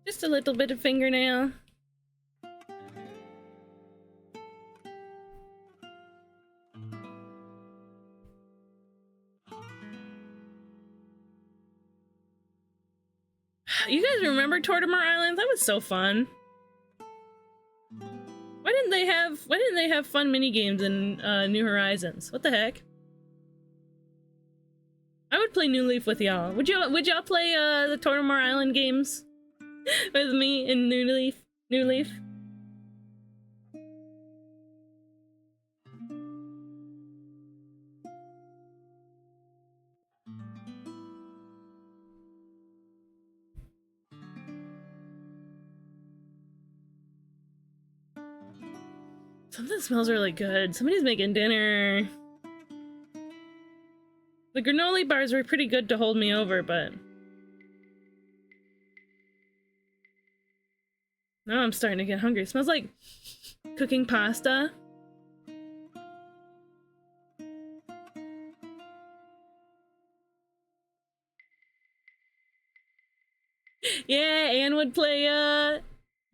Just a little bit of fingernail. You guys remember Tortimer Island? That was so fun. Why didn't they have fun mini games in New Horizons? What the heck? I would play New Leaf with y'all. Would y'all play the Tortimer Island games with me in New Leaf? New Leaf? Something smells really good. Somebody's making dinner. The granola bars were pretty good to hold me over, but now I'm starting to get hungry. It smells like cooking pasta. Yeah, Anne would play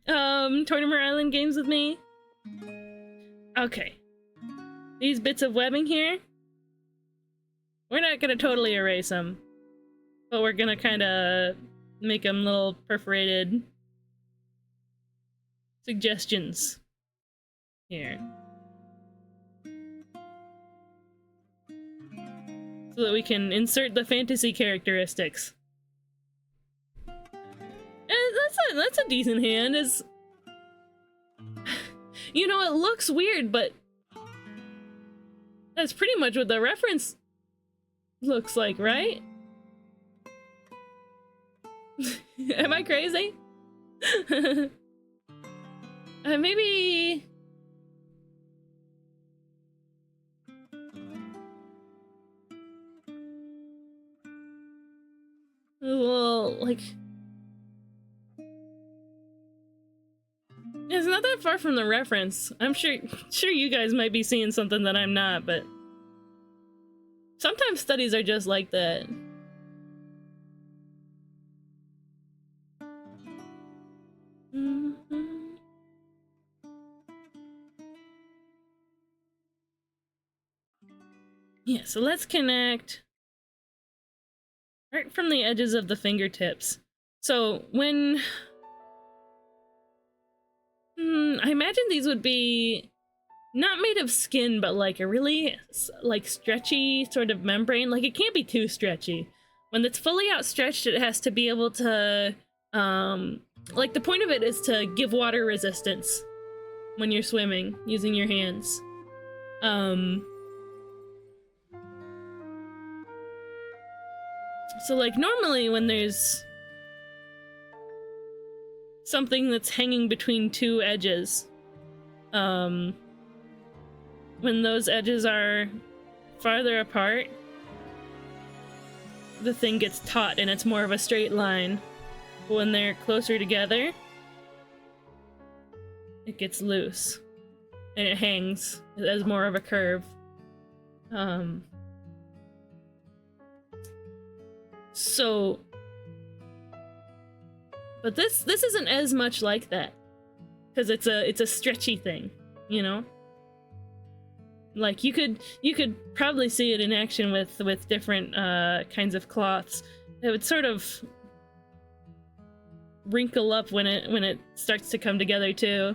Tortimer Island games with me. Okay. These bits of webbing here, we're not gonna totally erase them, but we're gonna kind of make them little perforated suggestions here. So that we can insert the fantasy characteristics. And that's a decent hand. Is you know, it looks weird, but that's pretty much what the reference looks like, right? Am I crazy? Maybe... Well, like... It's not that far from the reference. I'm sure you guys might be seeing something that I'm not, but sometimes studies are just like that. Yeah, so let's connect right from the edges of the fingertips. So when... I imagine these would be not made of skin, but like a really like stretchy sort of membrane. Like it can't be too stretchy. When it's fully outstretched, it has to be able to, like the point of it is to give water resistance when you're swimming using your hands. So like normally when there's something that's hanging between two edges, when those edges are farther apart, the thing gets taut and it's more of a straight line. But when they're closer together, it gets loose and it hangs as more of a curve. But this isn't as much like that, because it's a stretchy thing, you know. Like you could probably see it in action with different kinds of cloths. It would sort of wrinkle up when it starts to come together too.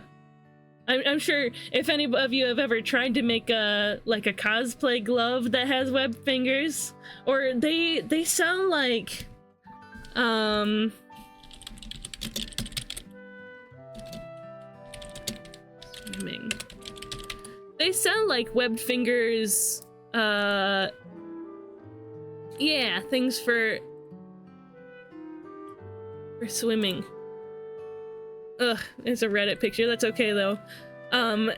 I'm sure if any of you have ever tried to make a cosplay glove that has webbed fingers, or they sound like swimming. They sound like webbed fingers, yeah, things for swimming. Ugh, it's a Reddit picture, that's okay though. And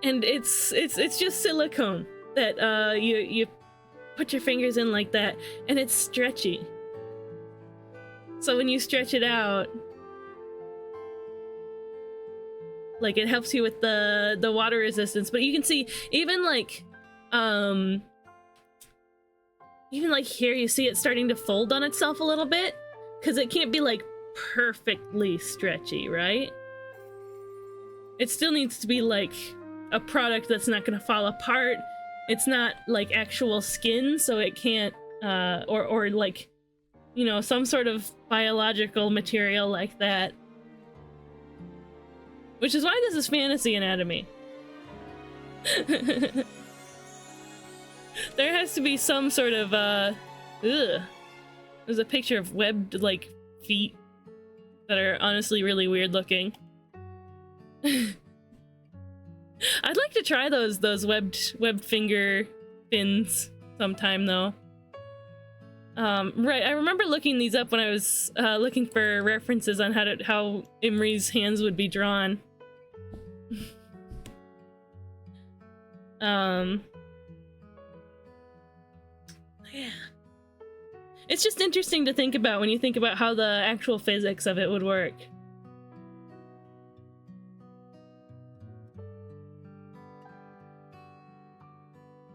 it's just silicone that you put your fingers in like that, and it's stretchy. So when you stretch it out, like it helps you with the water resistance. But you can see even like here you see it starting to fold on itself a little bit, because it can't be like perfectly stretchy, right? It still needs to be like a product that's not gonna fall apart. It's not like actual skin, so it can't or like, you know, some sort of biological material like that. Which is why this is fantasy anatomy. There has to be some sort of ugh. There's a picture of webbed like feet that are honestly really weird looking. I'd like to try those webbed finger fins sometime though. Right, I remember looking these up when I was looking for references on how Imri's hands would be drawn. Yeah. It's just interesting to think about when you think about how the actual physics of it would work.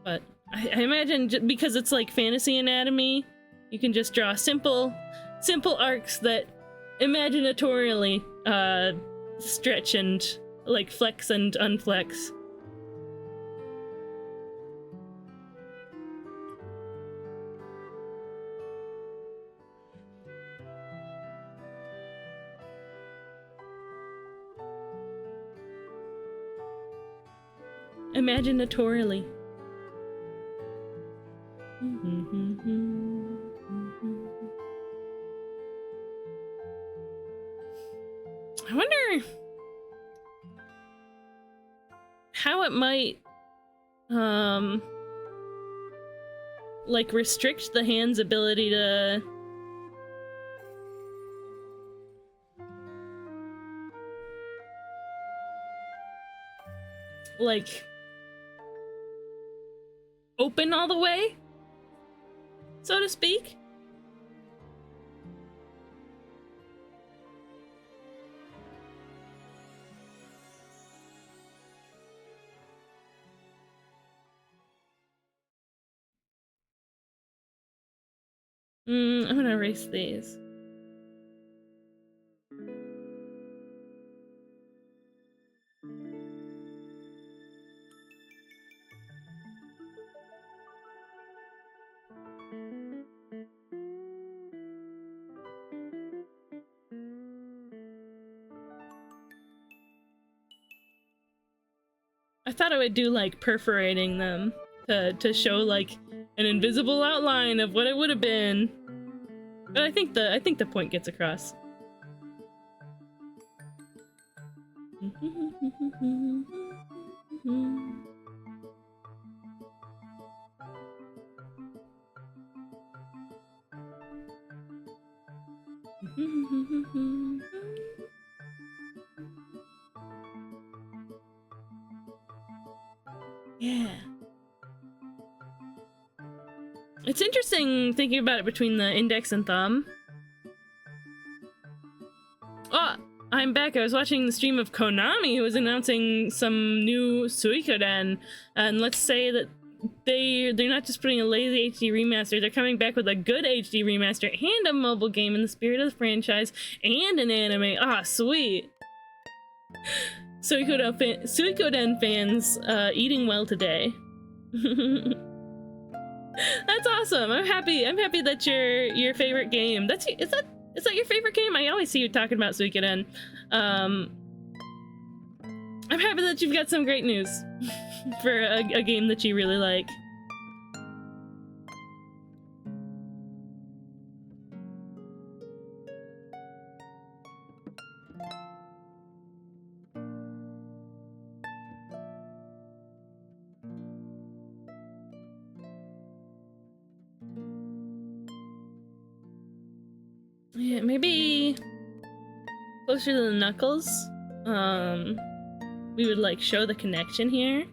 But I imagine because it's like fantasy anatomy, you can just draw simple arcs that imaginatorially stretch and like flex and unflex. Imaginatorily. I wonder how it might like restrict the hand's ability to like open all the way, so to speak. I'm gonna erase these. I thought I would do like perforating them to show like an invisible outline of what it would have been. But I think the point gets across. Yeah. It's interesting thinking about it between the index and thumb. Oh, I'm back. I was watching the stream of Konami, who was announcing some new Suikoden, and let's say that they're not just putting a lazy HD remaster, they're coming back with a good HD remaster and a mobile game in the spirit of the franchise and an anime. Ah, sweet. Suikoden fans eating well today. That's awesome. I'm happy that your favorite game. Is that your favorite game? I always see you talking about Suikoden. I'm happy that you've got some great news for a game that you really like. Yeah, maybe closer to the Knuckles. We would like show the connection here.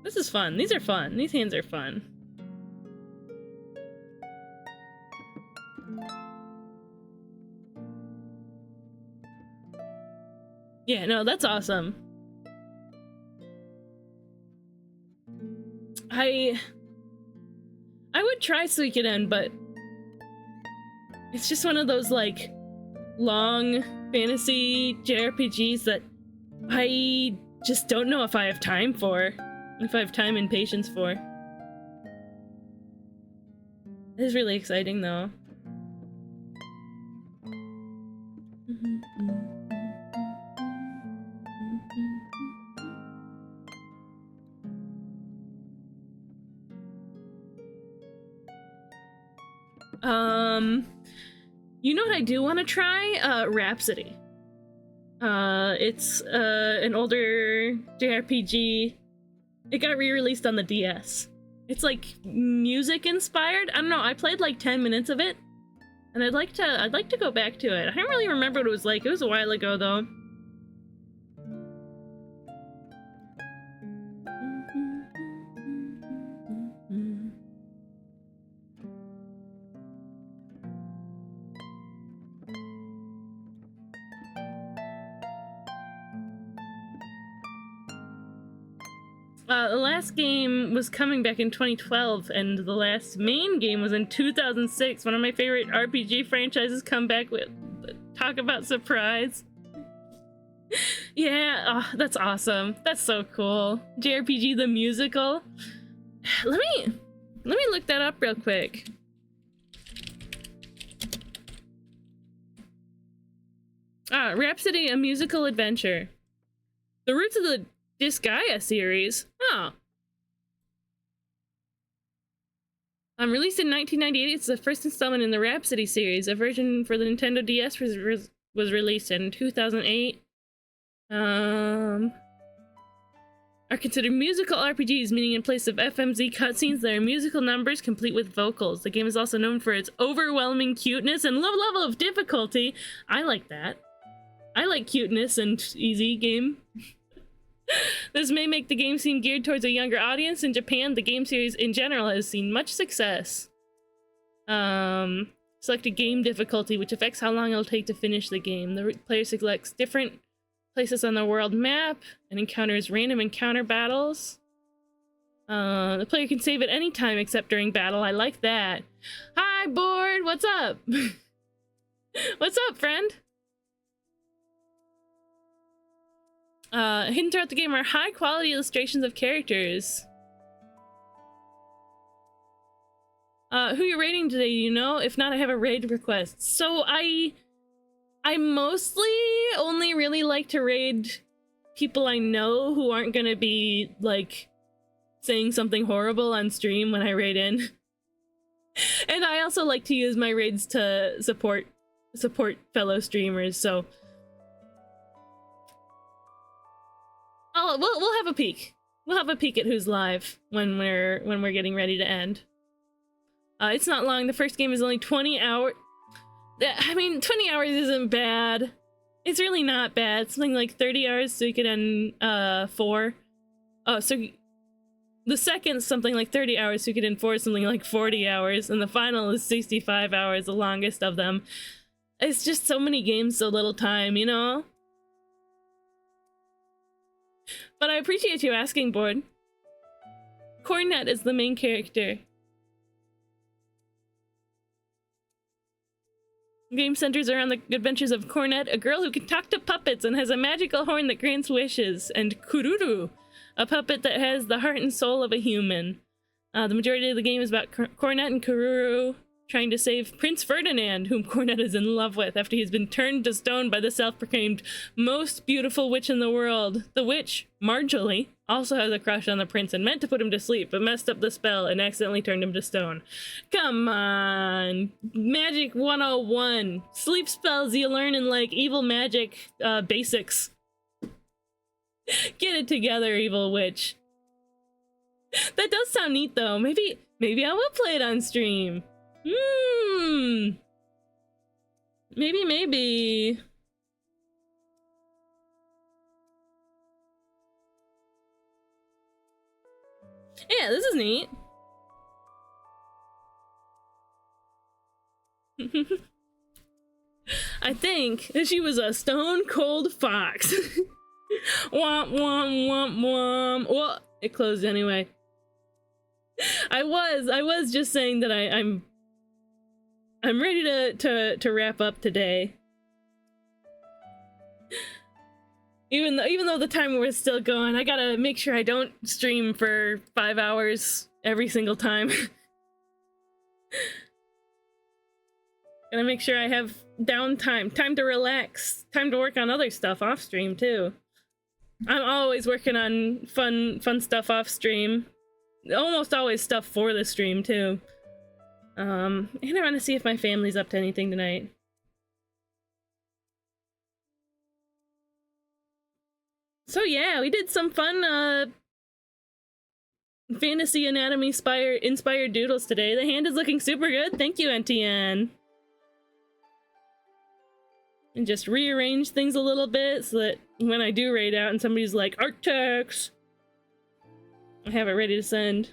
This is fun. These are fun. These hands are fun. Yeah, no, that's awesome. I would try Suikoden, but it's just one of those like long fantasy JRPGs that I just don't know if I have time for. If I have time and patience for. It is really exciting though. You know what I do want to try? Rhapsody. It's an older JRPG. It got re-released on the DS. It's like music inspired. I don't know. I played like 10 minutes of it, and I'd like to go back to it. I don't really remember what it was like. It was a while ago though. The last game was coming back in 2012, and the last main game was in 2006. One of my favorite RPG franchises come back with. Talk about surprise. Yeah, oh, that's awesome. That's so cool. JRPG the musical. Let me look that up real quick. Rhapsody, a musical adventure. The roots of the Disgaea series. Oh. Released in 1998, it's the first installment in the Rhapsody series. A version for the Nintendo DS was released in 2008. Are considered musical RPGs, meaning in place of FMZ cutscenes, there are musical numbers complete with vocals. The game is also known for its overwhelming cuteness and low level of difficulty. I like that. I like cuteness and easy game. This may make the game seem geared towards a younger audience. In Japan, the game series in general has seen much success. Select a game difficulty, which affects how long it'll take to finish the game. The player selects different places on the world map and encounters random encounter battles. The player can save at any time except during battle. I like that. Hi, board! What's up? What's up, friend? Hidden throughout the game are high-quality illustrations of characters. Who you're raiding today, you know? If not, I have a raid request. So I mostly only really like to raid people I know who aren't gonna be, like, saying something horrible on stream when I raid in. And I also like to use my raids to support fellow streamers, so we'll have a peek. We'll have a peek at who's live when we're getting ready to end. It's not long. The first game is only 20 hours. I mean, 20 hours isn't bad. It's really not bad. Something like 30 hours so you could end 4. Oh, so the second's something like 30 hours so you could end 4, something like 40 hours, and the final is 65 hours, the longest of them. It's just so many games, so little time, you know? But I appreciate you asking, Board. Cornet is the main character. Game centers around the adventures of Cornet, a girl who can talk to puppets and has a magical horn that grants wishes, and Kururu, a puppet that has the heart and soul of a human. The majority of the game is about Cornet and Kururu trying to save Prince Ferdinand, whom Cornet is in love with after he's been turned to stone by the self-proclaimed most beautiful witch in the world. The witch, Marjorie, also has a crush on the prince and meant to put him to sleep, but messed up the spell and accidentally turned him to stone. Come on! Magic 101. Sleep spells you learn in, like, evil magic basics. Get it together, evil witch. That does sound neat, though. Maybe I will play it on stream. Maybe. Yeah, this is neat. I think that she was a stone cold fox. Womp womp womp womp. Well, it closed anyway. I was just saying that I'm ready to wrap up today. Even though the timer was still going, I gotta make sure I don't stream for 5 hours every single time. Gotta make sure I have downtime, time to relax, time to work on other stuff off stream too. I'm always working on fun stuff off stream. Almost always stuff for the stream too. And I want to see if my family's up to anything tonight. So yeah, we did some fun fantasy anatomy inspired doodles today. The hand is looking super good. Thank you, NTN. And just rearrange things a little bit so that when I do raid out and somebody's like, Arctex, I have it ready to send.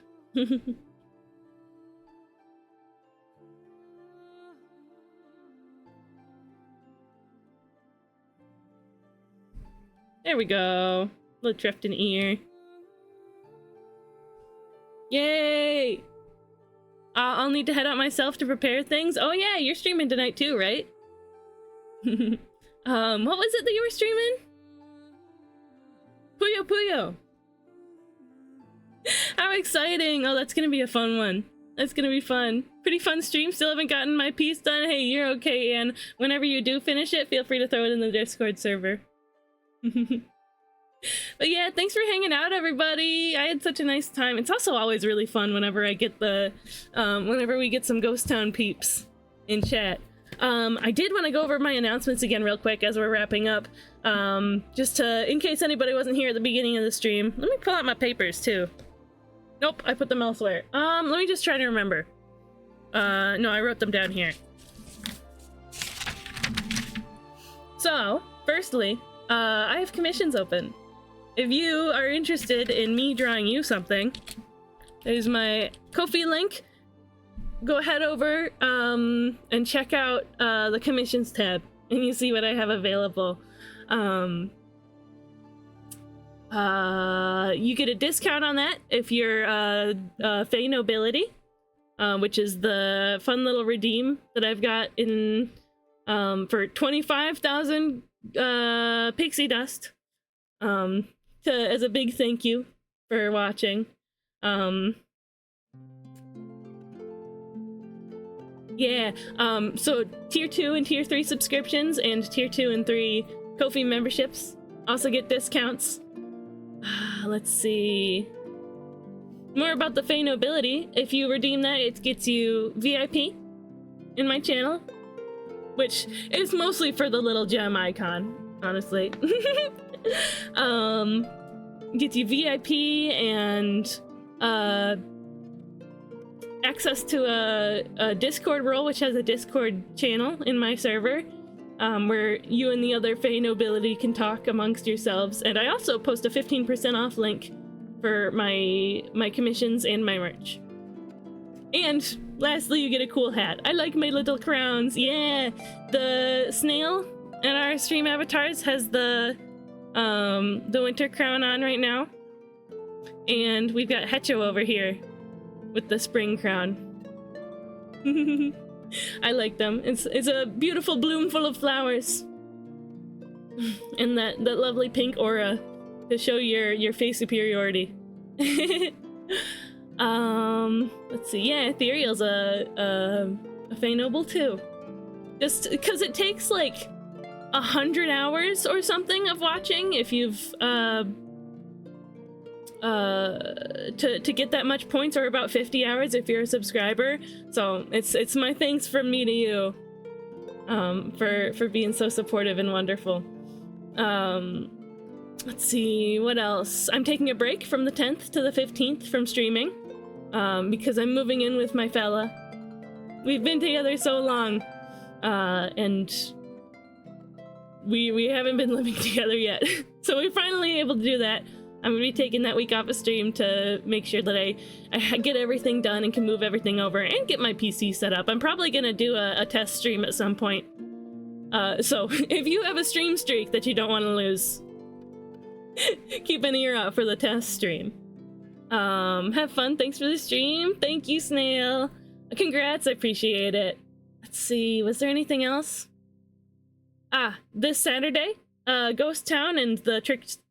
There we go. Little drift in ear. Yay! I'll need to head out myself to prepare things. Oh yeah, you're streaming tonight too, right? What was it that you were streaming? Puyo Puyo! How exciting! Oh, that's gonna be a fun one. That's gonna be fun. Pretty fun stream. Still haven't gotten my piece done. Hey, you're okay, and whenever you do finish it, feel free to throw it in the Discord server. But yeah, thanks for hanging out, everybody. I had such a nice time. It's also always really fun whenever I get the whenever we get some Ghost Town peeps in chat. I did want to go over my announcements again real quick as we're wrapping up, just to, in case anybody wasn't here at the beginning of the stream. Let me pull out my papers too. Nope, I put them elsewhere. Let me just try to remember. No, I wrote them down here. So, firstly, I have commissions open. If you are interested in me drawing you something, there's my Ko-fi link. Go head over and check out the commissions tab, and you see what I have available. You get a discount on that if you're Fey Nobility, which is the fun little redeem that I've got in for 25,000 pixie dust, as a big thank you for watching. Yeah, so tier 2 and tier 3 subscriptions and tier 2 and 3 Ko-fi memberships also get discounts. Let's see. More about the Fey Nobility. If you redeem that, it gets you VIP in my channel, which is mostly for the little gem icon, honestly. Gets you VIP and access to a Discord role, which has a Discord channel in my server, where you and the other Fey Nobility can talk amongst yourselves. And I also post a 15% off link for my commissions and my merch. And lastly, you get a cool hat. I like my little crowns. Yeah, the snail in our stream avatars has the winter crown on right now, and we've got Hecho over here with the spring crown. I like them. It's a beautiful bloom full of flowers, and that lovely pink aura to show your face superiority. Let's see. Yeah, Ethereal's a Fey Noble too. Just because it takes like 100 hours or something of watching if you've to get that much points, or about 50 hours if you're a subscriber. So it's my thanks from me to you for being so supportive and wonderful. Let's see, what else? I'm taking a break from the 10th to the 15th from streaming because I'm moving in with my fella. We've been together so long, and we haven't been living together yet. So we're finally able to do that. I'm gonna be taking that week off of stream to make sure that I get everything done and can move everything over and get my PC set up. I'm probably gonna do a test stream at some point. So if you have a stream streak that you don't want to lose, keep an ear out for the test stream. Have fun. Thanks for the stream. Thank you, Snail. Congrats. I appreciate it. Let's see. Was there anything else? This Saturday, Ghost Town and the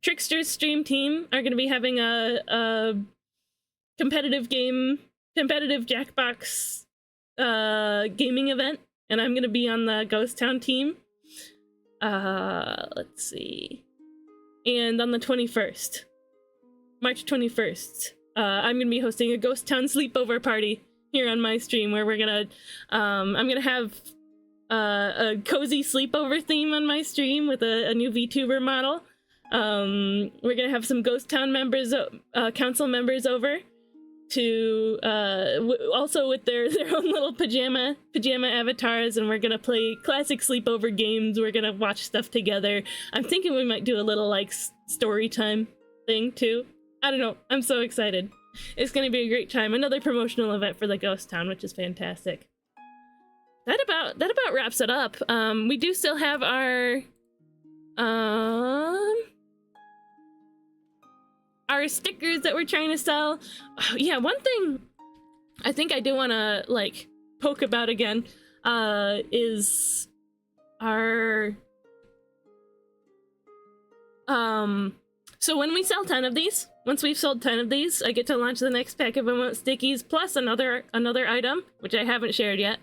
Tricksters stream team are going to be having a competitive Jackbox gaming event, and I'm going to be on the Ghost Town team. Let's see. And on the 21st, March 21st, I'm going to be hosting a Ghost Town sleepover party here on my stream, where we're going to, I'm going to have a cozy sleepover theme on my stream with a new VTuber model. We're going to have some Ghost Town members, council members over to, also with their own little pajama avatars, and we're going to play classic sleepover games. We're going to watch stuff together. I'm thinking we might do a little, like, story time thing, too. I don't know. I'm so excited. It's going to be a great time. Another promotional event for the Ghost Town, which is fantastic. That about wraps it up. We do still have our stickers that we're trying to sell. Oh, yeah, one thing I think I do want to, like, poke about again is our so when we sell 10 of these, once we've sold 10 of these, I get to launch the next pack of emote stickies plus another item, which I haven't shared yet.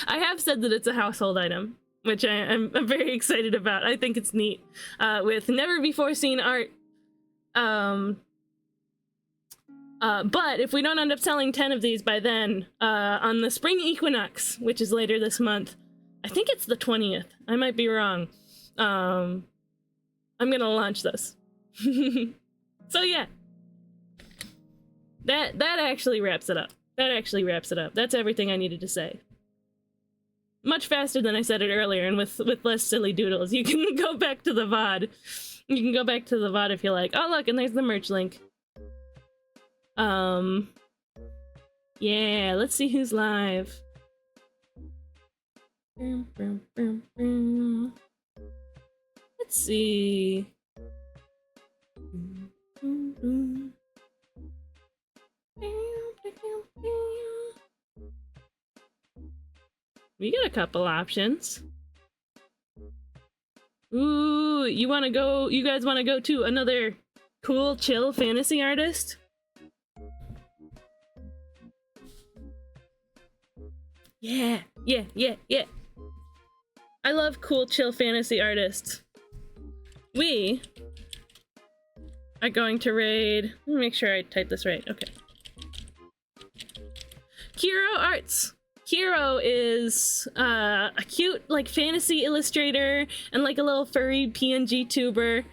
I have said that it's a household item, which I'm very excited about. I think it's neat, with never before seen art. But if we don't end up selling 10 of these by then, on the spring equinox, which is later this month, I think it's the 20th. I might be wrong. I'm gonna launch this. So yeah, that actually wraps it up. That's everything I needed to say. Much faster than I said it earlier, and with less silly doodles. You can go back to the VOD. You can go back to the VOD if you like. Oh look, and there's the merch link. Yeah, let's see who's live. Let's see. We got a couple options. Ooh, you guys wanna go to another cool, chill fantasy artist? Yeah. I love cool, chill fantasy artists. We are going to raid... Let me make sure I type this right. Okay. Kiro Arts. Kiro is a cute, like, fantasy illustrator and, like, a little furry PNG tuber.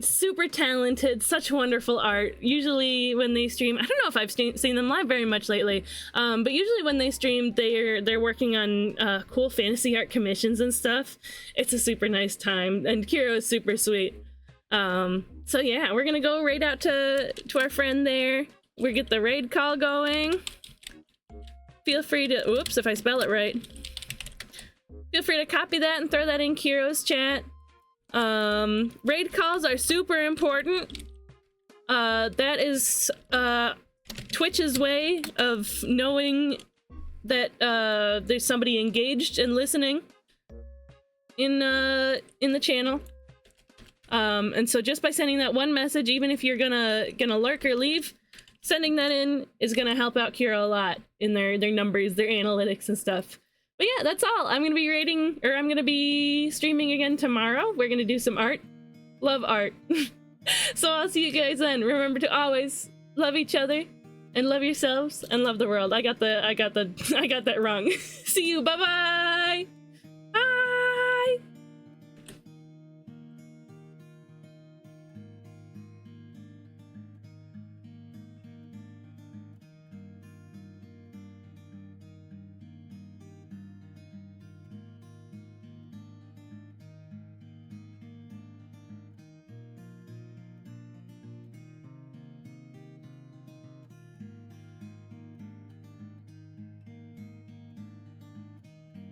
Super talented, such wonderful art. Usually when they stream, I don't know if I've seen them live very much lately, but usually when they stream, they're working on cool fantasy art commissions and stuff. It's a super nice time, and Kiro is super sweet. So yeah, we're gonna go raid out to our friend there. We get the raid call going. feel free to, oops, if I spell it right. Feel free to copy that and throw that in Kiro's chat. Raid calls are super important. That is Twitch's way of knowing that there's somebody engaged and listening in the channel. And so just by sending that one message, even if you're gonna lurk or leave, sending that in is gonna help out Kiro a lot in their numbers, their analytics and stuff. But yeah, that's all. I'm gonna be streaming again tomorrow. We're gonna do some art. Love art. So I'll see you guys then. Remember to always love each other and love yourselves and love the world. I got that wrong. See you. Bye bye.